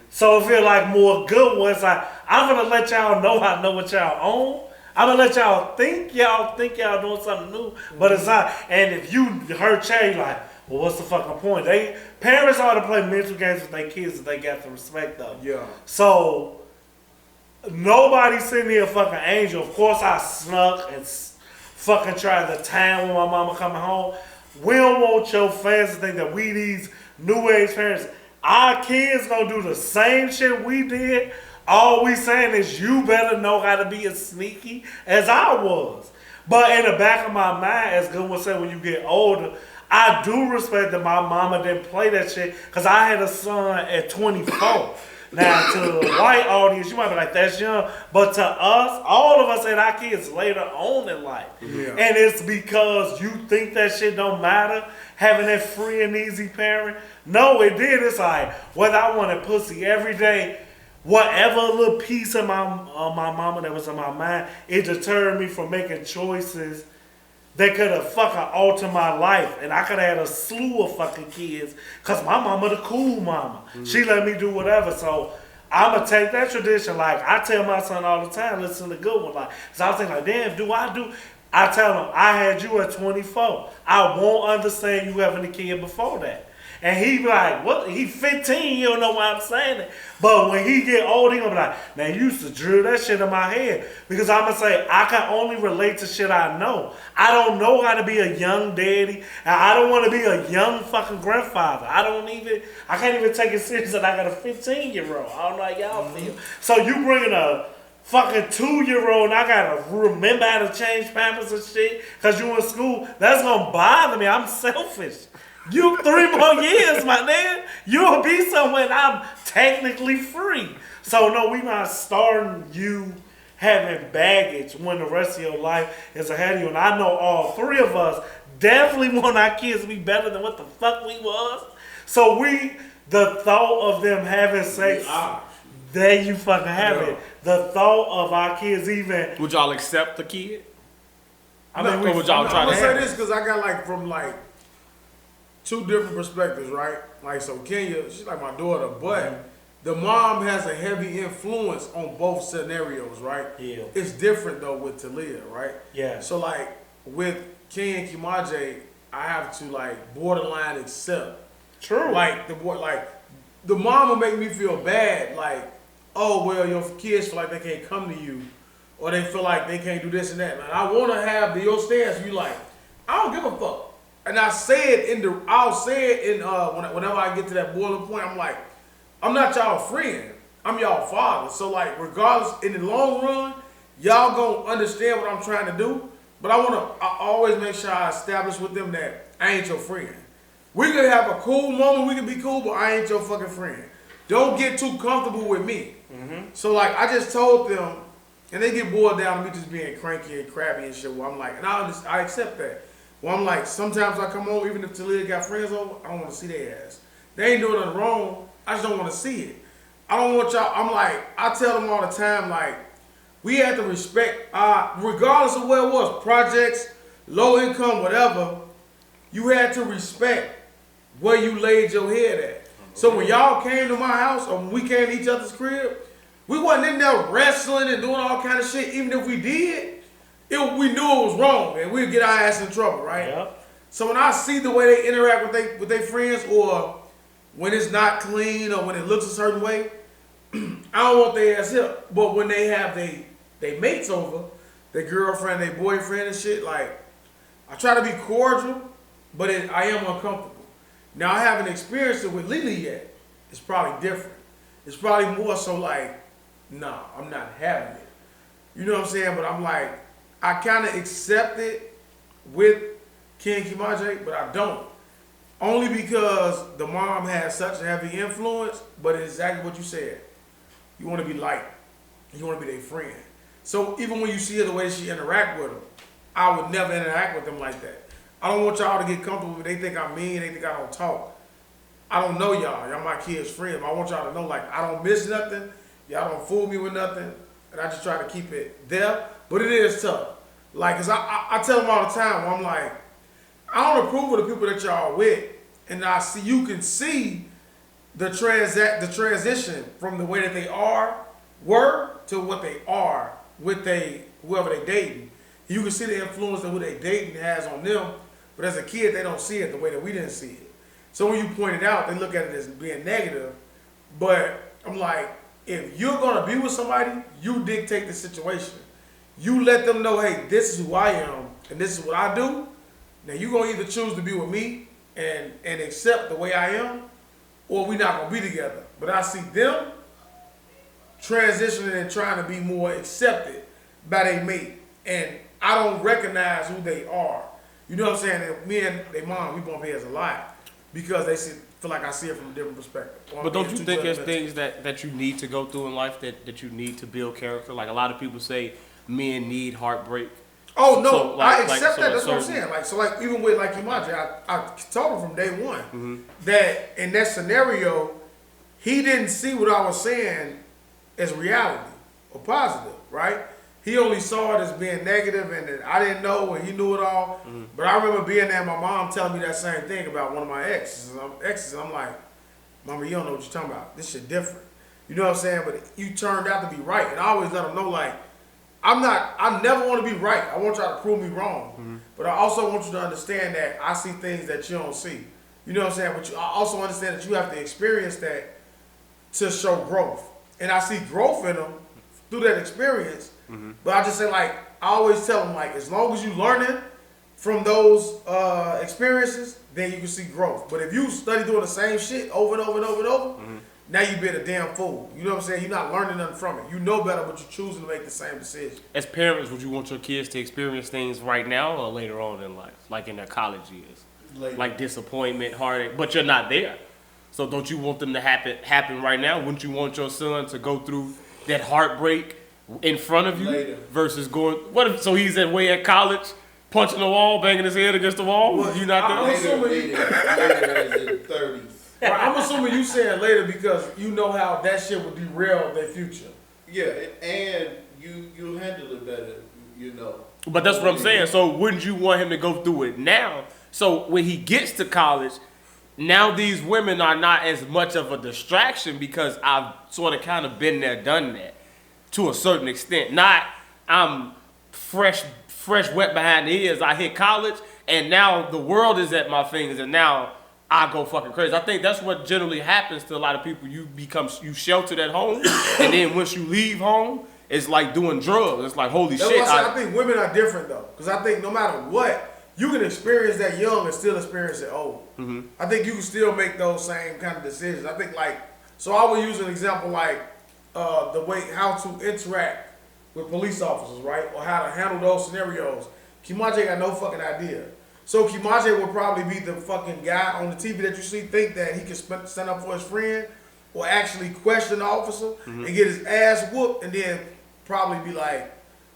so it feel like more good ones. Like I'm gonna let y'all know I know what y'all own. I'm gonna let y'all think y'all doing something new, but it's not. And if you hurt Che, like, well, what's the fucking point? Parents ought to play mental games with their kids if they got the respect of them. Yeah. So nobody's sitting here fucking angel. Of course, I snuck and fucking tried the time when my mama coming home. We don't want your fans to think that we these new age parents. Our kids gonna do the same shit we did. All we saying is you better know how to be as sneaky as I was. But in the back of my mind, as Goodwin said, when you get older, I do respect that my mama didn't play that shit because I had a son at 24. Now, to the white audience, you might be like, that's young. But to us, all of us had our kids later on in life. Yeah. And it's because you think that shit don't matter, having that free and easy parent. No, it did. It's like, whether I wanted pussy every day, whatever little piece of my mama that was in my mind, it deterred me from making choices that could have fucking altered my life. And I could have had a slew of fucking kids because my mama the cool mama. She let me do whatever. So I'm going to take that tradition. Like, I tell my son all the time, listen to Goodwin. Like, so I was thinking, like, damn, I tell him, I had you at 24. I won't understand you having a kid before that. And he be like, what? He 15, he don't know why I'm saying it. But when he get old, he gonna be like, man, you used to drill that shit in my head. Because I'm gonna say, I can only relate to shit I know. I don't know how to be a young daddy. And I don't want to be a young fucking grandfather. I can't even take it serious that I got a 15-year-old. I don't know how y'all feel. So you bringing a fucking 2-year-old and I gotta remember how to change pampers and shit because you in school, that's gonna bother me. I'm selfish. You 3 more years, my man. You'll be somewhere and I'm technically free. So no, we not starting you having baggage when the rest of your life is ahead of you. And I know all 3 of us definitely want our kids to be better than what the fuck we was. So the thought of them having sex, there you fucking have it. The thought of our kids even. Would y'all accept the kid? I mean, Or would y'all try I'm to gonna say have this because I got like from like 2 different perspectives, right? Like, so Kenya, she's like my daughter, but the mom has a heavy influence on both scenarios, right? Yeah. It's different though with Talia, right? Yeah. So like with Kenya and Kimaje, I have to like borderline accept. True. Like the mom will make me feel bad, like, oh well, your kids feel like they can't come to you, or they feel like they can't do this and that. And I want to have your stance. You like, I don't give a fuck. And I'll say it whenever I get to that boiling point. I'm like, I'm not y'all friend. I'm y'all father. So like, regardless, in the long run, y'all gonna understand what I'm trying to do. But I always make sure I establish with them that I ain't your friend. We could have a cool moment, we can be cool, but I ain't your fucking friend. Don't get too comfortable with me. So like, I just told them, and they get boiled down to me just being cranky and crabby and shit. Where I'm like, and I accept that. Well, I'm like, sometimes I come home, even if Talia got friends over, I don't want to see their ass. They ain't doing nothing wrong. I just don't want to see it. I don't want y'all. I'm like, I tell them all the time, like, we have to respect, regardless of where it was, projects, low income, whatever, you had to respect where you laid your head at. So when y'all came to my house, or when we came to each other's crib, we wasn't in there wrestling and doing all kind of shit. Even if we did, we knew it was wrong, and we'd get our ass in trouble, right? Yep. So when I see the way they interact with their friends, or when it's not clean, or when it looks a certain way, I don't want their ass here. But when they have they mates over, their girlfriend, their boyfriend and shit, like, I try to be cordial, but I am uncomfortable. Now, I haven't experienced it with Lily yet. It's probably different. It's probably more so like, nah, I'm not having it. You know what I'm saying? But I'm like, I kind of accept it with Ken Kimaje, but I don't. Only because the mom has such a heavy influence, but it's exactly what you said. You want to be light. You want to be their friend. So even when you see her, the way she interact with them, I would never interact with them like that. I don't want y'all to get comfortable. They think I'm mean. They think I don't talk. I don't know y'all. Y'all my kid's friend. I want y'all to know, like, I don't miss nothing. Y'all don't fool me with nothing. And I just try to keep it there. But it is tough. Like, cause I tell them all the time, I'm like, I don't approve of the people that y'all with. And you can see the transition from the way that they were to what they are with whoever they dating. You can see the influence that who they dating has on them, but as a kid, they don't see it the way that we didn't see it. So when you point it out, they look at it as being negative. But I'm like, if you're gonna be with somebody, you dictate the situation. You let them know, hey, this is who I am, and this is what I do. Now you're gonna either choose to be with me and accept the way I am, or we're not gonna be together. But I see them transitioning and trying to be more accepted by their mate, and I don't recognize who they are. You know what I'm saying? And me and their mom, we bump heads a lot because they feel like I see it from a different perspective. But don't you think there's things that you need to go through in life that you need to build character? Like, a lot of people say men need heartbreak. Oh no, So, I accept that. That's what I'm saying. Like even with like Kimaje, I told him from day one that in that scenario, he didn't see what I was saying as reality or positive, right? He only saw it as being negative, and that I didn't know, and he knew it all. But I remember being there, and my mom telling me that same thing about one of my exes. And I'm like, Mama, you don't know what you're talking about. This shit different. You know what I'm saying? But you turned out to be right, and I always let them know, like, I never want to be right. I want y'all to prove me wrong. But I also want you to understand that I see things that you don't see. You know what I'm saying? But I also understand that you have to experience that to show growth. And I see growth in them through that experience. But I just say, like, I always tell them, like, as long as you learning from those experiences, then you can see growth. But if you study doing the same shit over and over and over and over, now you been a damn fool. You know what I'm saying? You're not learning nothing from it. You know better, but you're choosing to make the same decision. As parents, would you want your kids to experience things right now or later on in life, like in their college years? like disappointment, heartache, but you're not there. So don't you want them to happen right now? Wouldn't you want your son to go through that heartbreak in front of you Later. versus going? What if so he's at college, punching the wall, banging his head against the wall? Well, You not there? Later as in the 30s. Right, I'm assuming you saying later because you know how that shit would derail their future. Yeah, and you handle it better, you know. But that's what I'm saying. So wouldn't you want him to go through it now? So when he gets to college, now these women are not as much of a distraction because I've sort of kind of been there, done that to a certain extent. Not I'm fresh wet behind the ears. I hit college and now the world is at my fingers and now I go fucking crazy. I think that's what generally happens to a lot of people. You sheltered at home and then once you leave home, it's like doing drugs. It's like, holy That's shit. why I think women are different though. Because I think no matter what, you can experience that young and still experience it old. Mm-hmm. I think you can still make those same kind of decisions. I think so I would use an example like the way how to interact with police officers, right? Or how to handle those scenarios. Kimaje got no fucking idea. So Kimaje would probably be the fucking guy on the TV that you see think that he can stand up for his friend or actually question the officer and get his ass whooped and then probably be like,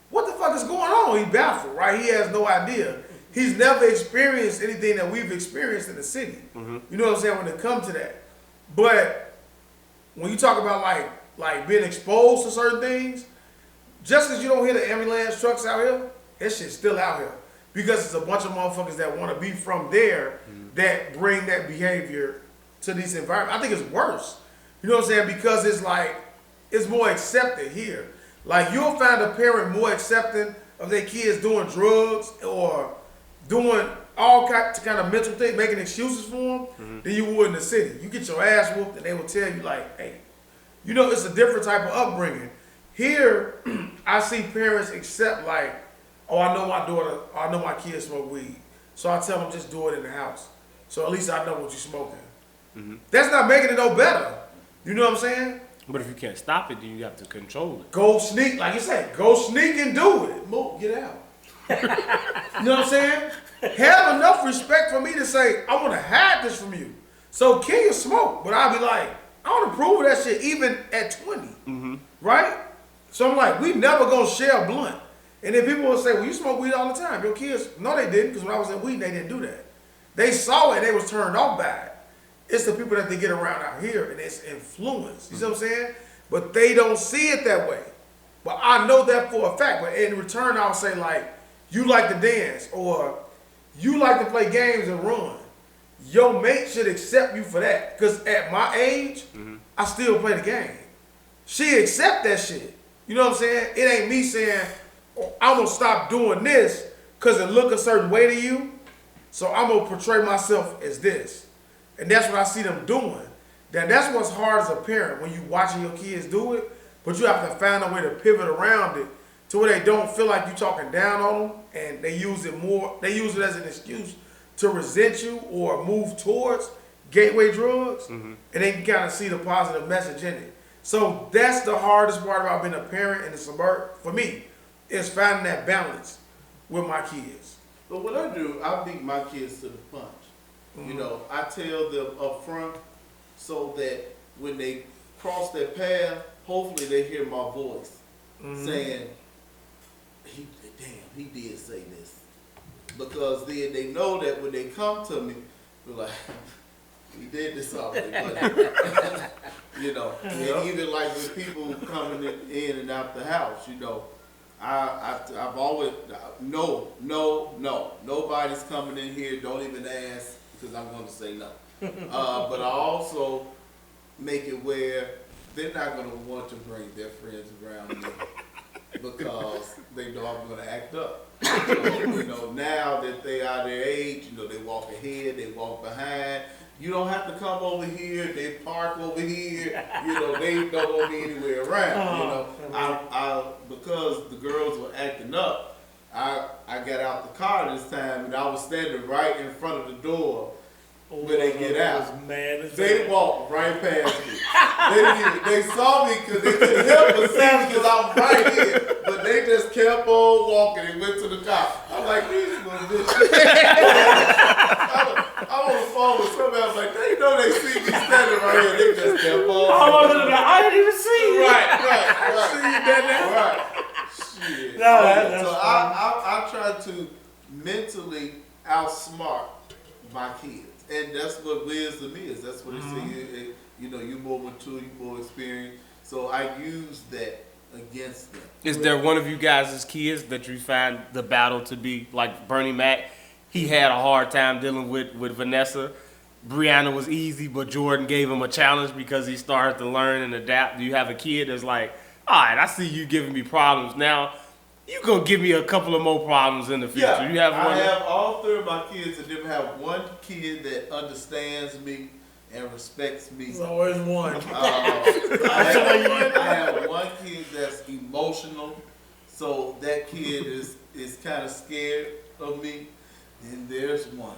what the fuck is going on? He baffled, right? He has no idea. He's never experienced anything that we've experienced in the city. You know what I'm saying? When it comes to that. But when you talk about like being exposed to certain things, just because you don't hear the ambulance trucks out here, that shit's still out here. Because it's a bunch of motherfuckers that want to be from there that bring that behavior to these environments. I think it's worse. You know what I'm saying? Because it's more accepted here. Like you'll find a parent more accepting of their kids doing drugs or doing all kind of mental things, making excuses for them than you would in the city. You get your ass whooped and they will tell you like, hey, you know, it's a different type of upbringing. Here, I see parents accept like, oh, I know my kids smoke weed. So I tell them just do it in the house. So at least I know what you're smoking. That's not making it no better. You know what I'm saying? But if you can't stop it, then you have to control it. Go sneak, like you said, go sneak and do it. Move, get out. You know what I'm saying? Have enough respect for me to say, I want to hide this from you. So kill your smoke. But I'll be like, I don't approve of that shit even at 20. Right? So I'm like, we never gonna share a blunt. And then people will say, well, you smoke weed all the time. Your kids, no, they didn't, because when I was in weed, they didn't do that. They saw it and they was turned off by it. It's the people that they get around out here and it's influence. You see what I'm saying? But they don't see it that way. But I know that for a fact. But in return, I'll say like, you like to dance or you like to play games and run. Your mate should accept you for that. Because at my age, I still play the game. She accept that shit. You know what I'm saying? It ain't me saying, oh, I'm going to stop doing this because it look a certain way to you. So I'm going to portray myself as this. And that's what I see them doing. That's what's hard as a parent when you watching your kids do it, but you have to find a way to pivot around it to where they don't feel like you talking down on them and they use it as an excuse to resent you or move towards gateway drugs and they can kind of see the positive message in it. So that's the hardest part about being a parent in the suburb for me is finding that balance with my kids. But what I do, I beat my kids to the punch. You know, I tell them up front so that when they cross their path, hopefully they hear my voice saying, he did say this. Because then they know that when they come to me, they're like, he did this already. You know, and even like with people coming in and out the house, you know, I've always, no, nobody's coming in here, don't even ask. Because I'm going to say no. But I also make it where they're not going to want to bring their friends around me because they know I'm going to act up. You know, now that they are their age, you know, they walk ahead, they walk behind. You don't have to come over here. They park over here. You know, they don't want me anywhere around. You know, I because the girls were acting up. I got out the car this time and I was standing right in front of the door when they get out. They walked right past me. They saw me because they couldn't help but see me because I was right here. But they just kept on walking and went to the car. I'm like, these little bitches. phone with somebody. I was like, they know they see me standing right here. They just kept on. I didn't even see you. Right. See you dead now? Right. Shit. No, that's so fine. I try to mentally outsmart my kids. And that's what wisdom is. That's what they say. You know, you're more mature, you're more experienced. So I use that against them. Is there one of you guys as kids that you find the battle to be like Bernie Mac? He had a hard time dealing with Vanessa. Brianna was easy, but Jordan gave him a challenge because he started to learn and adapt. Do you have a kid that's like, all right, I see you giving me problems. Now, you gonna give me a couple of more problems in the future. Yeah, You have one? I have all three of my kids, and then have one kid that understands me and respects me. There's always one. I have one kid that's emotional, so that kid is kind of scared of me. And there's one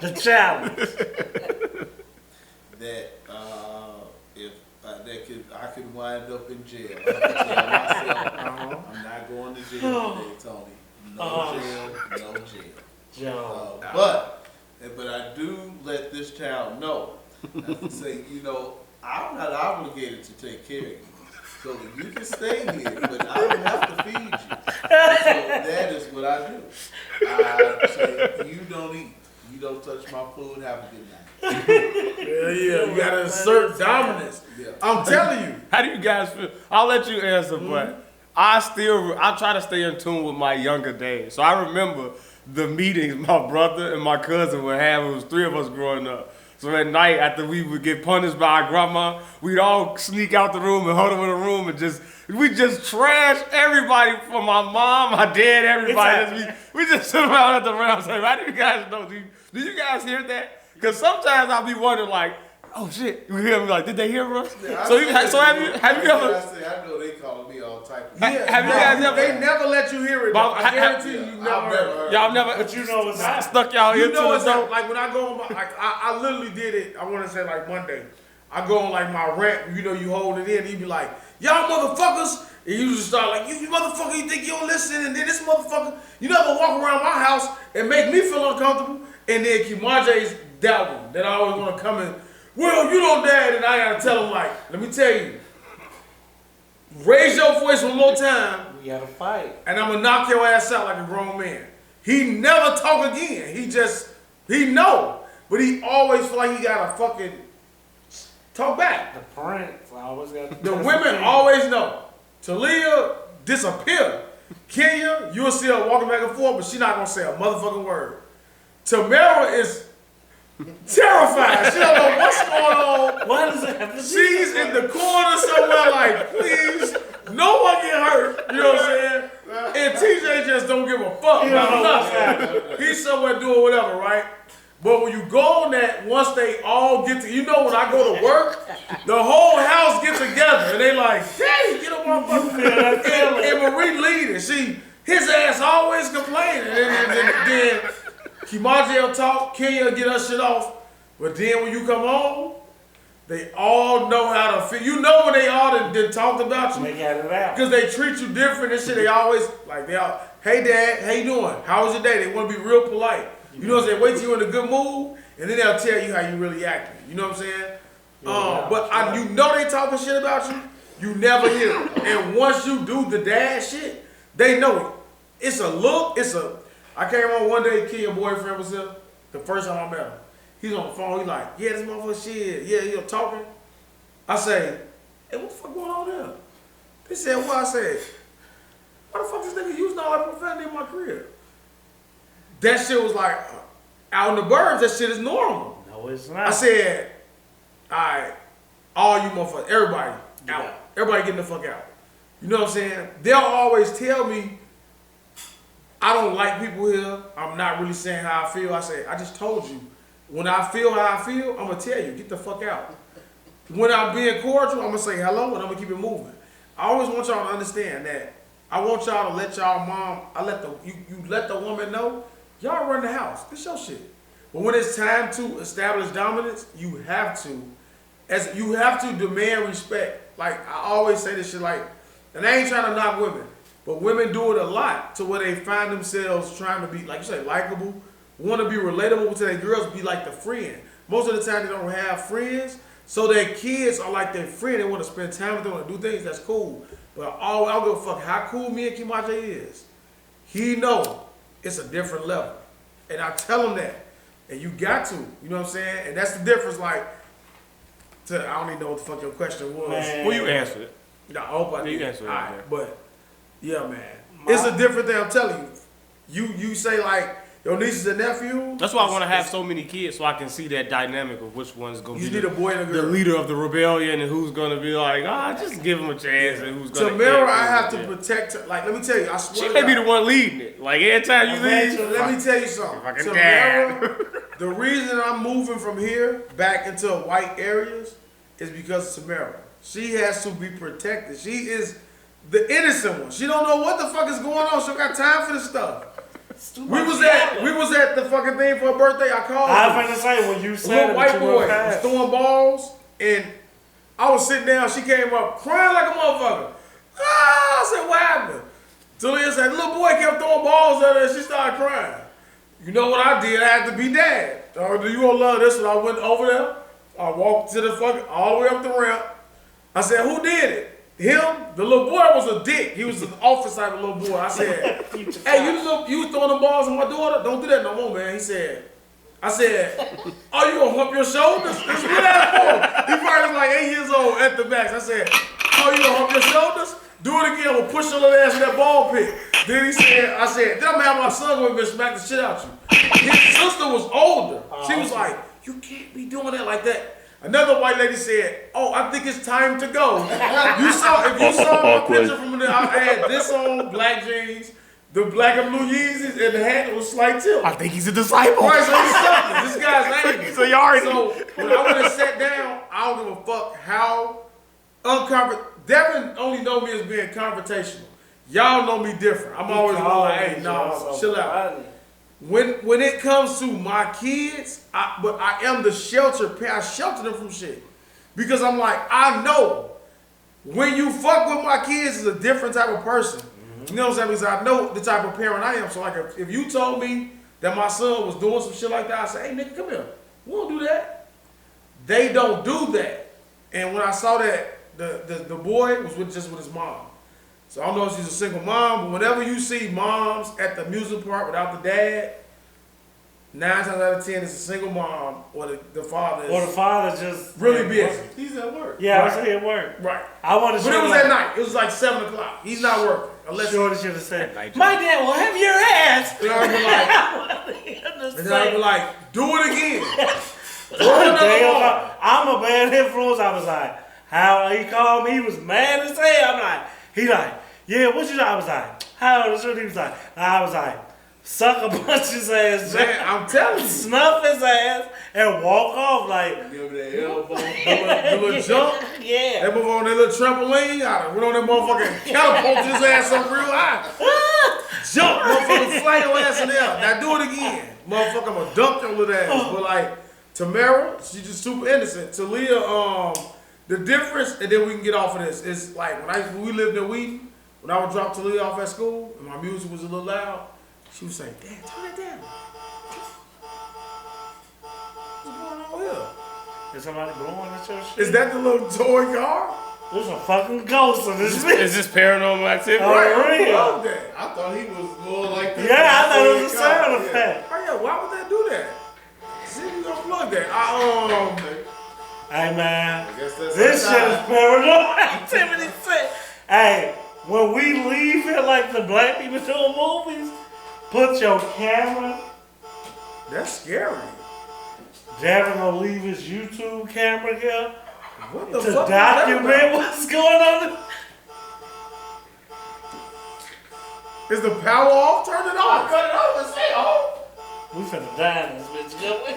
The challenge. that if I could wind up in jail. I can tell myself, I'm not going to jail today, Tony. No jail, no jail. But I do let this child know. I say, you know, I'm not obligated to take care of you. So you can stay here, but I don't have to feed you. So that is what I do. I say, you don't eat. You don't touch my food. Have a good night. Yeah, you gotta assert dominance. Yeah. I'm telling you. How do you guys feel? I'll let you answer, but I try to stay in tune with my younger days. So I remember the meetings my brother and my cousin would have. It was three of us growing up. So at night, after we would get punished by our grandma, we'd all sneak out the room and huddle in a room and we just trash everybody from my mom, my dad, everybody. We just sit around at the round and say, how do you guys know? Do you guys hear that? Because sometimes I'll be wondering like, oh shit, you hear me like, did they hear us? Yeah, So have you ever? I know they calling me all type of Have you guys ever? They never let you hear it. But I guarantee you never I've heard it. never heard Y'all never, But you know it's not. stuck y'all You into know the it's not, door. like when I go on my, like I literally did it, I want to say like Monday. I go on like my rant, you know, you hold it in, you be like, y'all motherfuckers, and you just start like, you motherfucker, you think you don't listen, and then this motherfucker, you never walk around my house and make me feel uncomfortable, and then Kimaje's that one, that I always want to come in, well, you don't dad, and I gotta tell him like, let me tell you, raise your voice one more time, We gotta fight. and I'm gonna knock your ass out like a grown man. He never talk again. He know, but he always feel like he gotta fucking talk back. The parents always got The women always know. Talia disappear. Kenya, you'll see her walking back and forth, but she not gonna say a motherfucking word. Tamara is terrified. She don't know what's going on. What does it have to do? She's in the corner somewhere like, please, no one get hurt. You know what I'm saying? And TJ just don't give a fuck about nothing. He's somewhere doing whatever, right? But when you go on that, once they all get to, you know, when I go to work, the whole house get together and they like, hey, get a motherfucker. And Marie leading. His ass always complaining. And then Kimaje will talk, Kenya will get her shit off. But then when you come home, they all know how to feel. You know when they all done talked about you. They got it out. Because they treat you different and shit. They always, like, hey dad, how you doing? How was your day? They want to be real polite. You know what I'm saying? Wait till you're in a good mood, and then they'll tell you how you really acting. You know what I'm saying? You know they talking shit about you. You never hear it. And once you do the dad shit, they know it. It's a look. I came on one day, Kenya boyfriend was here. The first time I met him. He's on the phone. He's like, yeah, this motherfucker shit. Yeah, you're talking. I say, hey, what the fuck going on there? They said, what? I said, why the fuck this nigga using all that profanity in my crib? That shit was like, out in the burbs, that shit is normal. No, it's not. I said, all right, all you motherfuckers, everybody out. Yeah. Everybody getting the fuck out. You know what I'm saying? They'll always tell me, I don't like people here. I'm not really saying how I feel. I say, I just told you. When I feel how I feel, I'm going to tell you, get the fuck out. When I'm being cordial, I'm going to say hello and I'm going to keep it moving. I always want y'all to understand that. I want y'all to let y'all mom, you let the woman know, y'all run the house. It's your shit. But when it's time to establish dominance, you have to demand respect. Like, I always say this shit like, and I ain't trying to knock women, but women do it a lot to where they find themselves trying to be, like you say, likable. want to be relatable to their girls, be like the friend. Most of the time, they don't have friends, so their kids are like their friend. They want to spend time with them and do things. That's cool. But I don't give a fuck how cool me and Kimaje is. He know it's a different level, and I tell him that. And you got to, you know what I'm saying? And that's the difference. Like, I don't even know what the fuck your question was. Man. Well, you answered it. No, I hope I You did. answered it, Alright, yeah. but yeah, man, it's a different thing. I'm telling you. You say like your nieces and nephew. That's why I want to have so many kids so I can see that dynamic of which one's going to You be need a boy and a the girl. leader of the rebellion and who's going to be like, just give him a chance and who's going to. Tamara, I have to protect her. Like, let me tell you, I swear. She may be the one leading it. Like every time you leave, Let me tell you something. Fucking Tamara, the reason I'm moving from here back into white areas is because of Tamara. She has to be protected. She is the innocent one. She don't know what the fuck is going on. She don't got time for this stuff. We was at the fucking thing for her birthday. I called her. I was gonna say when you A said little it, white you boy were was fast. throwing balls, and I was sitting down. She came up crying like a motherfucker. I said, what happened? Talia said, little boy kept throwing balls at her, and she started crying. You know what I did? I had to be dad. Do you gonna love this? And I went over there. I walked to the fucking all the way up the ramp. I said, who did it? Him? The little boy was a dick. He was an office type of little boy. I said, hey, you throwing the balls at my daughter? Don't do that no more, man. I said, oh, you gonna hump your shoulders? That's what that for. He probably was like 8 years old at the max. I said, oh, you gonna hump your shoulders? Do it again. I'm gonna push your little ass in that ball pit. Then I said, then I'm gonna have my son go and smack the shit out you. His sister was older. She was like, you can't be doing that like that. Another white lady said, oh, I think it's time to go. If you saw my picture from there, I had this on, black jeans, the black and blue Yeezys, and the hat was slight tip. I think he's a disciple. Right, so he's something. This guy's angry. So you already. So when I went and sat down, I don't give a fuck how Devin only know me as being confrontational. Y'all know me different. I'm always like, hey, no, chill out. When it comes to my kids, but I am the shelter parent. I shelter them from shit. Because I'm like, I know when you fuck with my kids is a different type of person. You know what I'm saying? Because I know the type of parent I am. So like if you told me that my son was doing some shit like that, I say, hey nigga, come here. We don't do that. They don't do that. And when I saw that the boy was just with his mom. So I don't know if she's a single mom, but whenever you see moms at the amusement park without the dad, 9 times out of 10 it's a single mom or the father is Or the father just really busy. He's at work. Yeah, I Right. was at work. Right. I want to. But it was at night. It was like 7 o'clock. He's not working. Unless Shorty should have said, Night "My dad will have your ass." and I would be like, do it again. Throw another Damn, ball. I'm a bad influence. I was like, how he called me, he was mad as hell. I'm like, he like, yeah, what you know? I was like, how old is you? He was like, I was like, sucker punch his ass, Man, I'm telling you. snuff his ass, and walk off like, Give me that elbow. The little jump. yeah. That motherfucker on that little trampoline. I went on that motherfucking catapult his ass up real high. Jump, motherfucker, fly your ass in there. Now do it again. Motherfucker, I'm gonna dump your little ass. But like, Tamara, she's just super innocent. Talia, the difference, and then we can get off of this, is like when we lived in Wheaton, when I would drop Talia off at school, and my music was a little loud, she would say, Dad, turn that down. What's going on here? Is somebody blowing at your shit? Is that the little toy car? There's a fucking ghost in this bitch. Is this paranormal activity? Oh, I real? love that. I thought he was more like that. Yeah, I thought it was a sound effect. Oh yeah, why would they do that? See, you gonna plug that. Hey man, I guess that's this shit is outside. paranormal activity. Hey, when we leave here like the black people doing movies, put your camera. That's scary. Darren gonna leave his YouTube camera here What the to fuck? is that document about? what's going on. Is the power off? Turn it off. Cut it off and say, oh. We finna die in this bitch, don't we?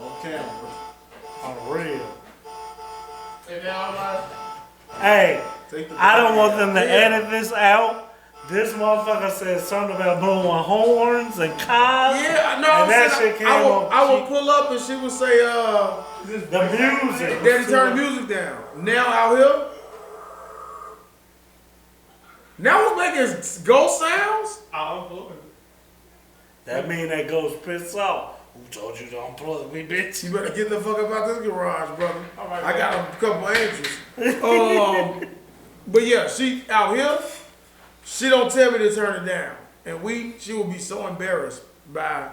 On camera. On real. And now I'm like, Hey, take the I don't want them to Yeah. edit this out. This motherfucker said something about blowing horns and cars. Yeah, no, And that shit came on. I would pull up and she would say, The music. Daddy, turn the music down. Now out here. Now it's making ghost sounds. I'm blowing. That mean that goes piss off. Who told you to unplug me, bitch? You better get the fuck up out this garage, brother. I got a couple angels. But yeah, she out here, she don't tell me to turn it down. And she will be so embarrassed by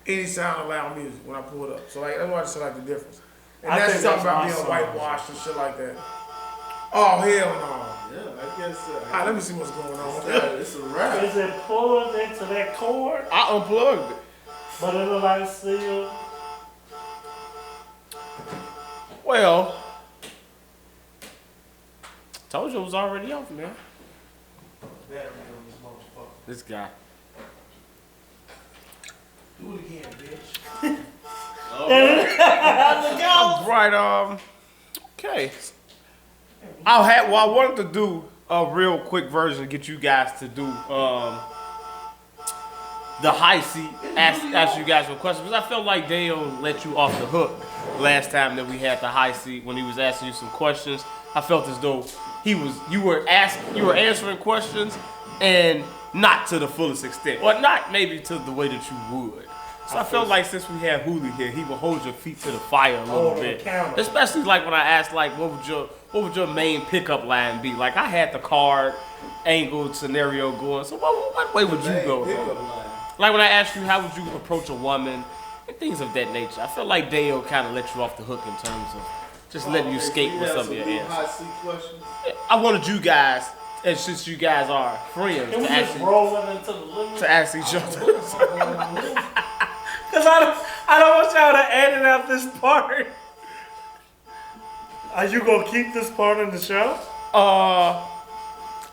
any sound of loud music when I pull it up. So like that's why I just like the difference. And that's talking about being whitewashed and shit like that. Oh hell no. Yeah, I guess so. Alright, let me see what's going on. It's a wrap. Is it pulled into that cord? I unplugged it. But it look like still. Well, told you it was already off, man. This guy. Do it again, bitch. Right, okay. I wanted to do a real quick version to get you guys to do the high seat, ask you guys some questions, because I felt like Dale let you off the hook last time that we had the high seat when he was asking you some questions. I felt as though you were answering questions and not to the fullest extent, or not maybe to the way that you would. So I felt like since we had Hooli here, he would hold your feet to the fire a little bit. Especially like when I asked like what would your main pickup line be? Like I had the card angled scenario going. So what way would you go? Like when I asked you how would you approach a woman and things of that nature. I feel like Dale kind of let you off the hook in terms of just letting you skate with some of your answers. Hot seat questions. I wanted you guys, and since you guys are friends, Can we to just roll it into the living room? to ask each other. Cause I don't want y'all to edit out this part. Are you gonna keep this part in the show? I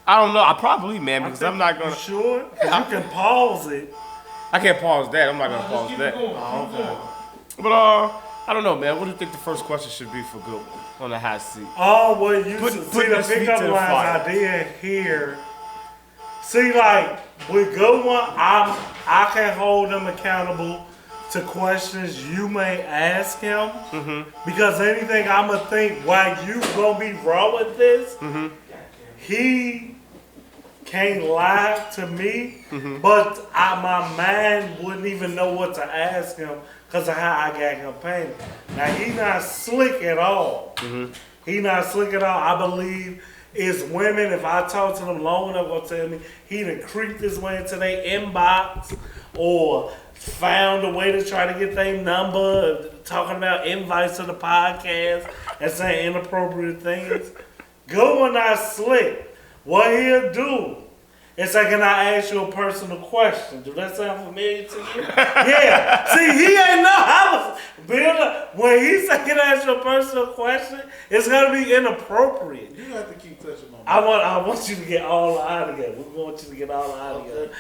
don't know. I probably, man, because I'm not gonna. You sure? 'Cause you can pause it. I can't pause that. I'm not gonna pause that. Oh, okay. But I don't know, man. What do you think the first question should be for good on the hot seat? Oh, well, you Put see your the feet pickup to the lines fire. I did here. See, like with good one, I can hold them accountable to questions you may ask him. Because anything I'ma think while you gonna be raw with this, he can't lie to me, but my mind wouldn't even know what to ask him because of how I got him painted. Now he not slick at all. He not slick at all. I believe it's women. If I talk to them long enough, they'll tell me he done creeped his way into their inbox or found a way to try to get their number, talking about invites to the podcast and saying inappropriate things. Good one, not slick. What he'll do is say, can I ask you a personal question? Do that sound familiar to you? Yeah. See, he ain't know how to build up. When he say, can I ask you a personal question, it's going to be inappropriate. You have to keep touching my I want you to get all the eye together. We want you to get all the eye together.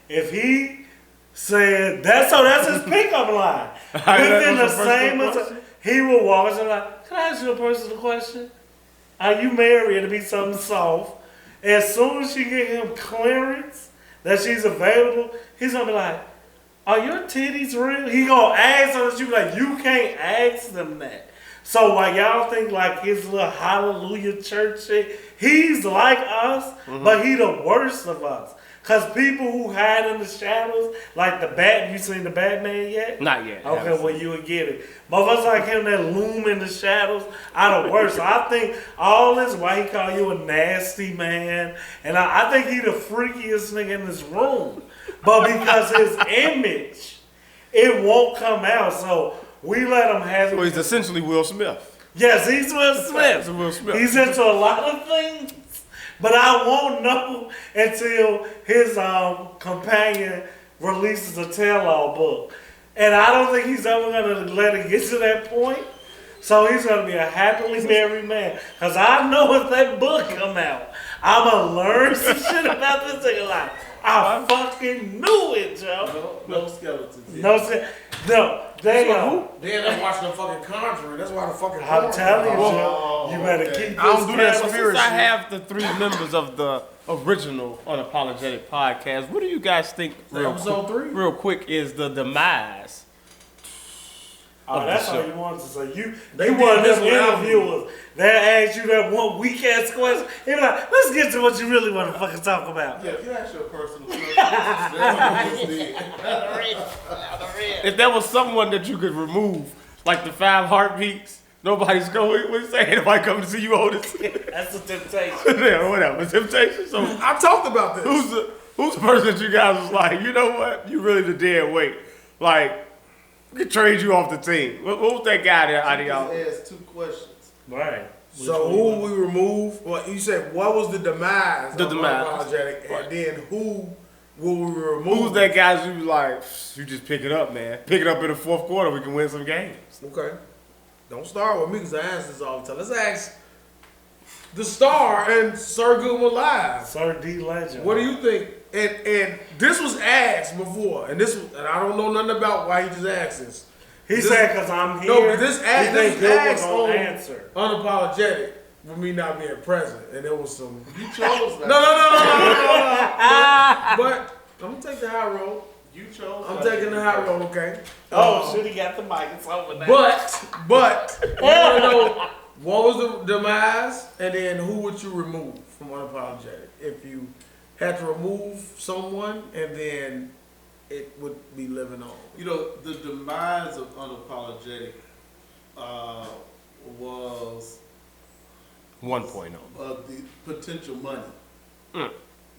If he said, that's his pickup line. Within the same, he will walk and like, can I ask you a personal question? Are you married? It'll be something soft. As soon as she get him clearance that she's available, he's gonna be like, are your titties real? He gonna ask her, and she be like, you can't ask them that. So while y'all think like his little hallelujah church shit, he's like us, but he the worst of us. Cause people who hide in the shadows, like the Bat, you seen the Batman yet? Not yet. Okay, well you would get it. Motherfuckers like him that loom in the shadows are the worst. So I think all this, why he call you a nasty man, and I think he the freakiest nigga in this room. But because his image, it won't come out. So we let him have it. Well, he's essentially Will Smith. Yes, he's Will Smith. He's Will Smith. He's into a lot of things. But I won't know until his companion releases a tell-all book. And I don't think he's ever going to let it get to that point. So he's going to be a happily married man. Because I know if that book come out, I'm going to learn some shit about this nigga life. I fucking knew it, Joe. No skeletons. No, they go. Then I'm watching the fucking Conjuring. That's why the fucking. I'm telling you, Joe. Joe, you better keep this I don't do that. camera- Since I have the three members of the original Unapologetic podcast, what do you guys think? Episode 3? Real quick, is the demise Oh, of that's the all show. you wanted to say. You They one did of this them without interviewers that asked you that one weak ass question. They be like, let's get to what you really want to fucking talk about. Yeah, if you ask your personal question, that's what you just did. If there was someone that you could remove, like the 5 heartbeats, nobody's going. What you say? Nobody coming to see you hold it. That's a temptation. Yeah, whatever. It's temptation. So I talked about this. who's the person that you guys was like, you know what? You really the dead weight. Like, we could trade you off the team. What was that guy there out of y'all? Just asked 2 questions. Right. So who we remove? Well, you said what was the demise? The of demise. Unapologetic, Right. and then who will we remove? Who's that guy you like, you just pick it up, man. Pick it up in the 4th quarter, we can win some games. Okay. Don't start with me because I ask this all the time. Let's ask the star and Sir Goodwinlive. Sir D Legend. What do you think? And this was asked before, and I don't know nothing about why he just asked this. He said, because I'm here. No, but this he asked, think this Good asked was gonna on answer. Unapologetic for me not being present, and there was some. You chose that. No. But I'm gonna take the high road. You chose I'm that. taking the high road, okay? Oh, shit, he got the mic. It's over now. But I want to know what was the demise, and then who would you remove from Unapologetic if you had to remove someone, and then it would be living on. You know, the demise of Unapologetic was 1.0. the potential money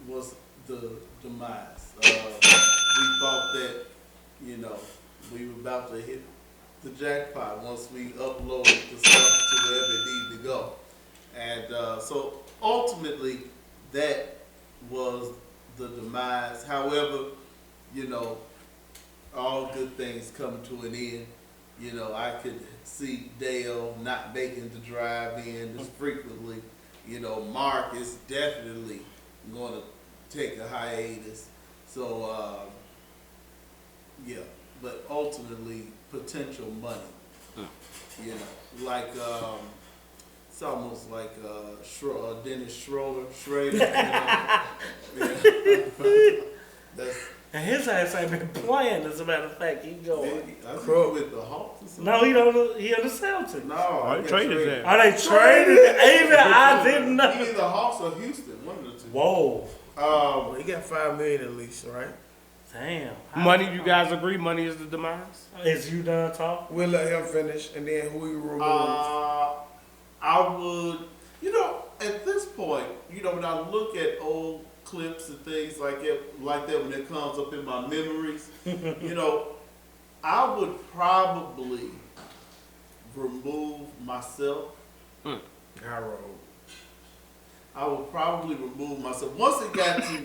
was the demise. We thought that, you know, we were about to hit the jackpot once we uploaded the stuff to wherever it needed to go. And so ultimately that was the demise. However, you know, all good things come to an end. You know, I could see Dale not making the drive-in as frequently. You know, Mark is definitely going to take a hiatus. So, yeah, but ultimately, potential money. You know, like, it's almost like Dennis Schrader. You know? Yeah. That's, And his ass ain't been playing, as a matter of fact. He going. I think with the Hawks or something. No, he don't. He on the Celtics. No, I got traded that. Are they traded? Even I didn't know. Either Hawks or Houston, one of the two. Whoa. Well, he got $5 million at least, right? Damn. Money, you guys agree? Money is the demise? Is you done talking? We'll let him finish, and then who we remove. I would, you know, at this point, you know, when I look at old clips and things like that when it comes up in my memories, you know, I would probably remove myself. High road. I would probably remove myself. Once it got to me,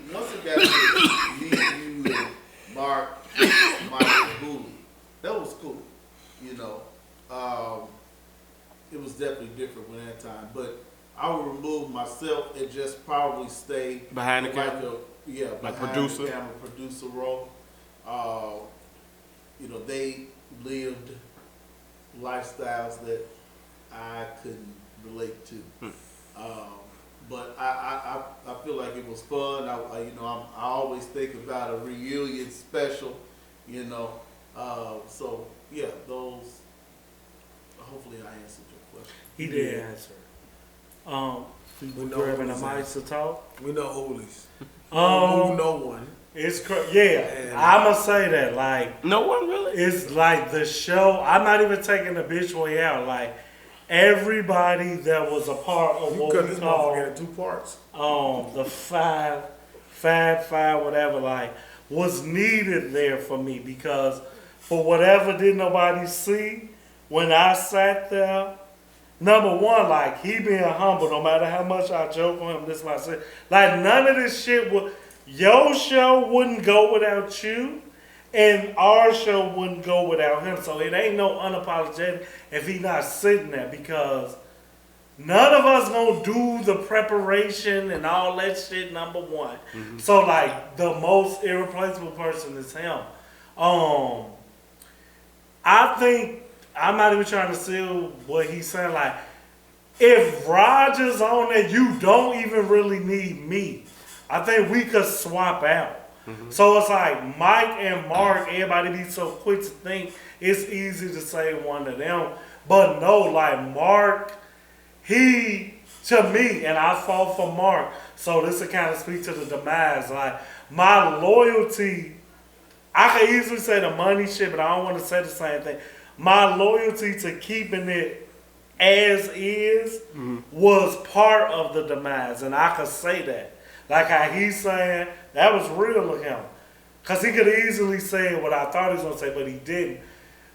you, and Mark, Mike, and Booley, that was cool. You know, it was definitely different when that time. But I would remove myself and just probably stay Behind the like camera? behind producer? the camera, producer role. You know, they lived lifestyles that I couldn't relate to. But I feel like it was fun. I always think about a reunion special, you know. So yeah, those. Hopefully, I answered your question. He did answer. We know grabbing the who's mics to talk. We know hoolies. Who no one. It's yeah. I'ma say that like No one really? it's like the show. I'm not even taking the bitch way out. Like everybody that was a part of You what cut we this call motherfucker into 2 parts. the Fab Five, whatever, like, was needed there for me because for whatever did nobody see when I sat there. Number one, like, he being humble, no matter how much I joke on him, this is what I said. Like, none of this shit would, your show wouldn't go without you, and our show wouldn't go without him. So it ain't no unapologetic if he not sitting there because none of us gonna do the preparation and all that shit, number one. So like the most irreplaceable person is him. I think I'm not even trying to seal what he's saying. Like if Roger's on there, you don't even really need me. I think we could swap out. So it's like Mike and Mark, everybody be so quick to think it's easy to say one of them. But no, like Mark, to me, and I fought for Mark, so this will kind of speak to the demise. Like, my loyalty, I could easily say the money shit, but I don't want to say the same thing. My loyalty to keeping it as is was part of the demise, and I could say that. Like how he's saying, that was real of him. Because he could easily say what I thought he was going to say, but he didn't.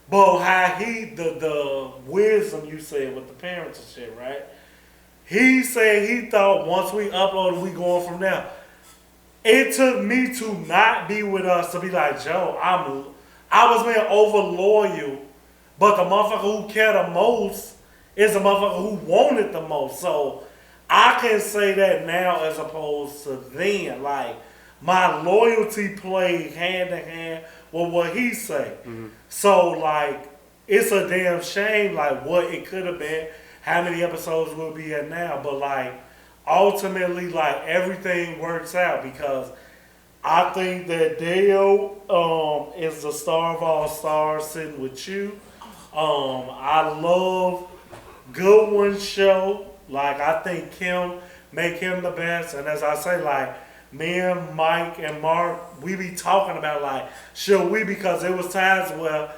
But how the wisdom you said with the parents and shit, right? He said he thought once we uploaded, we going from there. It took me to not be with us to be like, Joe, I was being over loyal, but the motherfucker who cared the most is the motherfucker who wanted the most. So I can say that now as opposed to then. Like, my loyalty played hand in hand with what he said. So, like, it's a damn shame, like, what it could have been, how many episodes we'll be at now. But, like, ultimately, like, everything works out because I think that Dale is the star of all stars sitting with you. I love Goodwin's show. Like, I think Kim make him the best. And as I say, like, me and Mike and Mark, we be talking about, like, should we? Because there was times where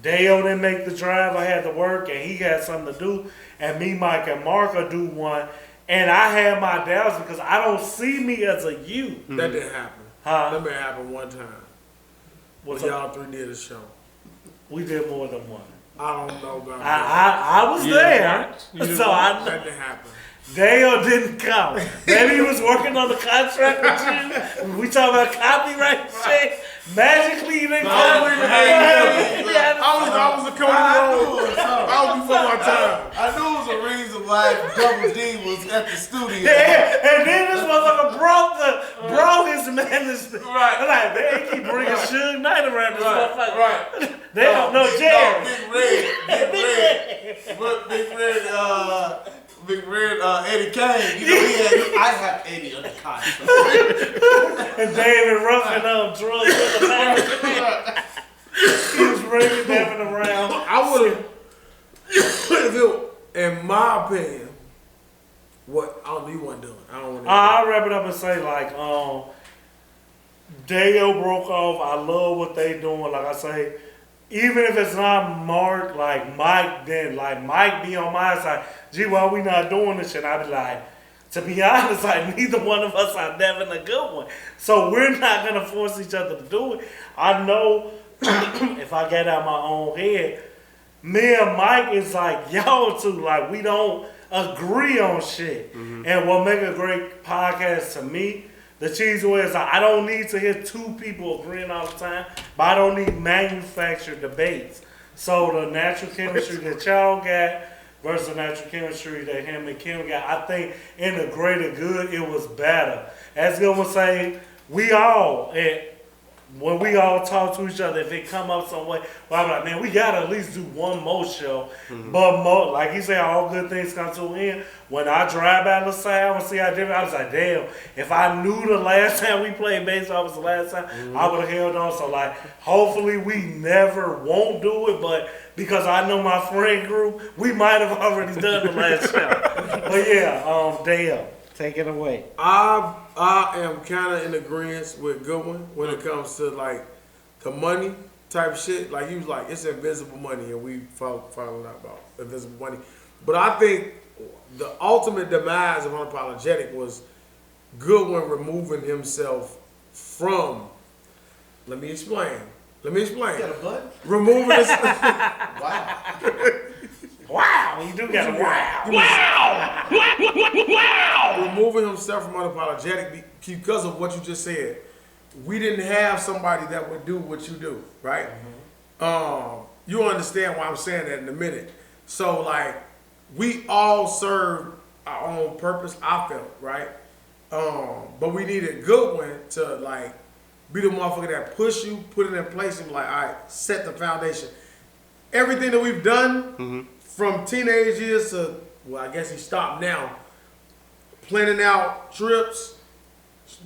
Dale didn't make the drive. I had to work, and he had something to do. And me, Mike, and Mark will do one. And I had my doubts because I don't see me as a you. That didn't happen. That may happen one time. When y'all three did a show. We did more than one. I don't know about that. I was there. So I know. That didn't happen. Dale didn't come. Maybe he was working on the contract with you. We talking about copyright shit. Magically, you didn't come. I was a Cody Rhodes. I was before my time. I knew it was a reason why Double D was at the studio. Yeah, and then this motherfucker brought his management. Right. Like, they keep bringing Suge Knight around this motherfucker. Right. They don't know Jerry. Big Red, Eddie Kane. You know, I have Eddie under contract. And David Ruffin drugs in the management. He was bringing Devin around. I would have, if it, in my opinion, what I don't know, you wasn't doing. I don't want to. I'll wrap it up and say, like, Dale broke off. I love what they doing. Like I say, even if it's not Mark, like Mike, then like Mike be on my side. Gee, why we not doing this shit? I be like, to be honest, like neither one of us are having a good one. So we're not gonna force each other to do it. I know if I get out my own head, me and Mike is like y'all two. Like we don't agree on shit. And what make a great podcast to me, the cheesy way is like, I don't need to hear two people agreeing all the time, but I don't need manufactured debates. So the natural chemistry that y'all got versus the natural chemistry that him and Kim got, I think in the greater good, it was better. As Gil was saying, when we all talk to each other, if it come up some way, well, I'm like, man, we gotta at least do one more show. But like he said, all good things come to an end. When I drive out of the sound and see how different, I was like, damn, if I knew the last time we played baseball was the last time, I would have held on. So like, hopefully we never won't do it, but because I know my friend group, we might have already done the last show. But yeah, Dale, take it away. I am kind of in agreement with Goodwin when it comes to like the money type shit. Like he was like, it's invisible money, and we found out about invisible money. But I think the ultimate demise of Unapologetic was Goodwin removing himself from. Let me explain. You got a button? Removing his. Wow. Wow, you do got a wow. Wow! Removing himself from Unapologetic because of what you just said. We didn't have somebody that would do what you do, right? You understand why I'm saying that in a minute. So, like, we all serve our own purpose, I felt, right? But we needed Goodwin to, like, be the motherfucker that push you, put it in place, and be like, all right, set the foundation. Everything that we've done from teenage years to, well, I guess he stopped now, planning out trips,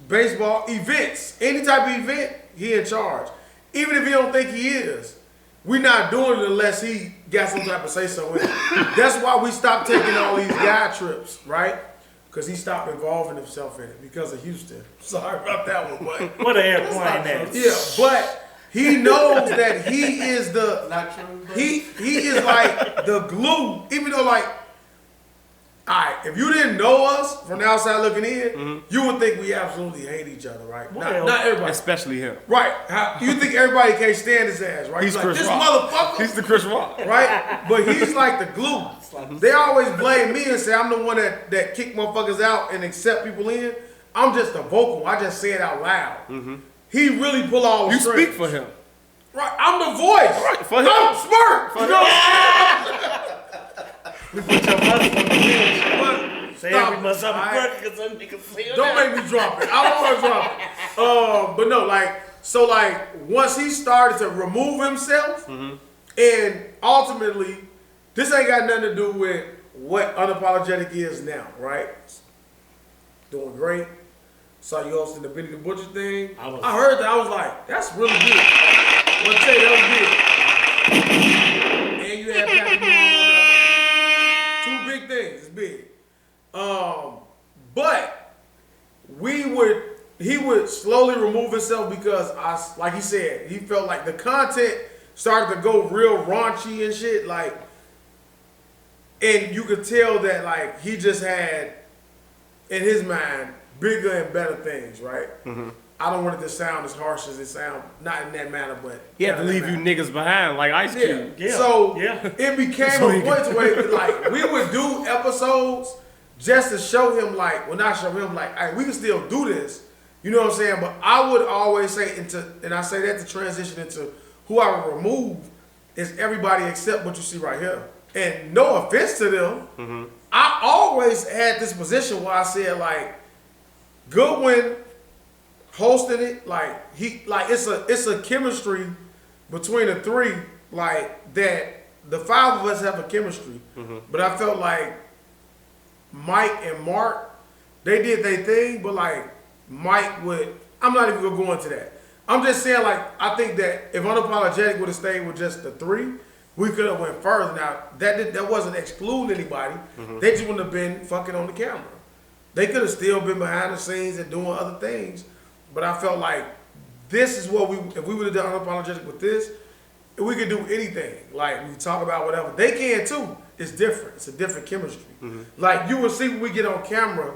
baseball, events, any type of event, he in charge. Even if he don't think he is, we not doing it unless he got some type of say so in it. That's why we stopped taking all these guy trips, right? Because he stopped involving himself in it because of Houston. Sorry about that one, but What an airplane that? yeah, but he knows that he is the Not true. he is like the glue. Even though like, alright, if you didn't know us from the outside looking in, you would think we absolutely hate each other, right? Well, not everybody. Especially him. Right. You think everybody can't stand his ass, right? He's Like, Chris this Rock. motherfucker. He's the Chris Rock. Right? But he's like the glue. They always blame me and say I'm the one that kick motherfuckers out and accept people in. I'm just the vocal. I just say it out loud. He really pull all the You strings. speak for him. Right. I'm the voice. Right, for him. I'm smart. You know We put your muscle on the bench. what? Say Stop. every muscle on the Alright. because some niggas feel Don't that. make me drop it. I don't want to drop it. But no, like once he started to remove himself, and ultimately, this ain't got nothing to do with what unapologetic is now, right? Doing great. Saw you hosting the Benny the Butcher thing. I heard that. I was like, that's really good. I'm gonna tell you, that was big. And you had Patrick Mahomes on there. 2 big things. It's big. But he would slowly remove himself because like he said, he felt like the content started to go real raunchy and shit, like, and you could tell that like he just had in his mind bigger and better things, right? I don't want it to sound as harsh as it sounds, not in that manner, but He had to leave you niggas behind like Ice Cube. Yeah. So Yeah. it became So a he point to where like we would do episodes just to show him like, well, not show him like, hey, we can still do this. You know what I'm saying? But I would always say and I say that to transition into who I would remove is everybody except what you see right here. And no offense to them, I always had this position where I said like, Goodwin hosting it, like it's a chemistry between the three, like that the 5 of us have a chemistry. But I felt like Mike and Mark, they did their thing, but like Mike would, I'm not even gonna go into that. I'm just saying like, I think that if Unapologetic would have stayed with just the 3, we could have went further. Now, that wasn't excluding anybody. They just wouldn't have been fucking on the camera. They could have still been behind the scenes and doing other things. But I felt like this is what if we would have done Unapologetic with this, we could do anything. Like, we talk about whatever. They can too. It's different. It's a different chemistry. Like, you would see when we get on camera,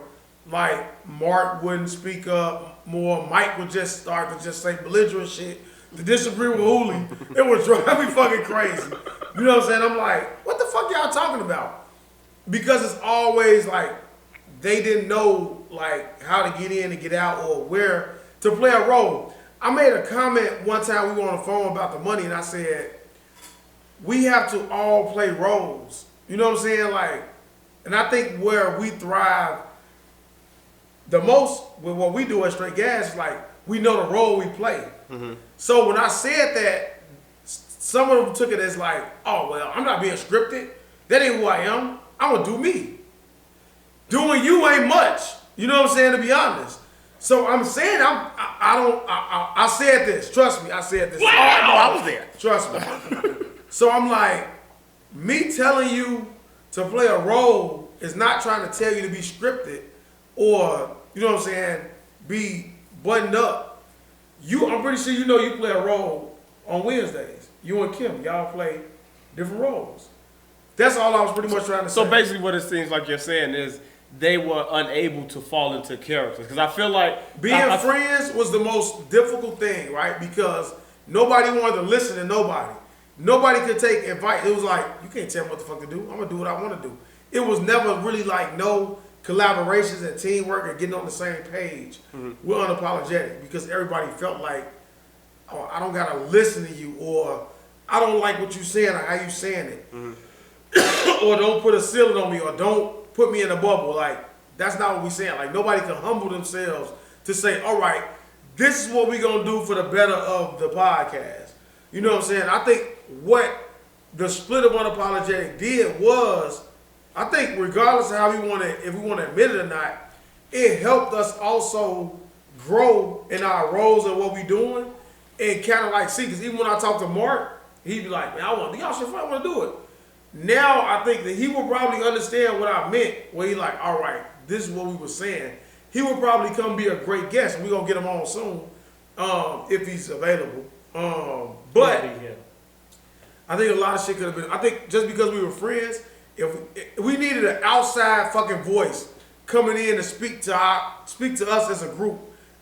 like, Mark wouldn't speak up more. Mike would just start to just say belligerent shit to disagree with Hooli. It would drive me fucking crazy. You know what I'm saying? I'm like, what the fuck y'all talking about? Because it's always like, they didn't know like how to get in and get out or where to play a role. I made a comment one time we were on the phone about the money and I said, we have to all play roles. You know what I'm saying? Like, and I think where we thrive the most with what we do at Straight Gas, like we know the role we play. So when I said that, some of them took it as like, oh, well, I'm not being scripted. That ain't who I am. I'm gonna do me. Doing you ain't much. You know what I'm saying, to be honest. So I'm saying, I said this. Trust me, I said this. Oh, I was there. Trust me. So I'm like, me telling you to play a role is not trying to tell you to be scripted or, you know what I'm saying, be buttoned up. I'm pretty sure you know you play a role on Wednesdays. You and Kim, y'all play different roles. That's all I was pretty much trying to say. So basically what it seems like you're saying is they were unable to fall into characters. Because I feel like being friends was the most difficult thing, right? Because nobody wanted to listen to nobody. Nobody could take advice. It was like, you can't tell me what the fuck to do. I'm going to do what I want to do. It was never really like no collaborations and teamwork and getting on the same page. We're unapologetic because everybody felt like, oh, I don't got to listen to you, or I don't like what you saying or how you saying it. Or don't put a ceiling on me, or don't put me in a bubble. Like, that's not what we saying. Like, nobody can humble themselves to say, all right, this is what we going to do for the better of the podcast. You know what I'm saying? I think what the split of Unapologetic did was, I think regardless of how we want to, if we want to admit it or not, it helped us also grow in our roles and what we doing, and kind of like see, because even when I talk to Mark, He'd be like, man, y'all should I want to do it. Now I think that he will probably understand what I meant. Where he like, all right, this is what we were saying. He will probably come be a great guest, and we're gonna get him on soon, if he's available. But I think a lot of shit could have been. I think just because we were friends, if we needed an outside fucking voice coming in to speak to us as a group,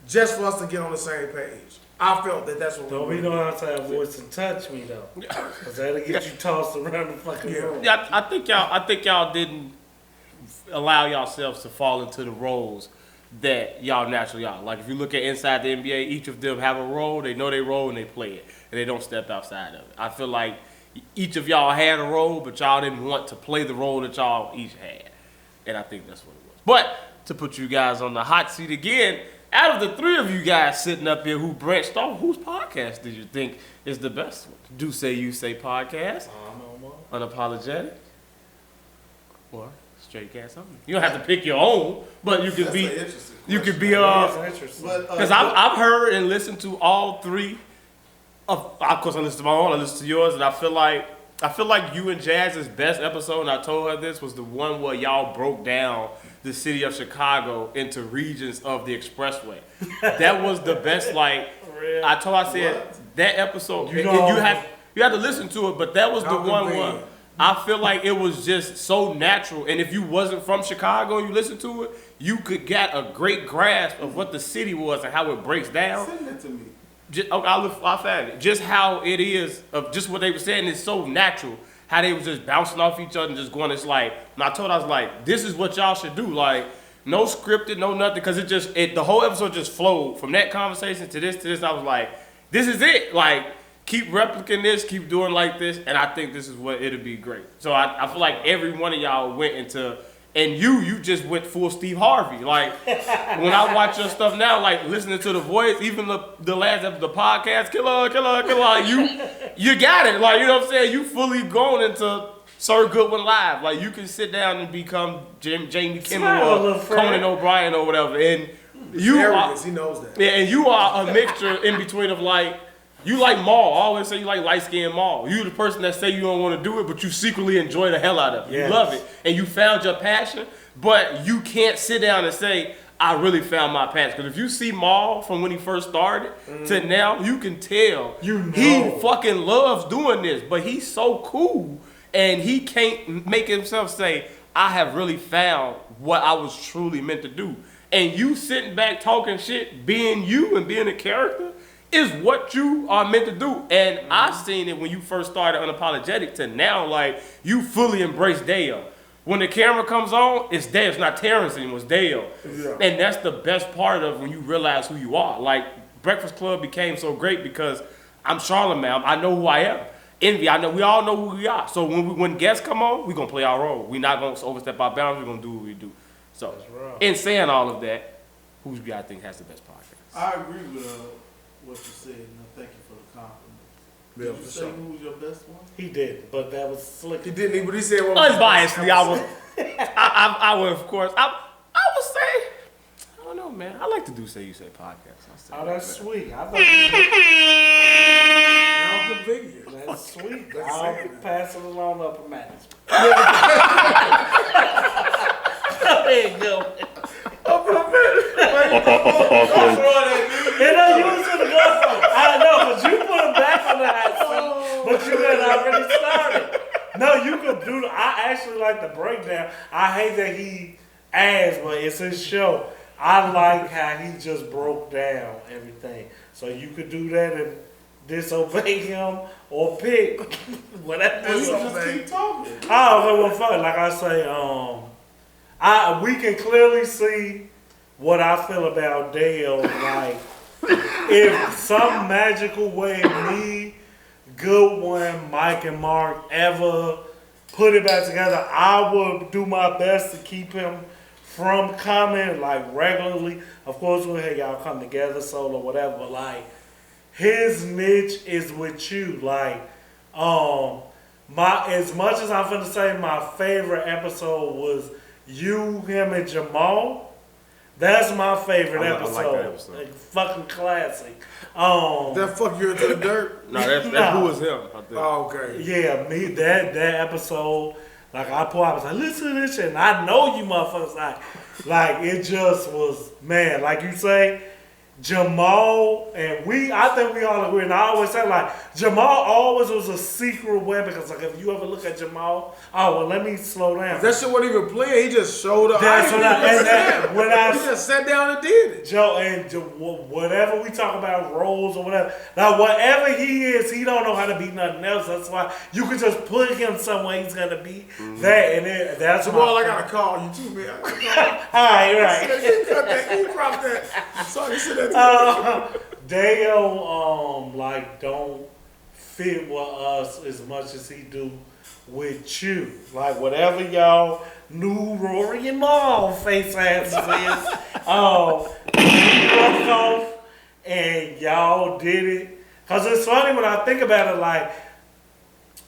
just for us to get on the same page. I felt that's what. Don't be no outside voice and touch me though, because that'll get you tossed around the fucking room. Yeah, I think y'all didn't allow yourselves to fall into the roles that y'all naturally are. Like if you look at inside the NBA, each of them have a role. They know their role and they play it, and they don't step outside of it. I feel like each of y'all had a role, but y'all didn't want to play the role that y'all each had, and I think that's what it was. But to put you guys on the hot seat again. Out of the three of you guys sitting up here who branched off, whose podcast did you think is the best one? Do Say You Say podcast, Unapologetic, or Straight Cats Only? You don't have to pick your own, but you could be. You could be because I've heard and listened to all three. Of course, I listen to my own. I listen to yours, and I feel like you and Jazz's best episode. And I told her this was the one where y'all broke down the city of Chicago into regions of the expressway. That was the best. Like I said that episode. You had to listen to it, but that was the one where I feel like it was just so natural. And if you wasn't from Chicago and you listened to it, you could get a great grasp of what the city was and how it breaks down. Send it to me. I'll find it. Just how it is of just what they were saying is so natural. How they was just bouncing off each other and just going. It's like, and I was like, this is what y'all should do. Like, no scripted, no nothing, because the whole episode just flowed from that conversation to this. I was like, this is it. Like, keep replicating this, keep doing like this, and I think this is what it'll be great. So I feel like every one of y'all went into. And you just went full Steve Harvey. Like, when I watch your stuff now, like, listening to the voice, even the last episode of the podcast, killer, you got it. Like, you know what I'm saying? You fully grown into Sirgoodwinlive. Like, you can sit down and become Jamie Kimmel or Conan O'Brien or whatever. And you are, he knows that. Yeah, and you are a mixture in between of, like, you like Maul. I always say you like light-skinned Maul. You the person that say you don't want to do it, but you secretly enjoy the hell out of it. Yes. You love it. And you found your passion, but you can't sit down and say, I really found my passion. Because if you see Maul from when he first started to now, you can tell he fucking loves doing this, but he's so cool. And he can't make himself say, I have really found what I was truly meant to do. And you sitting back talking shit, being you and being a character, is what you are meant to do. And I seen it when you first started Unapologetic to now, like, you fully embrace Dale. When the camera comes on, it's Dale. It's not Terrence anymore, it's Dale. Yeah. And that's the best part of when you realize who you are. Like, Breakfast Club became so great because I'm Charlamagne. I know who I am. Envy, I know. We all know who we are. So when guests come on, we're going to play our role. We're not going to overstep our boundaries. We're going to do what we do. So, in saying all of that, who do you guys think has the best podcast? I agree with what you said, and I thank you for the compliment. Did you say who was your best one? He did, but that was slick. He didn't, but he said what unbiasedly, I would, of course. I would say, I don't know, man. I like to do Say You Say podcast. Oh, that's sweet. I thought that's sweet. I'll pass it along upper management. There you go. I know, but you put him back on the hot seat, but you had already started. No, you could do. I actually like the breakdown. I hate that he asked, but it's his show. I like how he just broke down everything. So you could do that and disobey him or pick whatever. You just keep talking. Oh, well, fuck. Like I say, we can clearly see what I feel about Dale. Like, if some magical way me, Goodwin, Mike, and Mark ever put it back together, I would do my best to keep him from coming like regularly. Of course, we'll have y'all come together, solo, whatever. But like, his niche is with you. Like, as much as I'm finna say my favorite episode was you, him, and Jamal. That's my favorite I episode. like that episode. Like, fucking classic. That fuck you into the dirt? No, that's who was him. I think. Oh, okay. Yeah, me that episode, like I was like, listen to this shit, and I know you motherfuckers like it just was, man, like you say, Jamal and I think we all agree, and I always say like Jamal always was a secret weapon because like if you ever look at Jamal, oh well, let me slow down. That shit wasn't even playing. He just showed up. That's He just sat down and did it. Joe, and whatever we talk about roles or whatever, now whatever he is, he don't know how to be nothing else. That's why you can just put him somewhere he's gonna be that, and that's Jamal, I gotta call you too, man. all right. You cut that. You dropped that. Sorry, you said that. They don't fit with us as much as he do with you. Like whatever y'all new Rory and Maul face asses is, you broke off and y'all did it. Cause it's funny when I think about it, like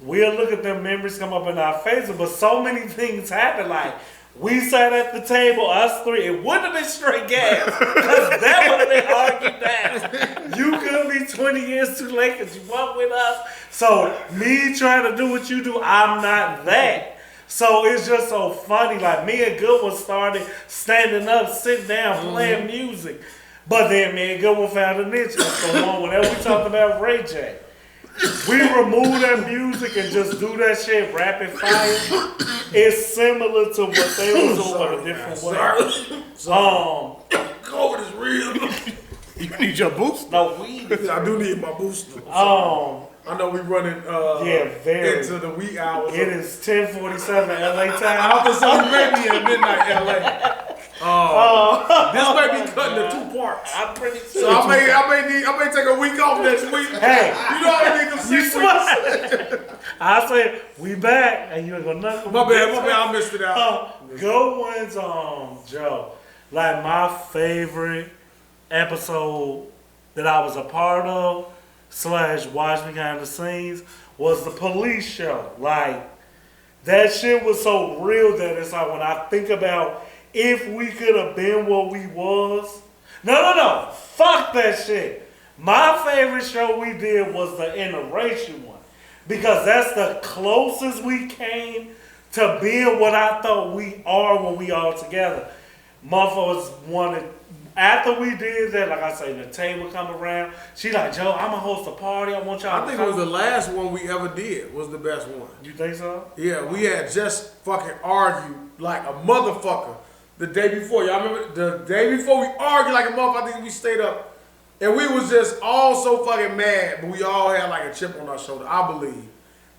we'll look at them memories come up in our faces, but so many things happen. Like we sat at the table, us three. It wouldn't have been straight gas, because that would have been argued down. You could be 20 years too late because you weren't with us. So me trying to do what you do, I'm not that. So it's just so funny. Like me and Goodwin started standing up, sitting down, playing music. But then me and Goodwin found a niche. So on, whenever we talked about Ray J, we remove that music and just do that shit rapid fire. It's similar to what they was doing, but a different way. COVID is real. You need your boost. No, we. I do need my booster. I know we running very. into the wee hours. It is 10:47 LA time. I was saying maybe in midnight LA. This might be cutting to 2 parts. I'm pretty sure. So I may take a week off next week. Hey, you know I need them 6 weeks. I said we back, and you ain't gonna nothing. My bad, I missed it out. Goodwin's Joe, like my favorite episode that I was a part of / watch behind the scenes was the police show. Like that shit was so real that it's like when I think about if we could have been what we was. No. Fuck that shit. My favorite show we did was the interracial one. Because that's the closest we came to being what I thought we are when we all together. Motherfuckers wanted, after we did that, like I say, the table come around. She like, Joe, I'm gonna host a party. I want y'all I think it was the last one we ever did was the best one. You think so? Yeah, we had just fucking argued like a motherfucker the day before. Y'all remember the day before we argued like a motherfucker? I think we stayed up and we was just all so fucking mad, but we all had like a chip on our shoulder, I believe.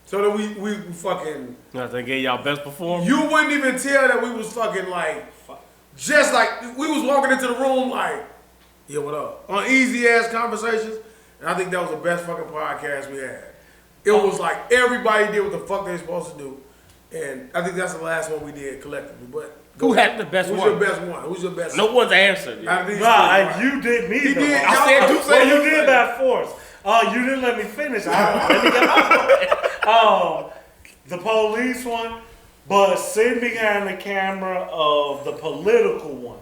So that we fucking. They gave y'all best performance. You wouldn't even tell that we was fucking like, just like we was walking into the room like, yeah, what up? On easy ass conversations, and I think that was the best fucking podcast we had. It was like everybody did what the fuck they were supposed to do, and I think that's the last one we did collectively. But who had the best one? Who's your best one? Who's your best? No one's answered. Nah, you did me. He though. did. I said you did by force. You didn't let me finish. Let me get my point. The police one, but sitting behind the camera of the political one,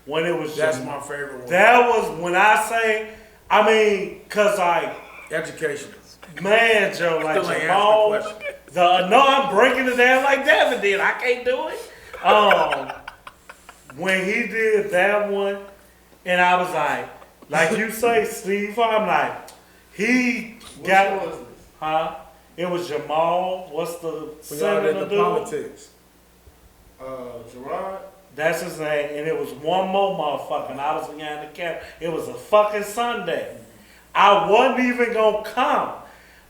when it was that's my favorite one. That was when I say, I mean, cause like education. Man, Joe, like Jamal. No, I'm breaking it down like Devin did. I can't do it. When he did that one, and I was like you say, Steve, I'm like, he got, huh? It was Jamal. What's the senator dude? Politics. Gerard. That's his name, and it was one more motherfucker, and I was behind the camera. It was a fucking Sunday. I wasn't even gonna come,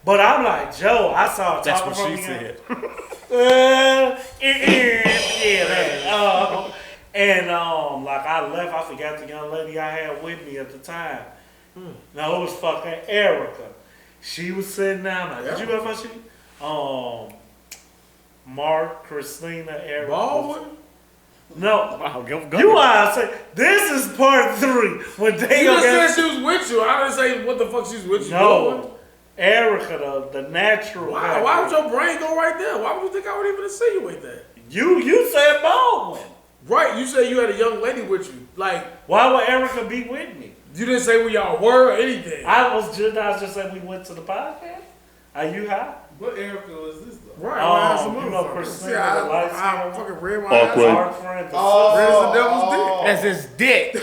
but I'm like, Joe, I saw. That's what she said. Yeah, that. Like I left, I forgot the young lady I had with me at the time. No, it was fucking Erica. She was sitting down. Like, did you ever see? Mark, Christina, Erica. Baldwin? No. Wow, go. You are say this is part 3 when they You just said she was with you. I didn't say what the fuck she's with you. No. Erica, the natural. Why would your brain go right there? Why would you think I would even see you with that? You said Baldwin. Right, you said you had a young lady with you. Like, Why would Erica be with me? you didn't say where y'all were or anything. I was just saying we went to the podcast. Are you high? What Erica was this though? Right, I had some you know, motherfuckers. percent See, of I the lights fucking read my Awkward. ass. Our friend, Red as the devil's dick. That's his dick.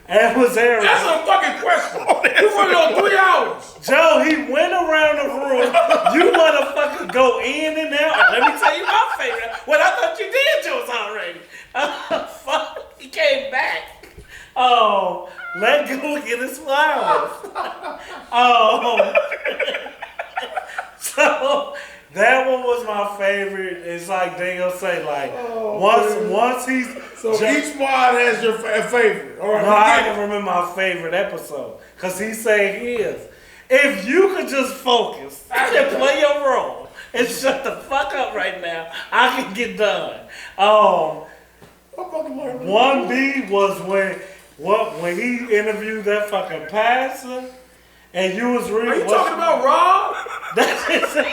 and was Erica. That's a fucking question. You went on 3 hours. Joe, he went around the room. You motherfuckers go in and out. Let me tell you my favorite. Well, I thought you did yours already. Fuck, he came back. Oh, let go get his flowers. Oh, so that one was my favorite. It's like they gonna say like once he's So each mod has your favorite. All right. no, I can remember my favorite episode because he said his. If you could just focus and play your role and shut the fuck up right now, I can get done. 1B was when he interviewed that fucking pastor and you was reading. Are you talking about Rob? That's him.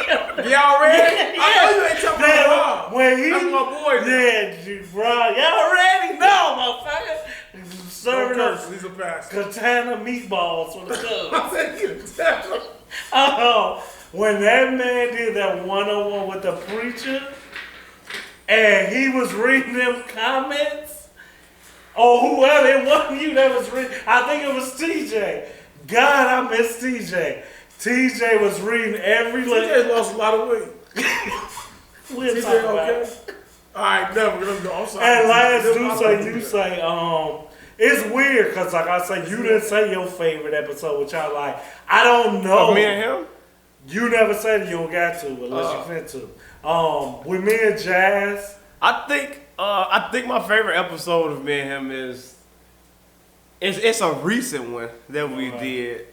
Y'all ready? I know you ain't talking about Rob. When he, That's my boy. yeah, bro, y'all ready? No, motherfucker. Serving us He's a pastor. katana meatballs for the Cubs. I said you tell him. Oh, when that man did that 101 with the preacher, and he was reading them comments, or whoever, it wasn't you that was reading, I think it was TJ. God, I miss TJ. TJ was reading every TJ lost a lot of weight. We'll TJ talk about okay? it. All right, never. Let's go. I'm sorry. And last This- you say, it's weird because like I say, you didn't say your favorite episode, which I like. I don't know. Of me and him? You never said you don't got to unless you fit to. With me and Jazz, I think my favorite episode of me and him is it's a recent one that we did.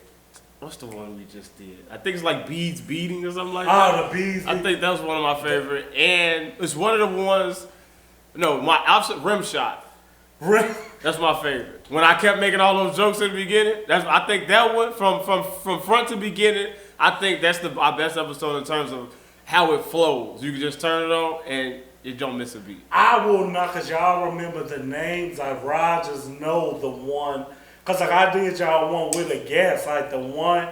What's the one we just did? I think it's like Beads Beating or something like that. the bees. I think that was one of my favorite, and it's one of the ones. No, my opposite rim shot. That's my favorite. When I kept making all those jokes in the beginning, I think that one from front to beginning. I think that's our best episode in terms of how it flows. You can just turn it on and you don't miss a beat. I will not, cause y'all remember the names. Like Rogers know the one, cause like I did y'all one with a guest. Like the one,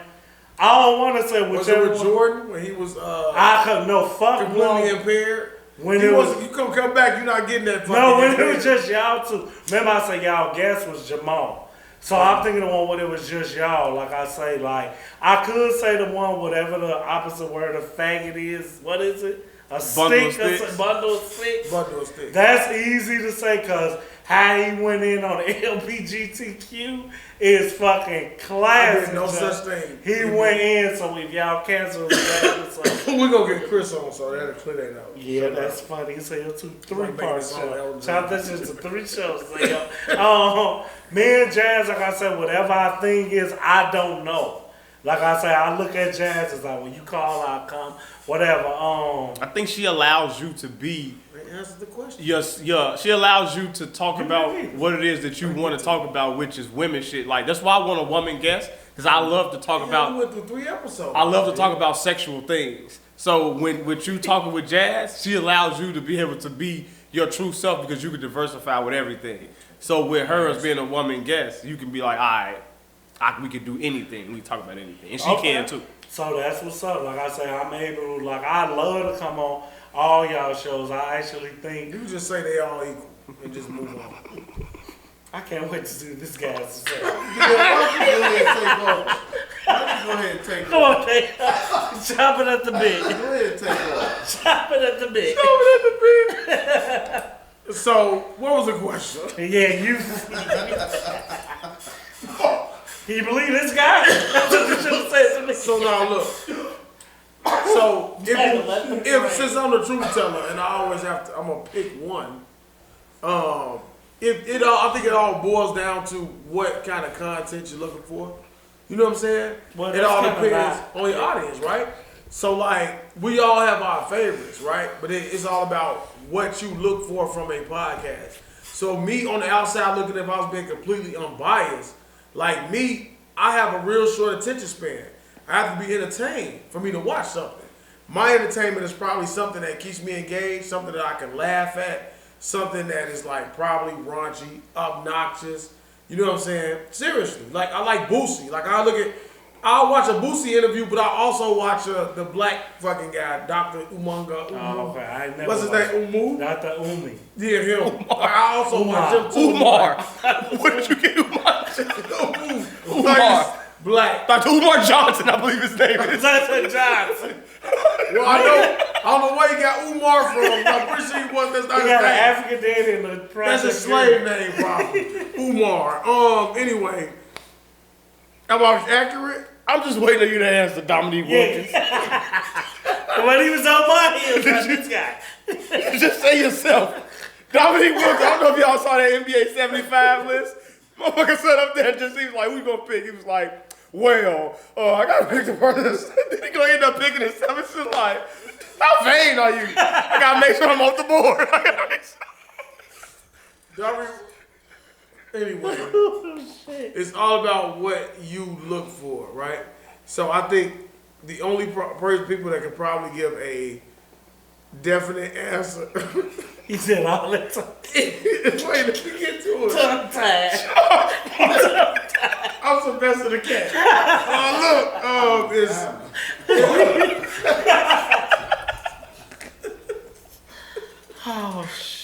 I don't want to say Was it whichever with one. Jordan when he was I could no fuck completely no. impaired? When He it was wasn't- you come back, you're not getting that fucking no, when it impaired. was just y'all two. Remember I said y'all guest was Jamal. So I'm thinking the one when it was just y'all. Like I say, like I could say the one whatever the opposite word of faggot is. What is it? A Bundle of stick, sticks. bundle of sticks. Bundle of sticks. That's easy to say because how he went in on LGBTQ is fucking I classic. did no such thing. He went in, so if y'all cancel that episode. We're gonna get Chris on, so that'll clear that out. Yeah, that's funny. He said it's a Like three-part making song show. Elton Chop John. this into 3 shows. Me and Jazz, like I said, whatever our thing is, I don't know. Like I say, I look at Jazz as like when you call, I'll come. Whatever. I think she allows you to be. Answer the question. She allows you to talk about what it is that you want to talk about, which is women shit. Like that's why I want a woman guest, because I love to talk We about. went through 3 episodes. I love to talk about sexual things. So when with you talking with Jazz, she allows you to be able to be your true self because you can diversify with everything. So with her as being a woman guest, you can be like, all right, we can do anything. We can talk about anything, and she can too. So that's what's up. Like I say, I'm able to, like, I love to come on all y'all shows. I actually think, You just say they all equal and just move on. I can't wait to see this guy's say. Why don't you go ahead and take over? Why don't you go ahead and take Come over? on, take chop it at the bit. Go ahead and take over. Chop it at the bit. So, what was the question? Yeah, you. Can you believe this guy? That's what you should have said to me. So now look. So if since I'm the truth teller and I always have to, I'm gonna pick one. I think it all boils down to what kind of content you're looking for. You know what I'm saying? Well, it that's all kinda depends not- on the audience, right? So like we all have our favorites, right? But it's all about what you look for from a podcast. So me on the outside looking, if I was being completely unbiased, like me, I have a real short attention span. I have to be entertained for me to watch something. My entertainment is probably something that keeps me engaged, something that I can laugh at, something that is like probably raunchy, obnoxious. You know what I'm saying? Seriously, like I like Boosie. Like I'll watch a Boosie interview, but I also watch the black fucking guy, Dr. Umunga. Oh, okay. I never What's his watched name? Umu? Dr. Umi. Yeah, him. I also watch him too. Umar. Where did you get Umar? Umar. Black. Dr. Umar Johnson, I believe his name is. Dr. Johnson. Well, I don't know where he got Umar from. I'm pretty sure he wasn't. That's not He his got an name. African daddy and a That's a slave name, probably. Umar. Anyway, am I accurate? I'm just waiting on you to answer Dominique Wilkins. When he was on my heels, this guy. Just say yourself. Dominique Wilkins, I don't know if y'all saw that NBA 75 list. Motherfucker sat up there and just, he was like, who you gonna pick? He was like, well, I gotta pick the person. Then he gonna end up picking himself. It's just like, how vain are you? I gotta make sure I'm off the board. Anyway, it's all about what you look for, right? So I think the only people that can probably give a definite answer. He said all that time. Wait, let me get to it. Tongue-tied. I'm Sylvester the Cat.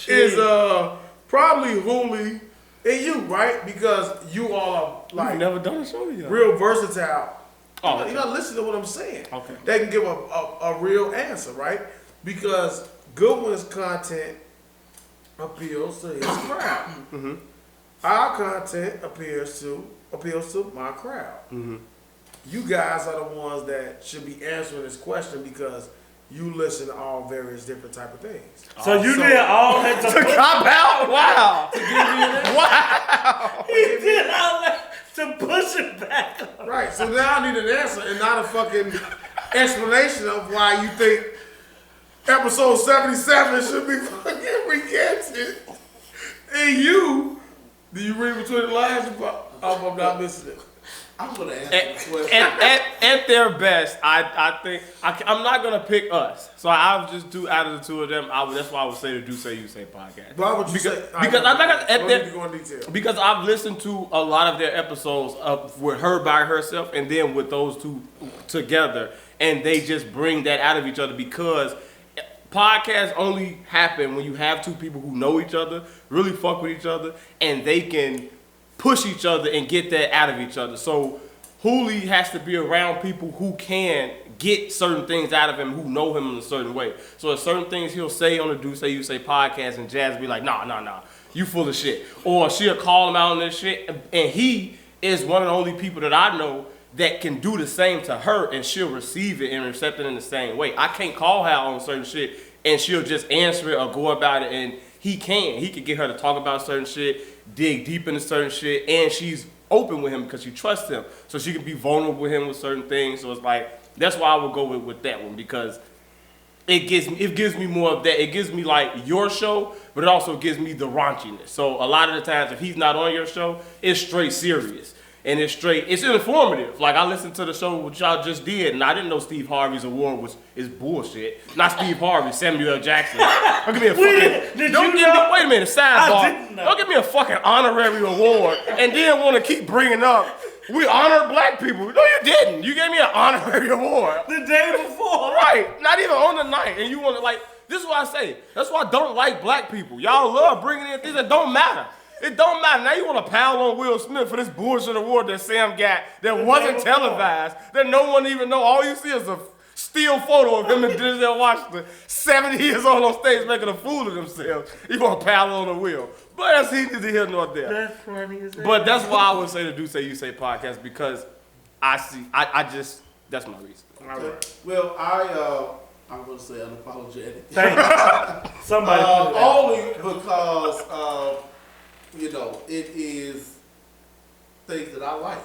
It's probably Hooli and you, right? Because you all are like I've never done a show yet. real versatile. Oh, You gotta listen to what I'm saying. Okay. They can give a real answer, right? Because Goodwin's content appeals to his crowd. Mm-hmm. Our content appeals to my crowd. Mm-hmm. You guys are the ones that should be answering this question because you listen to all various different type of things. So you did all that to Cop out? Wow. He did all that to push it back. Right, so now I need an answer and not a fucking explanation of why you think episode 77 should be fucking recanted. And do you read between the lines? I'm not missing it. I'm gonna answer the question. At their best, I think I'm not gonna pick us. So I'll just do out of the two of them. That's why I would say the Do Say You Say podcast. Why would you say? Because I think don't need to go in detail. because I've listened to a lot of their episodes with her by herself and then with those two together, and they just bring that out of each other because podcasts only happen when you have two people who know each other, really fuck with each other, and they can push each other and get that out of each other. So Hooli has to be around people who can get certain things out of him, who know him in a certain way. So there's certain things he'll say on the Do Say You Say podcast, and Jazz be like, nah, you full of shit. Or she'll call him out on this shit, and he is one of the only people that I know that can do the same to her, and she'll receive it and accept it in the same way. I can't call her out on certain shit, and she'll just answer it or go about it, and he can get her to talk about certain shit, dig deep into certain shit, and she's open with him because she trusts him. So she can be vulnerable with him with certain things. So it's like, that's why I would go with that one, because it gives me more of that. It gives me like your show, but it also gives me the raunchiness. So a lot of the times if he's not on your show, it's straight serious. And it's informative. Like I listened to the show what y'all just did, and I didn't know Steve Harvey's award is bullshit. Not Steve Harvey, Samuel L. Jackson. Don't give me a fucking. Wait a minute, sidebar. Don't give me a fucking honorary award, and then want to keep bringing up we honor black people. No, you didn't. You gave me an honorary award The day before. right? Not even on the night, and you want to like. This is what I say. That's why I don't like black people. Y'all love bringing in things that don't matter. It don't matter. Now you want to pile on Will Smith for this bullshit award that Sam got that wasn't televised, that no one even know. All you see is a still photo of him and Denzel Washington, 70 years old on stage making a fool of themselves. You want to pile on the Will. But that's neither here nor there. That's funny as hell. But that's why I would say the Do Say You Say podcast, because that's my reason. All right. Well, I'm gonna say unapologetic. Thank you. Somebody put it out. Only because it is things that I like.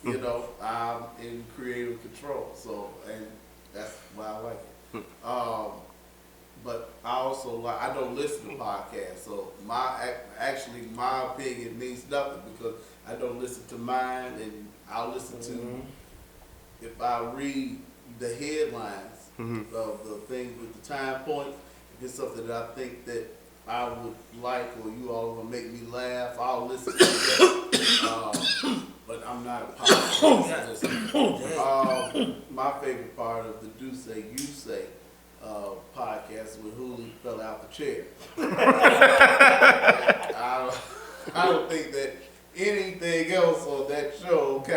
You know, I'm in creative control, so and that's why I like it. But I also I don't listen to podcasts, so my opinion means nothing because I don't listen to mine, and I'll listen to if I read the headlines of the things with the time points. If it's something that I think that I would like, or you all gonna make me laugh, I'll listen to that. But I'm not a podcast listener. My favorite part of the Do Say You Say podcast when Hulu fell out the chair. I don't think that anything else on that show